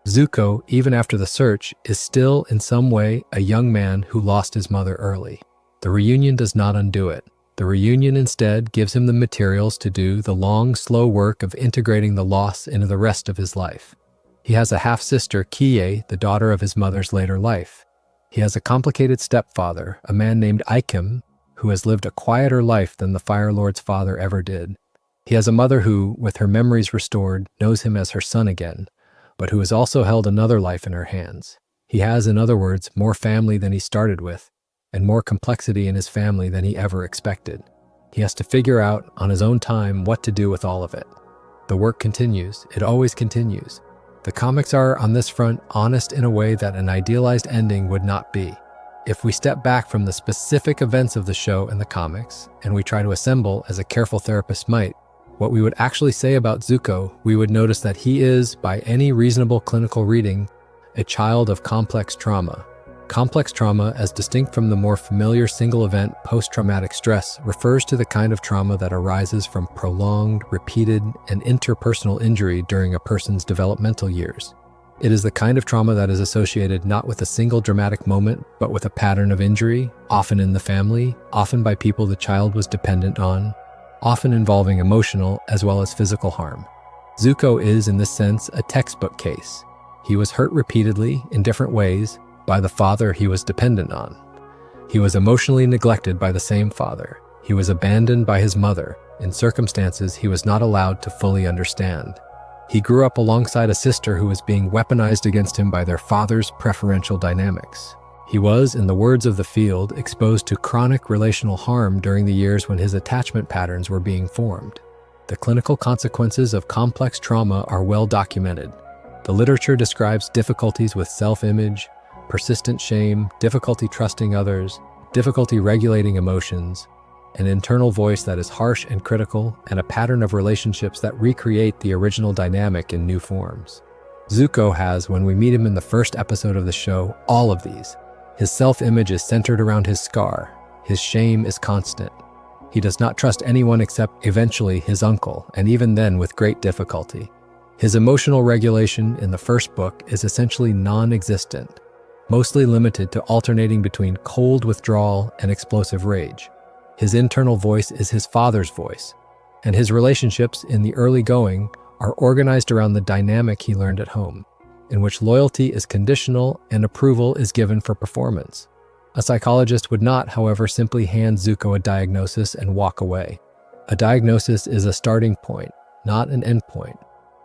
Zuko, even after the search, is still, in some way, a young man who lost his mother early. The reunion does not undo it. The reunion instead gives him the materials to do the long, slow work of integrating the loss into the rest of his life. He has a half-sister, Kie, the daughter of his mother's later life. He has a complicated stepfather, a man named Ikem, who has lived a quieter life than the Fire Lord's father ever did. He has a mother who, with her memories restored, knows him as her son again, but who has also held another life in her hands. He has, in other words, more family than he started with, and more complexity in his family than he ever expected. He has to figure out, on his own time, what to do with all of it. The work continues. It always continues. The comics are, on this front, honest in a way that an idealized ending would not be. If we step back from the specific events of the show and the comics, and we try to assemble, as a careful therapist might, what we would actually say about Zuko, we would notice that he is, by any reasonable clinical reading, a child of complex trauma. Complex trauma, as distinct from the more familiar single-event post-traumatic stress, refers to the kind of trauma that arises from prolonged, repeated, and interpersonal injury during a person's developmental years. It is the kind of trauma that is associated not with a single dramatic moment, but with a pattern of injury, often in the family, often by people the child was dependent on, often involving emotional as well as physical harm. Zuko is, in this sense, a textbook case. He was hurt repeatedly, in different ways, by the father he was dependent on. He was emotionally neglected by the same father. He was abandoned by his mother, in circumstances he was not allowed to fully understand. He grew up alongside a sister who was being weaponized against him by their father's preferential dynamics. He was, in the words of the field, exposed to chronic relational harm during the years when his attachment patterns were being formed. The clinical consequences of complex trauma are well documented. The literature describes difficulties with self-image, persistent shame, difficulty trusting others, difficulty regulating emotions, an internal voice that is harsh and critical, and a pattern of relationships that recreate the original dynamic in new forms. Zuko has, when we meet him in the first episode of the show, all of these. His self-image is centered around his scar. His shame is constant. He does not trust anyone except, eventually, his uncle, and even then with great difficulty. His emotional regulation in the first book is essentially non-existent, mostly limited to alternating between cold withdrawal and explosive rage. His internal voice is his father's voice, and his relationships in the early going are organized around the dynamic he learned at home, in which loyalty is conditional and approval is given for performance. A psychologist would not, however, simply hand Zuko a diagnosis and walk away. A diagnosis is a starting point, not an end point.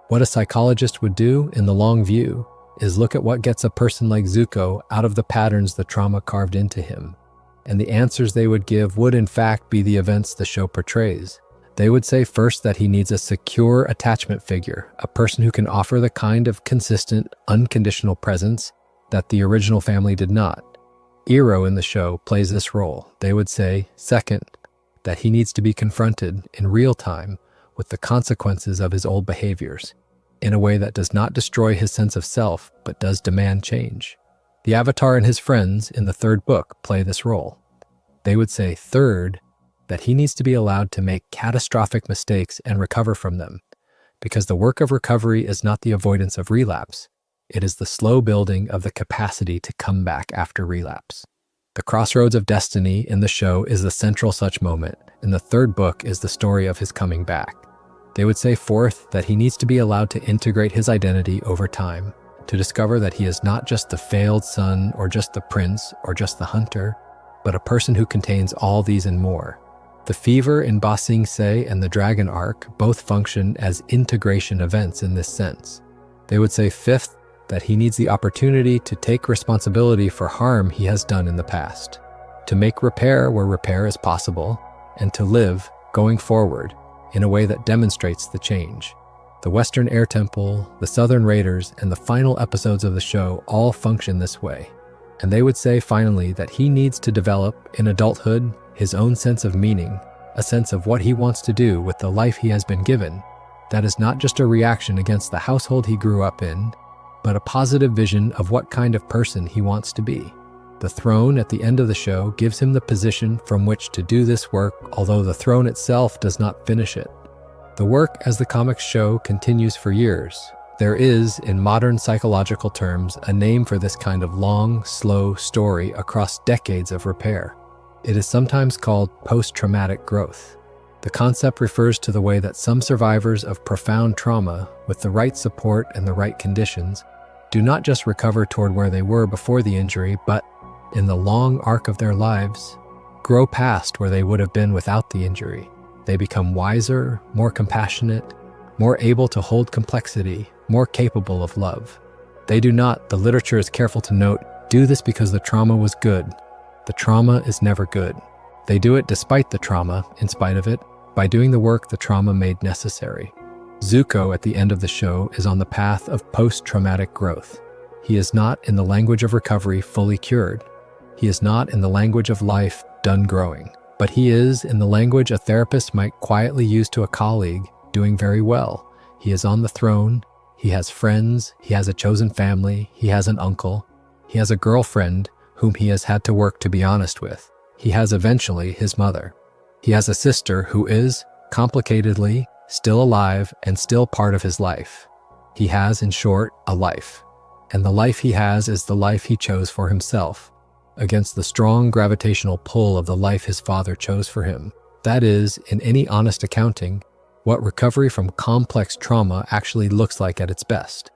What a psychologist would do, in the long view, is look at what gets a person like Zuko out of the patterns the trauma carved into him. And the answers they would give would in fact be the events the show portrays. They would say first that he needs a secure attachment figure, a person who can offer the kind of consistent, unconditional presence that the original family did not. Iroh in the show plays this role. They would say, second, that he needs to be confronted in real time with the consequences of his old behaviors, in a way that does not destroy his sense of self, but does demand change. The Avatar and his friends in the third book play this role. They would say, third, that he needs to be allowed to make catastrophic mistakes and recover from them, because the work of recovery is not the avoidance of relapse. It is the slow building of the capacity to come back after relapse. The Crossroads of Destiny in the show is the central such moment, and the third book is the story of his coming back. They would say, fourth, that he needs to be allowed to integrate his identity over time, to discover that he is not just the failed son or just the prince or just the hunter, but a person who contains all these and more. The Fever in Ba Sing Se and the Dragon Arc both function as integration events in this sense. They would say, fifth, that he needs the opportunity to take responsibility for harm he has done in the past, to make repair where repair is possible, and to live, going forward, in a way that demonstrates the change. The Western Air Temple, the Southern Raiders, and the final episodes of the show all function this way. And they would say finally that he needs to develop, in adulthood, his own sense of meaning, a sense of what he wants to do with the life he has been given. That is not just a reaction against the household he grew up in, but a positive vision of what kind of person he wants to be. The throne at the end of the show gives him the position from which to do this work, although the throne itself does not finish it. The work, as the comics show, continues for years. There is, in modern psychological terms, a name for this kind of long, slow story across decades of repair. It is sometimes called post-traumatic growth. The concept refers to the way that some survivors of profound trauma, with the right support and the right conditions, do not just recover toward where they were before the injury, but, in the long arc of their lives, grow past where they would have been without the injury. They become wiser, more compassionate, more able to hold complexity, more capable of love. They do not, the literature is careful to note, do this because the trauma was good. The trauma is never good. They do it despite the trauma, in spite of it, by doing the work the trauma made necessary. Zuko, at the end of the show, is on the path of post-traumatic growth. He is not, in the language of recovery, fully cured. He is not, in the language of life, done growing. But he is, in the language a therapist might quietly use to a colleague, doing very well. He is on the throne. He has friends. He has a chosen family. He has an uncle. He has a girlfriend whom he has had to work to be honest with. He has eventually his mother. He has a sister who is, complicatedly, still alive and still part of his life. He has, in short, a life. And the life he has is the life he chose for himself, against the strong gravitational pull of the life his father chose for him. That is, in any honest accounting, what recovery from complex trauma actually looks like at its best.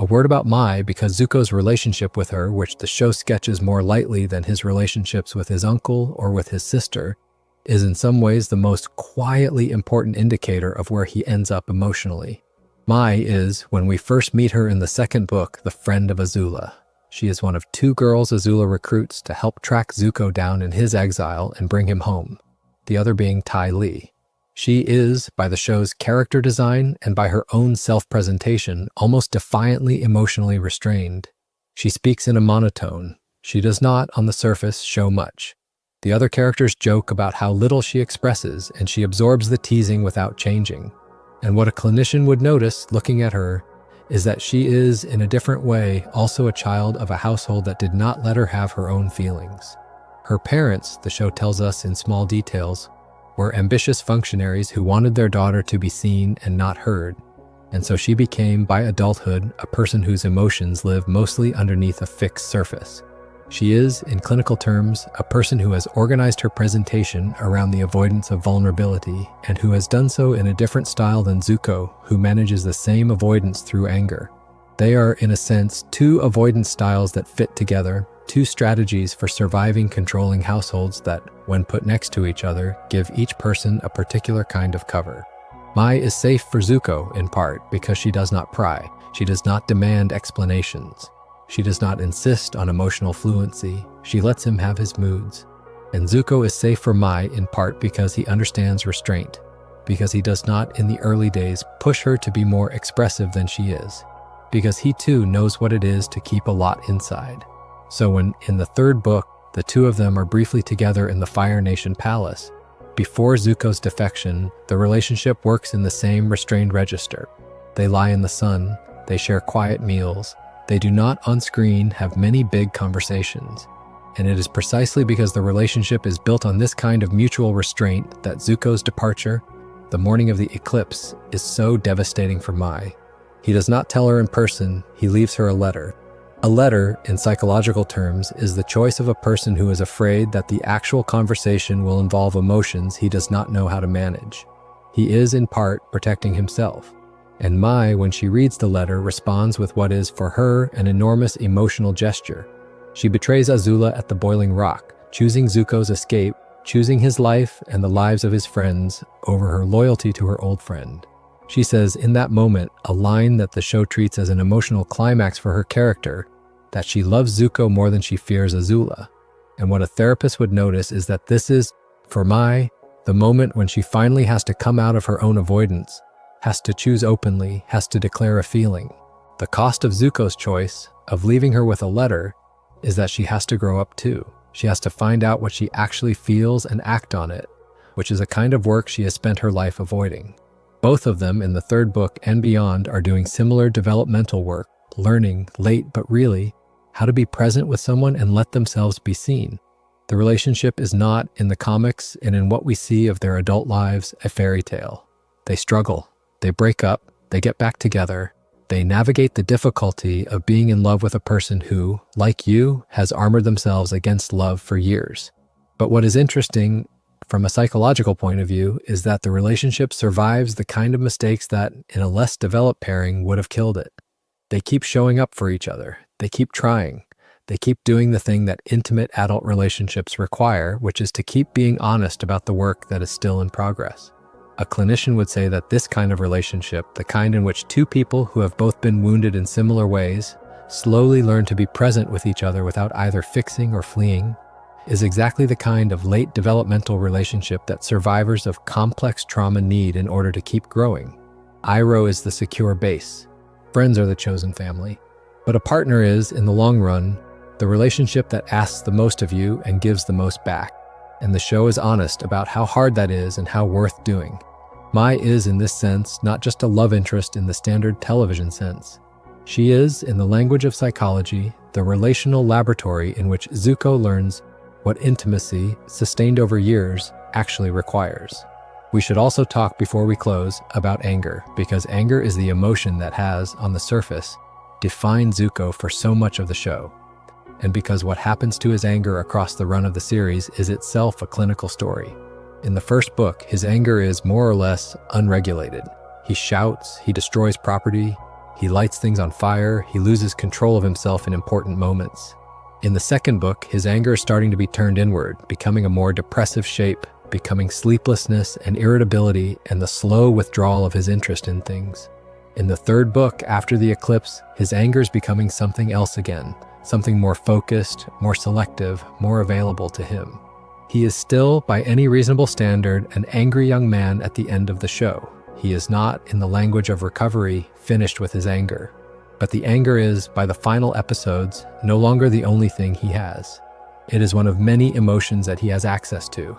A word about Mai, because Zuko's relationship with her, which the show sketches more lightly than his relationships with his uncle or with his sister, is in some ways the most quietly important indicator of where he ends up emotionally. Mai is, when we first meet her in the second book, the friend of Azula. She is one of 2 girls Azula recruits to help track Zuko down in his exile and bring him home, the other being Ty Lee. She is, by the show's character design and by her own self-presentation, almost defiantly emotionally restrained. She speaks in a monotone. She does not, on the surface, show much. The other characters joke about how little she expresses, and she absorbs the teasing without changing. And what a clinician would notice, looking at her, is that she is, in a different way, also a child of a household that did not let her have her own feelings. Her parents, the show tells us in small details, were ambitious functionaries who wanted their daughter to be seen and not heard, and so she became, by adulthood, a person whose emotions live mostly underneath a fixed surface. She is, in clinical terms, a person who has organized her presentation around the avoidance of vulnerability and who has done so in a different style than Zuko, who manages the same avoidance through anger. They are, in a sense, 2 avoidance styles that fit together, 2 strategies for surviving controlling households that, when put next to each other, give each person a particular kind of cover. Mai is safe for Zuko, in part, because she does not pry. She does not demand explanations. She does not insist on emotional fluency. She lets him have his moods. And Zuko is safe for Mai, in part, because he understands restraint, because he does not, in the early days, push her to be more expressive than she is, because he too knows what it is to keep a lot inside. So when, in the third book, the 2 of them are briefly together in the Fire Nation Palace, before Zuko's defection, the relationship works in the same restrained register. They lie in the sun, they share quiet meals, they do not, on screen, have many big conversations. And it is precisely because the relationship is built on this kind of mutual restraint that Zuko's departure, the morning of the eclipse, is so devastating for Mai. He does not tell her in person, he leaves her a letter. A letter, in psychological terms, is the choice of a person who is afraid that the actual conversation will involve emotions he does not know how to manage. He is, in part, protecting himself. And Mai, when she reads the letter, responds with what is, for her, an enormous emotional gesture. She betrays Azula at the Boiling Rock, choosing Zuko's escape, choosing his life and the lives of his friends over her loyalty to her old friend. She says, in that moment, a line that the show treats as an emotional climax for her character, that she loves Zuko more than she fears Azula. And what a therapist would notice is that this is, for Mai, the moment when she finally has to come out of her own avoidance, has to choose openly, has to declare a feeling. The cost of Zuko's choice, of leaving her with a letter, is that she has to grow up too. She has to find out what she actually feels and act on it, which is a kind of work she has spent her life avoiding. Both of them, in the third book and beyond, are doing similar developmental work, learning, late but really, how to be present with someone and let themselves be seen. The relationship is not, in the comics and in what we see of their adult lives, a fairy tale. They struggle, they break up, they get back together, they navigate the difficulty of being in love with a person who, like you, has armored themselves against love for years. But what is interesting, from a psychological point of view, is that the relationship survives the kind of mistakes that, in a less developed pairing, would have killed it. They keep showing up for each other. They keep trying. They keep doing the thing that intimate adult relationships require, which is to keep being honest about the work that is still in progress. A clinician would say that this kind of relationship, the kind in which 2 people who have both been wounded in similar ways, slowly learn to be present with each other without either fixing or fleeing, is exactly the kind of late developmental relationship that survivors of complex trauma need in order to keep growing. Iroh is the secure base. Friends are the chosen family. But a partner is, in the long run, the relationship that asks the most of you and gives the most back. And the show is honest about how hard that is and how worth doing. Mai is, in this sense, not just a love interest in the standard television sense. She is, in the language of psychology, the relational laboratory in which Zuko learns what intimacy, sustained over years, actually requires. We should also talk before we close about anger, because anger is the emotion that has, on the surface, defined Zuko for so much of the show, and because what happens to his anger across the run of the series is itself a clinical story. In the first book, his anger is more or less unregulated. He shouts, he destroys property, he lights things on fire, he loses control of himself in important moments. In the second book, his anger is starting to be turned inward, becoming a more depressive shape, becoming sleeplessness and irritability and the slow withdrawal of his interest in things. In the third book, after the eclipse, his anger is becoming something else again, something more focused, more selective, more available to him. He is still, by any reasonable standard, an angry young man at the end of the show. He is not, in the language of recovery, finished with his anger. But the anger is, by the final episodes, no longer the only thing he has. It is one of many emotions that he has access to,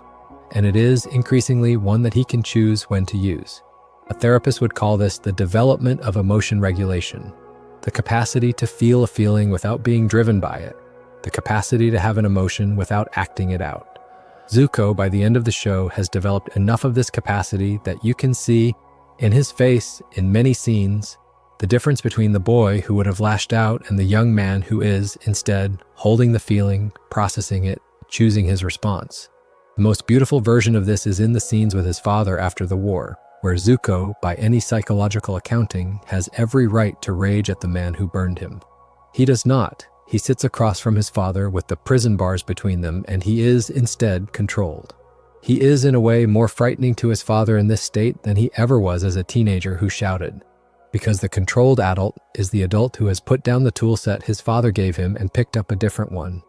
and it is increasingly one that he can choose when to use. A therapist would call this the development of emotion regulation, the capacity to feel a feeling without being driven by it, the capacity to have an emotion without acting it out. Zuko, by the end of the show, has developed enough of this capacity that you can see in his face, in many scenes, the difference between the boy who would have lashed out and the young man who is, instead, holding the feeling, processing it, choosing his response. The most beautiful version of this is in the scenes with his father after the war, where Zuko, by any psychological accounting, has every right to rage at the man who burned him. He does not. He sits across from his father with the prison bars between them, and he is, instead, controlled. He is, in a way, more frightening to his father in this state than he ever was as a teenager who shouted. Because the controlled adult is the adult who has put down the tool set his father gave him and picked up a different one.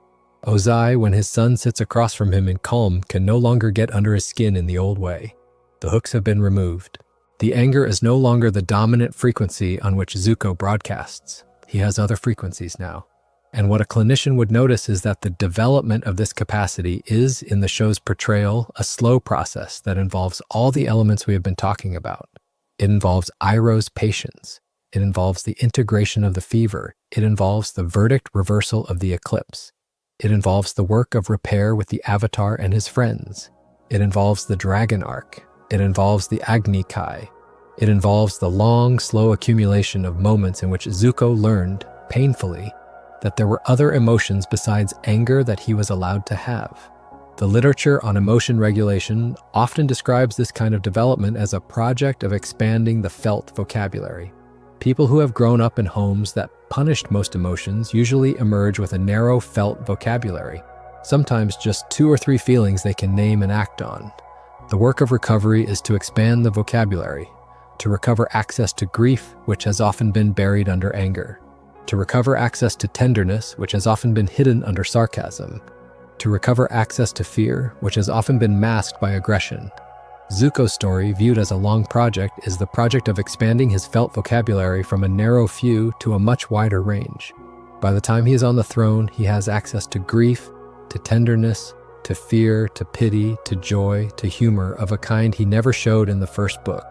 Ozai, when his son sits across from him in calm, can no longer get under his skin in the old way. The hooks have been removed. The anger is no longer the dominant frequency on which Zuko broadcasts. He has other frequencies now. And what a clinician would notice is that the development of this capacity is, in the show's portrayal, a slow process that involves all the elements we have been talking about. It involves Iroh's patience. It involves the integration of the fever. It involves the verdict reversal of the eclipse. It involves the work of repair with the Avatar and his friends. It involves the dragon arc. It involves the Agni Kai. It involves the long, slow accumulation of moments in which Zuko learned, painfully, that there were other emotions besides anger that he was allowed to have. The literature on emotion regulation often describes this kind of development as a project of expanding the felt vocabulary. People who have grown up in homes that punished most emotions usually emerge with a narrow felt vocabulary, sometimes just 2 or 3 feelings they can name and act on. The work of recovery is to expand the vocabulary, to recover access to grief, which has often been buried under anger, to recover access to tenderness, which has often been hidden under sarcasm, to recover access to fear, which has often been masked by aggression. Zuko's story, viewed as a long project, is the project of expanding his felt vocabulary from a narrow few to a much wider range. By the time he is on the throne, he has access to grief, to tenderness, to fear, to pity, to joy, to humor of a kind he never showed in the first book.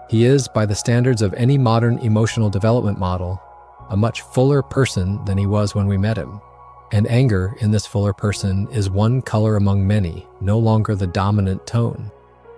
He is, by the standards of any modern emotional development model, a much fuller person than he was when we met him. And anger, in this fuller person, is one color among many, no longer the dominant tone.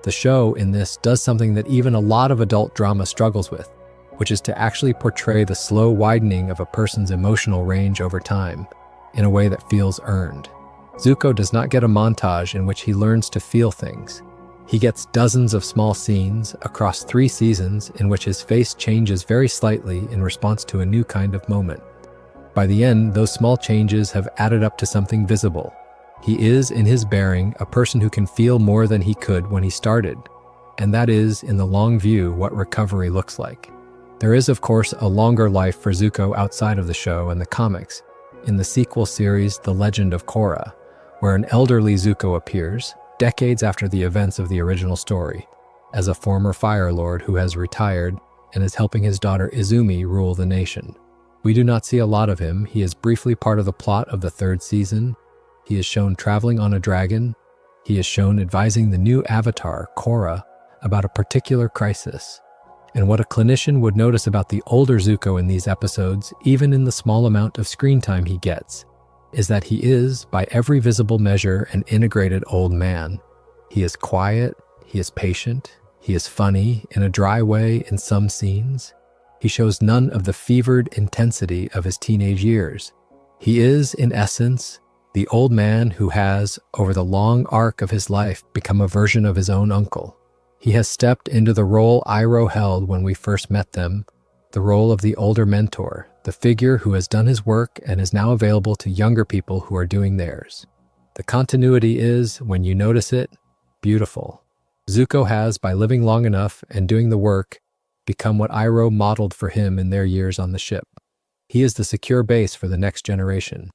The show, in this, does something that even a lot of adult drama struggles with, which is to actually portray the slow widening of a person's emotional range over time, in a way that feels earned. Zuko does not get a montage in which he learns to feel things. He gets dozens of small scenes across 3 seasons in which his face changes very slightly in response to a new kind of moment. By the end, those small changes have added up to something visible. He is, in his bearing, a person who can feel more than he could when he started, and that is, in the long view, what recovery looks like. There is, of course, a longer life for Zuko outside of the show and the comics, in the sequel series The Legend of Korra, where an elderly Zuko appears, decades after the events of the original story, as a former Fire Lord who has retired and is helping his daughter Izumi rule the nation. We do not see a lot of him. He is briefly part of the plot of the 3rd season. He is shown traveling on a dragon. He is shown advising the new Avatar, Korra, about a particular crisis. And what a clinician would notice about the older Zuko in these episodes, even in the small amount of screen time he gets, is that he is, by every visible measure, an integrated old man. He is quiet, he is patient, he is funny in a dry way in some scenes. He shows none of the fevered intensity of his teenage years. He is, in essence, The old man who has, over the long arc of his life, become a version of his own uncle. He has stepped into the role Iroh held when we first met them, the role of the older mentor, the figure who has done his work and is now available to younger people who are doing theirs. The continuity is, when you notice it, beautiful. Zuko has, by living long enough and doing the work, become what Iroh modeled for him in their years on the ship. He is the secure base for the next generation.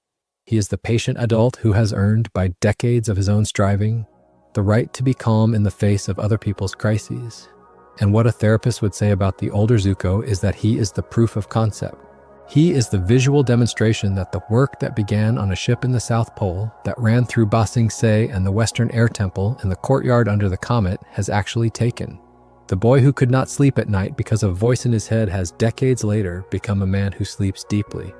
He is the patient adult who has earned, by decades of his own striving, the right to be calm in the face of other people's crises. And what a therapist would say about the older Zuko is that he is the proof of concept. He is the visual demonstration that the work that began on a ship in the South Pole, that ran through Ba Sing Se and the Western Air Temple and the courtyard under the comet, has actually taken. The boy who could not sleep at night because a voice in his head has decades later become a man who sleeps deeply.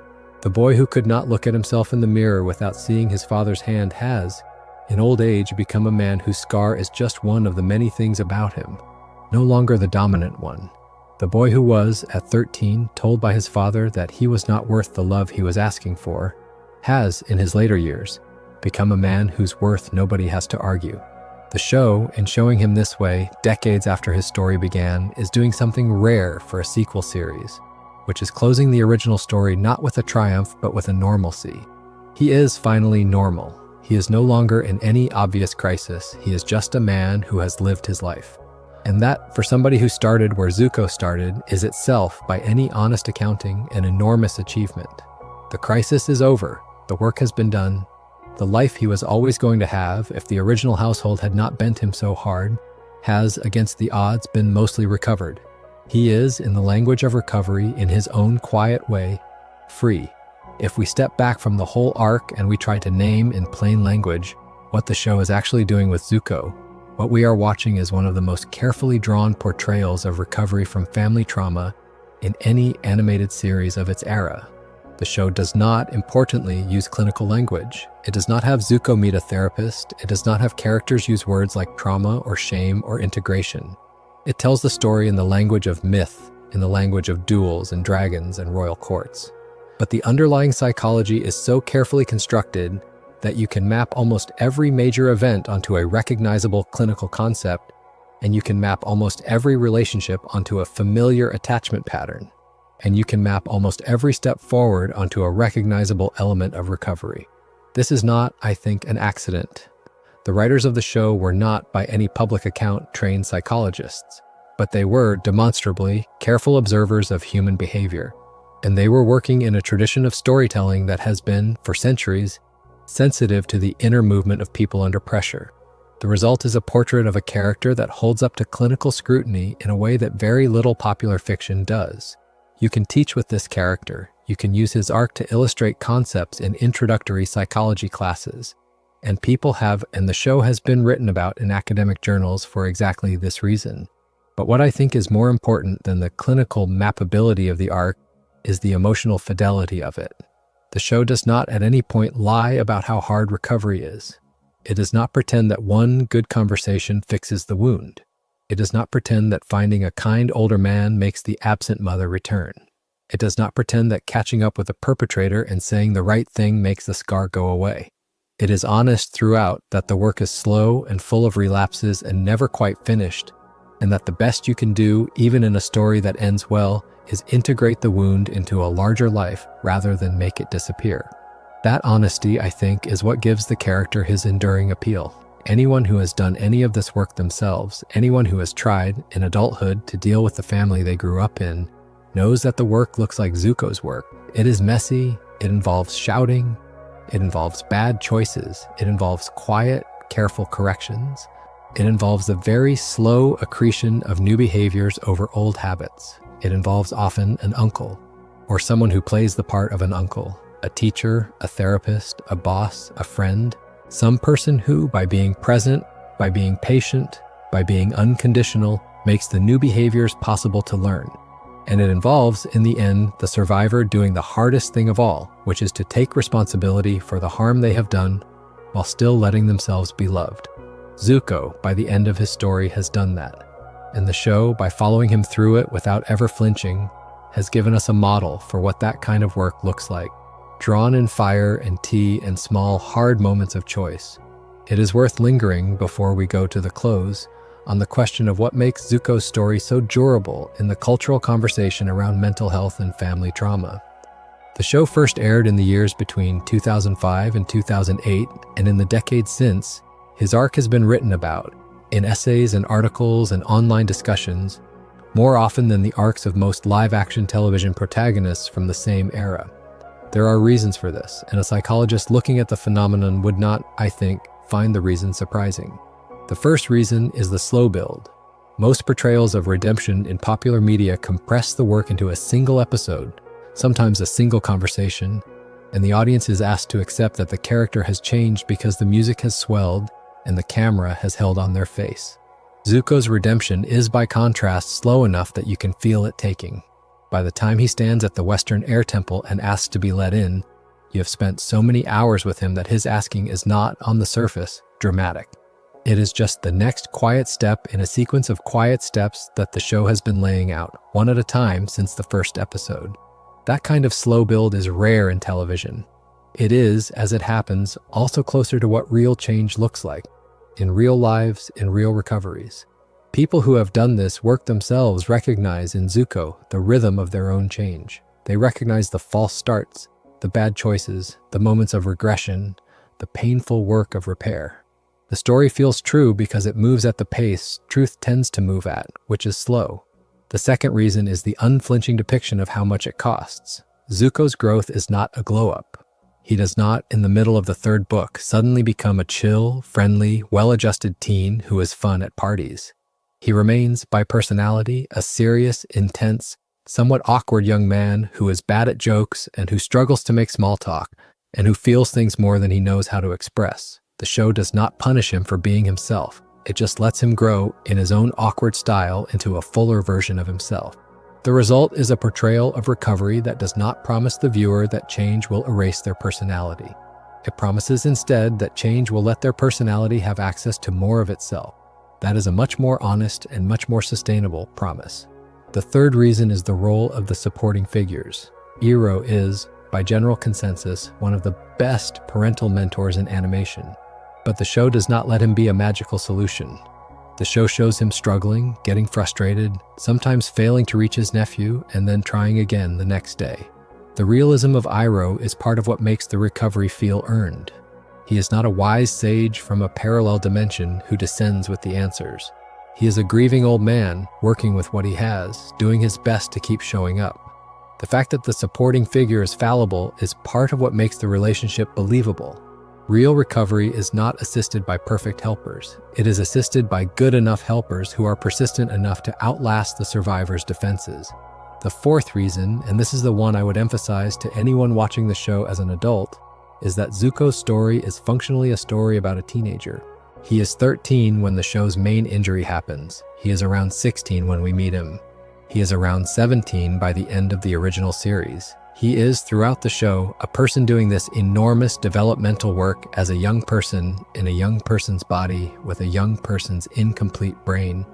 The boy who could not look at himself in the mirror without seeing his father's hand has, in old age, become a man whose scar is just one of the many things about him, no longer the dominant one. The boy who was, at 13, told by his father that he was not worth the love he was asking for, has, in his later years, become a man whose worth nobody has to argue. The show, in showing him this way, decades after his story began, is doing something rare for a sequel series, which is closing the original story not with a triumph but with a normalcy. He is finally normal. He is no longer in any obvious crisis. He is just a man who has lived his life. And that, for somebody who started where Zuko started, is itself, by any honest accounting, an enormous achievement. The crisis is over. The work has been done. The life he was always going to have, if the original household had not bent him so hard, has, against the odds, been mostly recovered. He is, in the language of recovery, in his own quiet way, free. If we step back from the whole arc and we try to name in plain language what the show is actually doing with Zuko, what we are watching is one of the most carefully drawn portrayals of recovery from family trauma in any animated series of its era. The show does not, importantly, use clinical language. It does not have Zuko meet a therapist. It does not have characters use words like trauma or shame or integration. It tells the story in the language of myth, in the language of duels and dragons and royal courts. But the underlying psychology is so carefully constructed that you can map almost every major event onto a recognizable clinical concept, and you can map almost every relationship onto a familiar attachment pattern, and you can map almost every step forward onto a recognizable element of recovery. This is not, I think, an accident. The writers of the show were not, by any public account, trained psychologists, but they were, demonstrably, careful observers of human behavior, and they were working in a tradition of storytelling that has been, for centuries, sensitive to the inner movement of people under pressure. The result is a portrait of a character that holds up to clinical scrutiny in a way that very little popular fiction does. You can teach with this character. You can use his arc to illustrate concepts in introductory psychology classes. And people have, and the show has been written about in academic journals for exactly this reason. But what I think is more important than the clinical mappability of the arc is the emotional fidelity of it. The show does not at any point lie about how hard recovery is. It does not pretend that one good conversation fixes the wound. It does not pretend that finding a kind older man makes the absent mother return. It does not pretend that catching up with a perpetrator and saying the right thing makes the scar go away. It is honest throughout that the work is slow and full of relapses and never quite finished, and that the best you can do, even in a story that ends well, is integrate the wound into a larger life rather than make it disappear. That honesty, I think, is what gives the character his enduring appeal. Anyone who has done any of this work themselves, anyone who has tried, in adulthood, to deal with the family they grew up in, knows that the work looks like Zuko's work. It is messy, it involves shouting, it involves bad choices, it involves quiet, careful corrections, it involves the very slow accretion of new behaviors over old habits. It involves often an uncle, or someone who plays the part of an uncle, a teacher, a therapist, a boss, a friend, some person who, by being present, by being patient, by being unconditional, makes the new behaviors possible to learn. And it involves, in the end, the survivor doing the hardest thing of all, which is to take responsibility for the harm they have done while still letting themselves be loved. Zuko, by the end of his story, has done that. And the show, by following him through it without ever flinching, has given us a model for what that kind of work looks like. drawn in fire and tea and small, hard moments of choice. It is worth lingering before we go to the close on the question of what makes Zuko's story so durable in the cultural conversation around mental health and family trauma. The show first aired in the years between 2005 and 2008, and in the decades since, his arc has been written about, in essays and articles and online discussions, more often than the arcs of most live-action television protagonists from the same era. There are reasons for this, and a psychologist looking at the phenomenon would not, I think, find the reason surprising. The first reason is the slow build. Most portrayals of redemption in popular media compress the work into a single episode, sometimes a single conversation, and the audience is asked to accept that the character has changed because the music has swelled and the camera has held on their face. Zuko's redemption is, by contrast, slow enough that you can feel it taking. By the time he stands at the Western Air Temple and asks to be let in, you have spent so many hours with him that his asking is not, on the surface, dramatic. It is just the next quiet step in a sequence of quiet steps that the show has been laying out, one at a time since the first episode. That kind of slow build is rare in television. It is, as it happens, also closer to what real change looks like, in real lives, in real recoveries. People who have done this work themselves recognize in Zuko the rhythm of their own change. They recognize the false starts, the bad choices, the moments of regression, the painful work of repair. The story feels true because it moves at the pace truth tends to move at, which is slow. The second reason is the unflinching depiction of how much it costs. Zuko's growth is not a glow-up. He does not, in the middle of the third book, suddenly become a chill, friendly, well-adjusted teen who is fun at parties. He remains, by personality, a serious, intense, somewhat awkward young man who is bad at jokes and who struggles to make small talk and who feels things more than he knows how to express. The show does not punish him for being himself. It just lets him grow in his own awkward style into a fuller version of himself. The result is a portrayal of recovery that does not promise the viewer that change will erase their personality. It promises instead that change will let their personality have access to more of itself. That is a much more honest and much more sustainable promise. The third reason is the role of the supporting figures. Iroh is, by general consensus, one of the best parental mentors in animation. But the show does not let him be a magical solution. The show shows him struggling, getting frustrated, sometimes failing to reach his nephew, and then trying again the next day. The realism of Iroh is part of what makes the recovery feel earned. He is not a wise sage from a parallel dimension who descends with the answers. He is a grieving old man, working with what he has, doing his best to keep showing up. The fact that the supporting figure is fallible is part of what makes the relationship believable. Real recovery is not assisted by perfect helpers. It is assisted by good enough helpers who are persistent enough to outlast the survivor's defenses. The fourth reason, and this is the one I would emphasize to anyone watching the show as an adult, is that Zuko's story is functionally a story about a teenager. He is 13 when the show's main injury happens. He is around 16 when we meet him. He is around 17 by the end of the original series. He is, throughout the show, a person doing this enormous developmental work as a young person in a young person's body with a young person's incomplete brain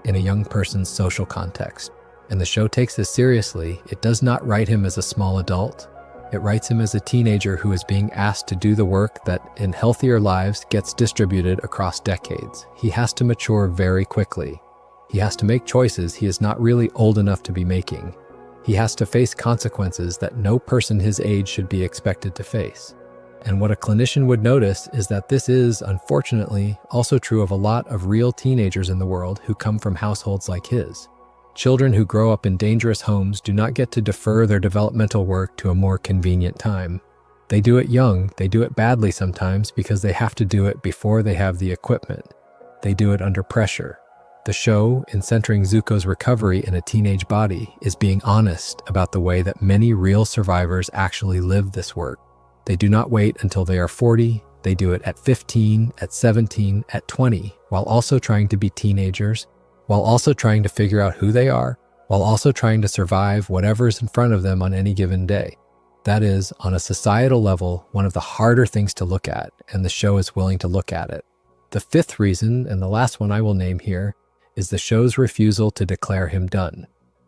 in a young person's social context. And the show takes this seriously. It does not write him as a small adult. It writes him as a teenager who is being asked to do the work that, in healthier lives, gets distributed across decades. He has to mature very quickly. He has to make choices he is not really old enough to be making. He has to face consequences that no person his age should be expected to face. And what a clinician would notice is that this is, unfortunately, also true of a lot of real teenagers in the world who come from households like his. Children who grow up in dangerous homes do not get to defer their developmental work to a more convenient time. They do it young, they do it badly sometimes because they have to do it before they have the equipment. They do it under pressure. The show, in centering Zuko's recovery in a teenage body, is being honest about the way that many real survivors actually live this work. They do not wait until they are 40, they do it at 15, at 17, at 20, while also trying to be teenagers, while also trying to figure out who they are, while also trying to survive whatever's in front of them on any given day. That is, on a societal level, one of the harder things to look at, and the show is willing to look at it. The fifth reason, and the last one I will name here, is the show's refusal to declare him done.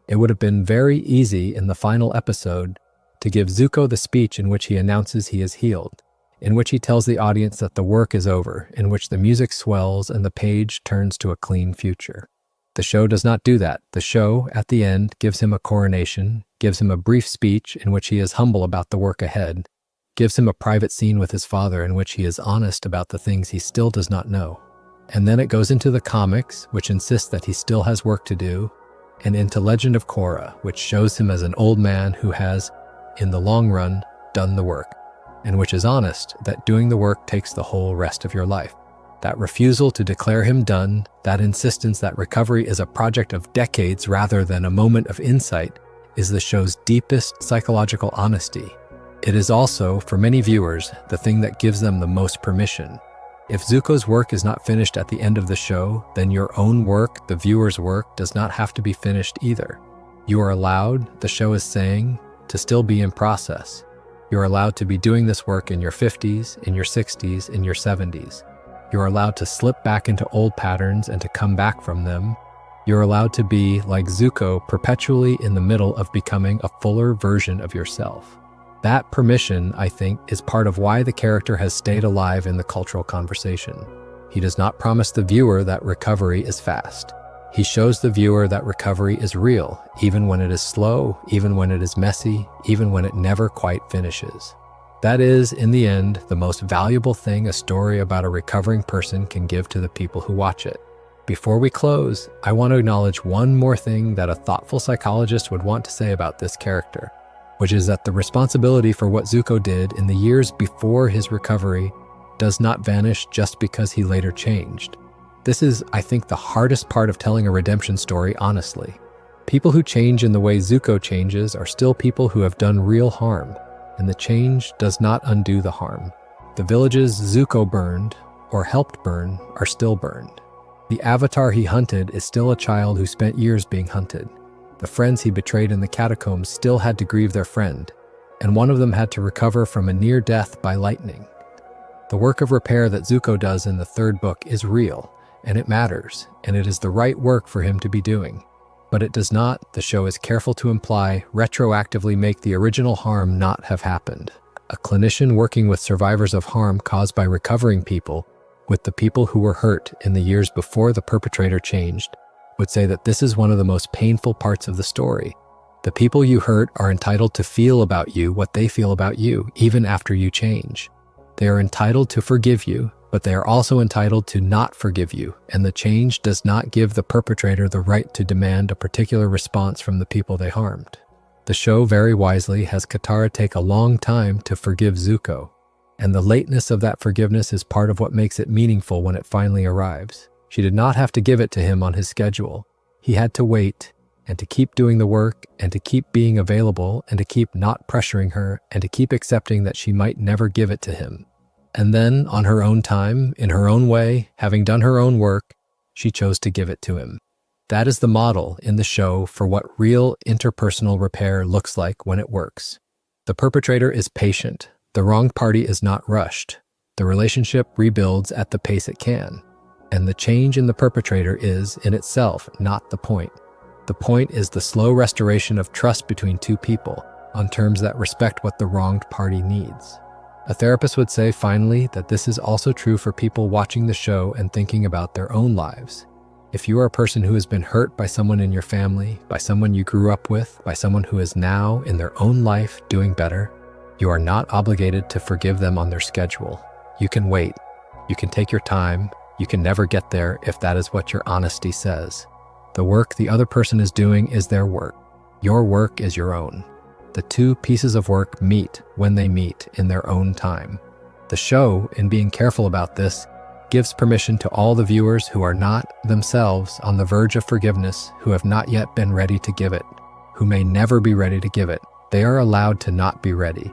It would have been very easy in the final episode to give Zuko the speech in which he announces he is healed, in which he tells the audience that the work is over, in which the music swells and the page turns to a clean future. The show does not do that. The show, at the end, gives him a coronation, gives him a brief speech in which he is humble about the work ahead, gives him a private scene with his father in which he is honest about the things he still does not know. And then it goes into the comics, which insists that he still has work to do, and into Legend of Korra, which shows him as an old man who has, in the long run, done the work, and which is honest that doing the work takes the whole rest of your life. That refusal to declare him done, that insistence that recovery is a project of decades rather than a moment of insight, is the show's deepest psychological honesty. It is also, for many viewers, the thing that gives them the most permission. If Zuko's work is not finished at the end of the show, then your own work, the viewer's work, does not have to be finished either. You are allowed, the show is saying, to still be in process. You're allowed to be doing this work in your 50s, in your 60s, in your 70s. You're allowed to slip back into old patterns and to come back from them. You're allowed to be, like Zuko, perpetually in the middle of becoming a fuller version of yourself. That permission, I think, is part of why the character has stayed alive in the cultural conversation. He does not promise the viewer that recovery is fast. He shows the viewer that recovery is real, even when it is slow, even when it is messy, even when it never quite finishes. That is, in the end, the most valuable thing a story about a recovering person can give to the people who watch it. Before we close, I want to acknowledge one more thing that a thoughtful psychologist would want to say about this character, which is that the responsibility for what Zuko did in the years before his recovery does not vanish just because he later changed. This is, I think, the hardest part of telling a redemption story honestly. People who change in the way Zuko changes are still people who have done real harm, and the change does not undo the harm. The villages Zuko burned, or helped burn, are still burned. The avatar he hunted is still a child who spent years being hunted. The friends he betrayed in the catacombs still had to grieve their friend, and one of them had to recover from a near death by lightning. The work of repair that Zuko does in the third book is real, and it matters, and it is the right work for him to be doing. But it does not, the show is careful to imply, retroactively make the original harm not have happened. A clinician working with survivors of harm caused by recovering people, with the people who were hurt in the years before the perpetrator changed, would say that this is one of the most painful parts of the story. The people you hurt are entitled to feel about you what they feel about you, even after you change. They are entitled to forgive you, but they are also entitled to not forgive you, and the change does not give the perpetrator the right to demand a particular response from the people they harmed. The show very wisely has Katara take a long time to forgive Zuko, and the lateness of that forgiveness is part of what makes it meaningful when it finally arrives. She did not have to give it to him on his schedule. He had to wait, and to keep doing the work, and to keep being available, and to keep not pressuring her, and to keep accepting that she might never give it to him. And then, on her own time, in her own way, having done her own work, she chose to give it to him. That is the model in the show for what real interpersonal repair looks like when it works. The perpetrator is patient. The wrong party is not rushed. The relationship rebuilds at the pace it can. And the change in the perpetrator is, in itself, not the point. The point is the slow restoration of trust between two people on terms that respect what the wronged party needs. A therapist would say, finally, that this is also true for people watching the show and thinking about their own lives. If you are a person who has been hurt by someone in your family, by someone you grew up with, by someone who is now, in their own life, doing better, you are not obligated to forgive them on their schedule. You can wait. You can take your time. You can never get there if that is what your honesty says. The work the other person is doing is their work. Your work is your own. The two pieces of work meet when they meet in their own time. The show, in being careful about this, gives permission to all the viewers who are not themselves on the verge of forgiveness, who have not yet been ready to give it, who may never be ready to give it. They are allowed to not be ready.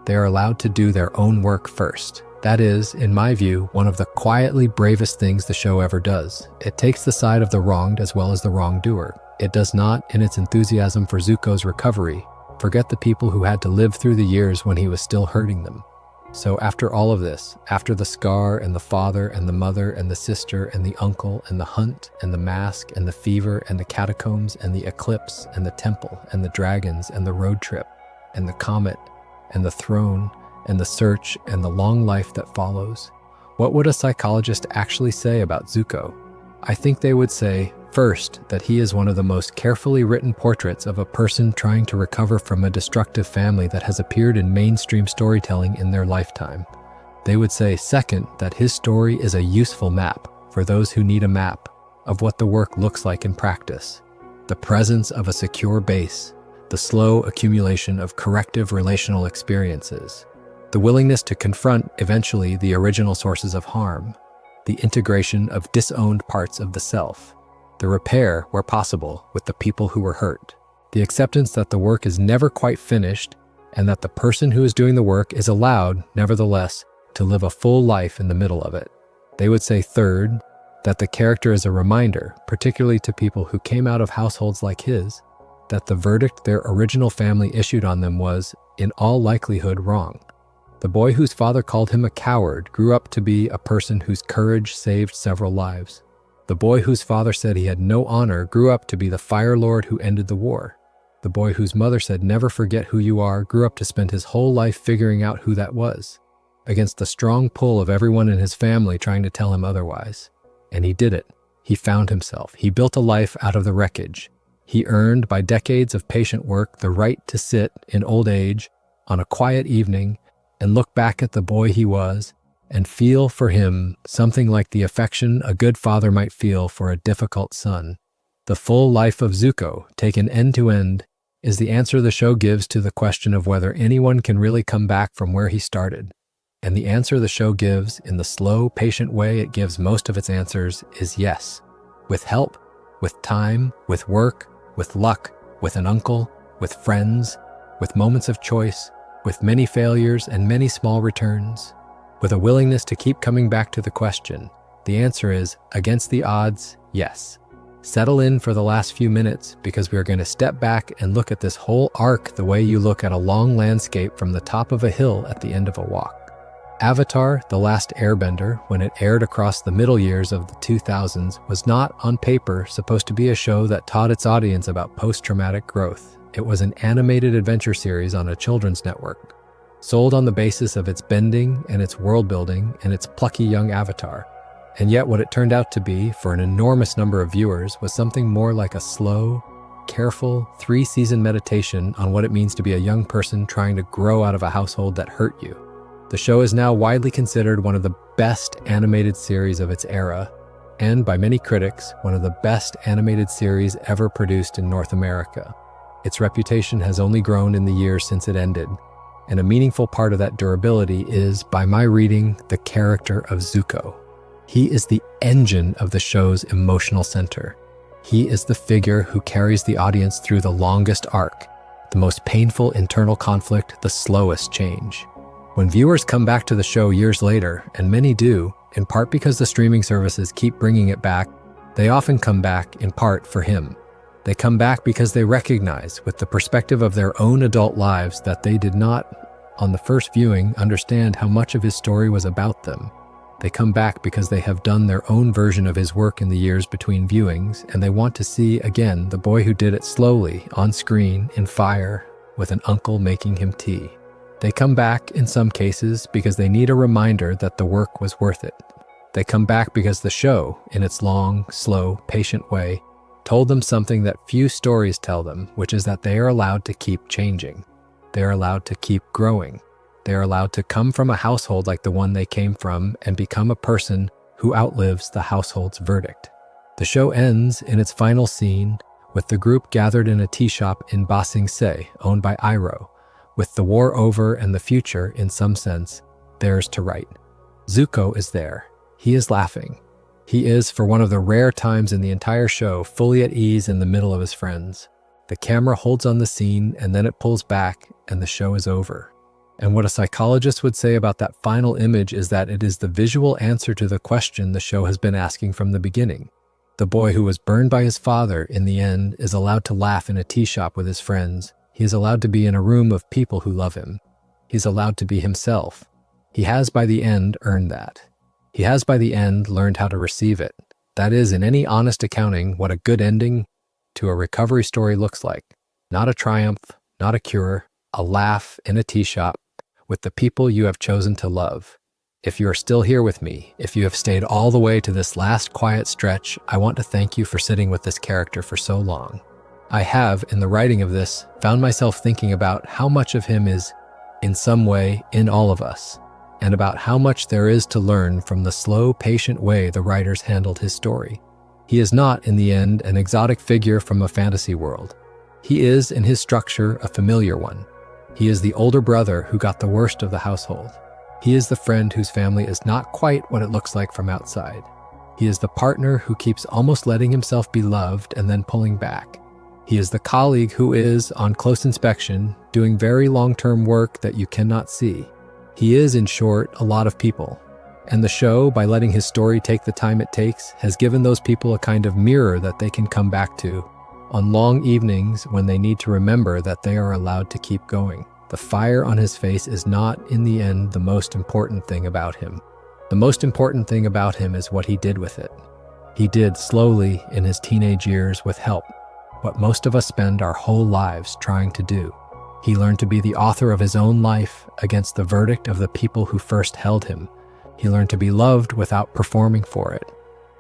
They are allowed to do their own work first. That is, in my view, one of the quietly bravest things the show ever does. It takes the side of the wronged as well as the wrongdoer. It does not, in its enthusiasm for Zuko's recovery, forget the people who had to live through the years when he was still hurting them. So after all of this, after the scar and the father and the mother and the sister and the uncle and the hunt and the mask and the fever and the catacombs and the eclipse and the temple and the dragons and the road trip, and the comet and the throne and the search and the long life that follows. What would a psychologist actually say about Zuko? I think they would say, first, that he is one of the most carefully written portraits of a person trying to recover from a destructive family that has appeared in mainstream storytelling in their lifetime. They would say, second, that his story is a useful map for those who need a map of what the work looks like in practice. The presence of a secure base, the slow accumulation of corrective relational experiences, the willingness to confront eventually the original sources of harm, the integration of disowned parts of the self, the repair, where possible, with the people who were hurt, the acceptance that the work is never quite finished and that the person who is doing the work is allowed, nevertheless, to live a full life in the middle of it. They would say, third, that the character is a reminder, particularly to people who came out of households like his, that the verdict their original family issued on them was, in all likelihood, wrong. The boy whose father called him a coward grew up to be a person whose courage saved several lives. The boy whose father said he had no honor grew up to be the Fire Lord who ended the war. The boy whose mother said never forget who you are grew up to spend his whole life figuring out who that was, against the strong pull of everyone in his family trying to tell him otherwise. And he did it. He found himself. He built a life out of the wreckage. He earned, by decades of patient work, the right to sit in old age on a quiet evening and look back at the boy he was and feel for him something like the affection a good father might feel for a difficult son. The full life of Zuko, taken end to end, is the answer the show gives to the question of whether anyone can really come back from where he started. And the answer the show gives, in the slow, patient way it gives most of its answers, is yes. With help, with time, with work, with luck, with an uncle, with friends, with moments of choice, with many failures and many small returns, with a willingness to keep coming back to the question. The answer is, against the odds, yes. Settle in for the last few minutes, because we are going to step back and look at this whole arc the way you look at a long landscape from the top of a hill at the end of a walk. Avatar, The Last Airbender, when it aired across the middle years of the 2000s, was not, on paper, supposed to be a show that taught its audience about post-traumatic growth. It was an animated adventure series on a children's network, sold on the basis of its bending and its world-building and its plucky young avatar. And yet what it turned out to be, for an enormous number of viewers, was something more like a slow, careful, 3-season meditation on what it means to be a young person trying to grow out of a household that hurt you. The show is now widely considered one of the best animated series of its era, and by many critics, one of the best animated series ever produced in North America. Its reputation has only grown in the years since it ended, and a meaningful part of that durability is, by my reading, the character of Zuko. He is the engine of the show's emotional center. He is the figure who carries the audience through the longest arc, the most painful internal conflict, the slowest change. When viewers come back to the show years later, and many do, in part because the streaming services keep bringing it back, they often come back in part for him. They come back because they recognize, with the perspective of their own adult lives, that they did not, on the first viewing, understand how much of his story was about them. They come back because they have done their own version of his work in the years between viewings, and they want to see, again, the boy who did it slowly, on screen, in fire, with an uncle making him tea. They come back, in some cases, because they need a reminder that the work was worth it. They come back because the show, in its long, slow, patient way, told them something that few stories tell them, which is that they are allowed to keep changing. They are allowed to keep growing. They are allowed to come from a household like the one they came from and become a person who outlives the household's verdict. The show ends, in its final scene, with the group gathered in a tea shop in Ba Sing Se, owned by Iroh, with the war over and the future, in some sense, theirs to write. Zuko is there. He is laughing. He is, for one of the rare times in the entire show, fully at ease in the middle of his friends. The camera holds on the scene, and then it pulls back, and the show is over. And what a psychologist would say about that final image is that it is the visual answer to the question the show has been asking from the beginning. The boy who was burned by his father, in the end, is allowed to laugh in a tea shop with his friends. He is allowed to be in a room of people who love him. He is allowed to be himself. He has, by the end, earned that. He has, by the end, learned how to receive it. That is, in any honest accounting, what a good ending to a recovery story looks like. Not a triumph, not a cure, a laugh in a tea shop with the people you have chosen to love. If you are still here with me, if you have stayed all the way to this last quiet stretch, I want to thank you for sitting with this character for so long. I have, in the writing of this, found myself thinking about how much of him is, in some way, in all of us, and about how much there is to learn from the slow, patient way the writers handled his story. He is not, in the end, an exotic figure from a fantasy world. He is, in his structure, a familiar one. He is the older brother who got the worst of the household. He is the friend whose family is not quite what it looks like from outside. He is the partner who keeps almost letting himself be loved and then pulling back. He is the colleague who is, on close inspection, doing very long-term work that you cannot see. He is, in short, a lot of people. And the show, by letting his story take the time it takes, has given those people a kind of mirror that they can come back to on long evenings when they need to remember that they are allowed to keep going. The fire on his face is not, in the end, the most important thing about him. The most important thing about him is what he did with it. He did, slowly, in his teenage years, with help, what most of us spend our whole lives trying to do. He learned to be the author of his own life against the verdict of the people who first held him. He learned to be loved without performing for it.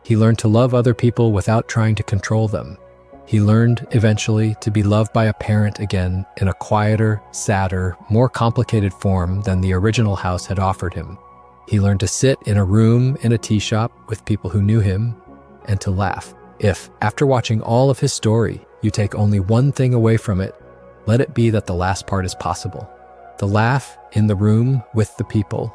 He learned to love other people without trying to control them. He learned, eventually, to be loved by a parent again in a quieter, sadder, more complicated form than the original house had offered him. He learned to sit in a room in a tea shop with people who knew him and to laugh. If, after watching all of his story, you take only one thing away from it, let it be that the last part is possible. The laugh in the room with the people.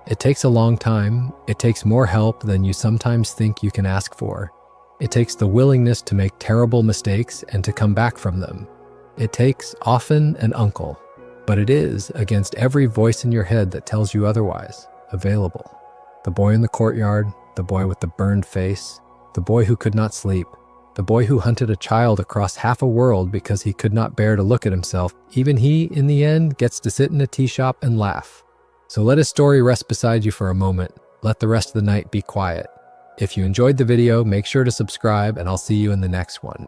It takes a long time. It takes more help than you sometimes think you can ask for. It takes the willingness to make terrible mistakes and to come back from them. It takes, often, an uncle, but it is, against every voice in your head that tells you otherwise, available. The boy in the courtyard, the boy with the burned face, the boy who could not sleep, the boy who hunted a child across half a world because he could not bear to look at himself, even he, in the end, gets to sit in a tea shop and laugh. So let his story rest beside you for a moment. Let the rest of the night be quiet. If you enjoyed the video, make sure to subscribe, and I'll see you in the next one.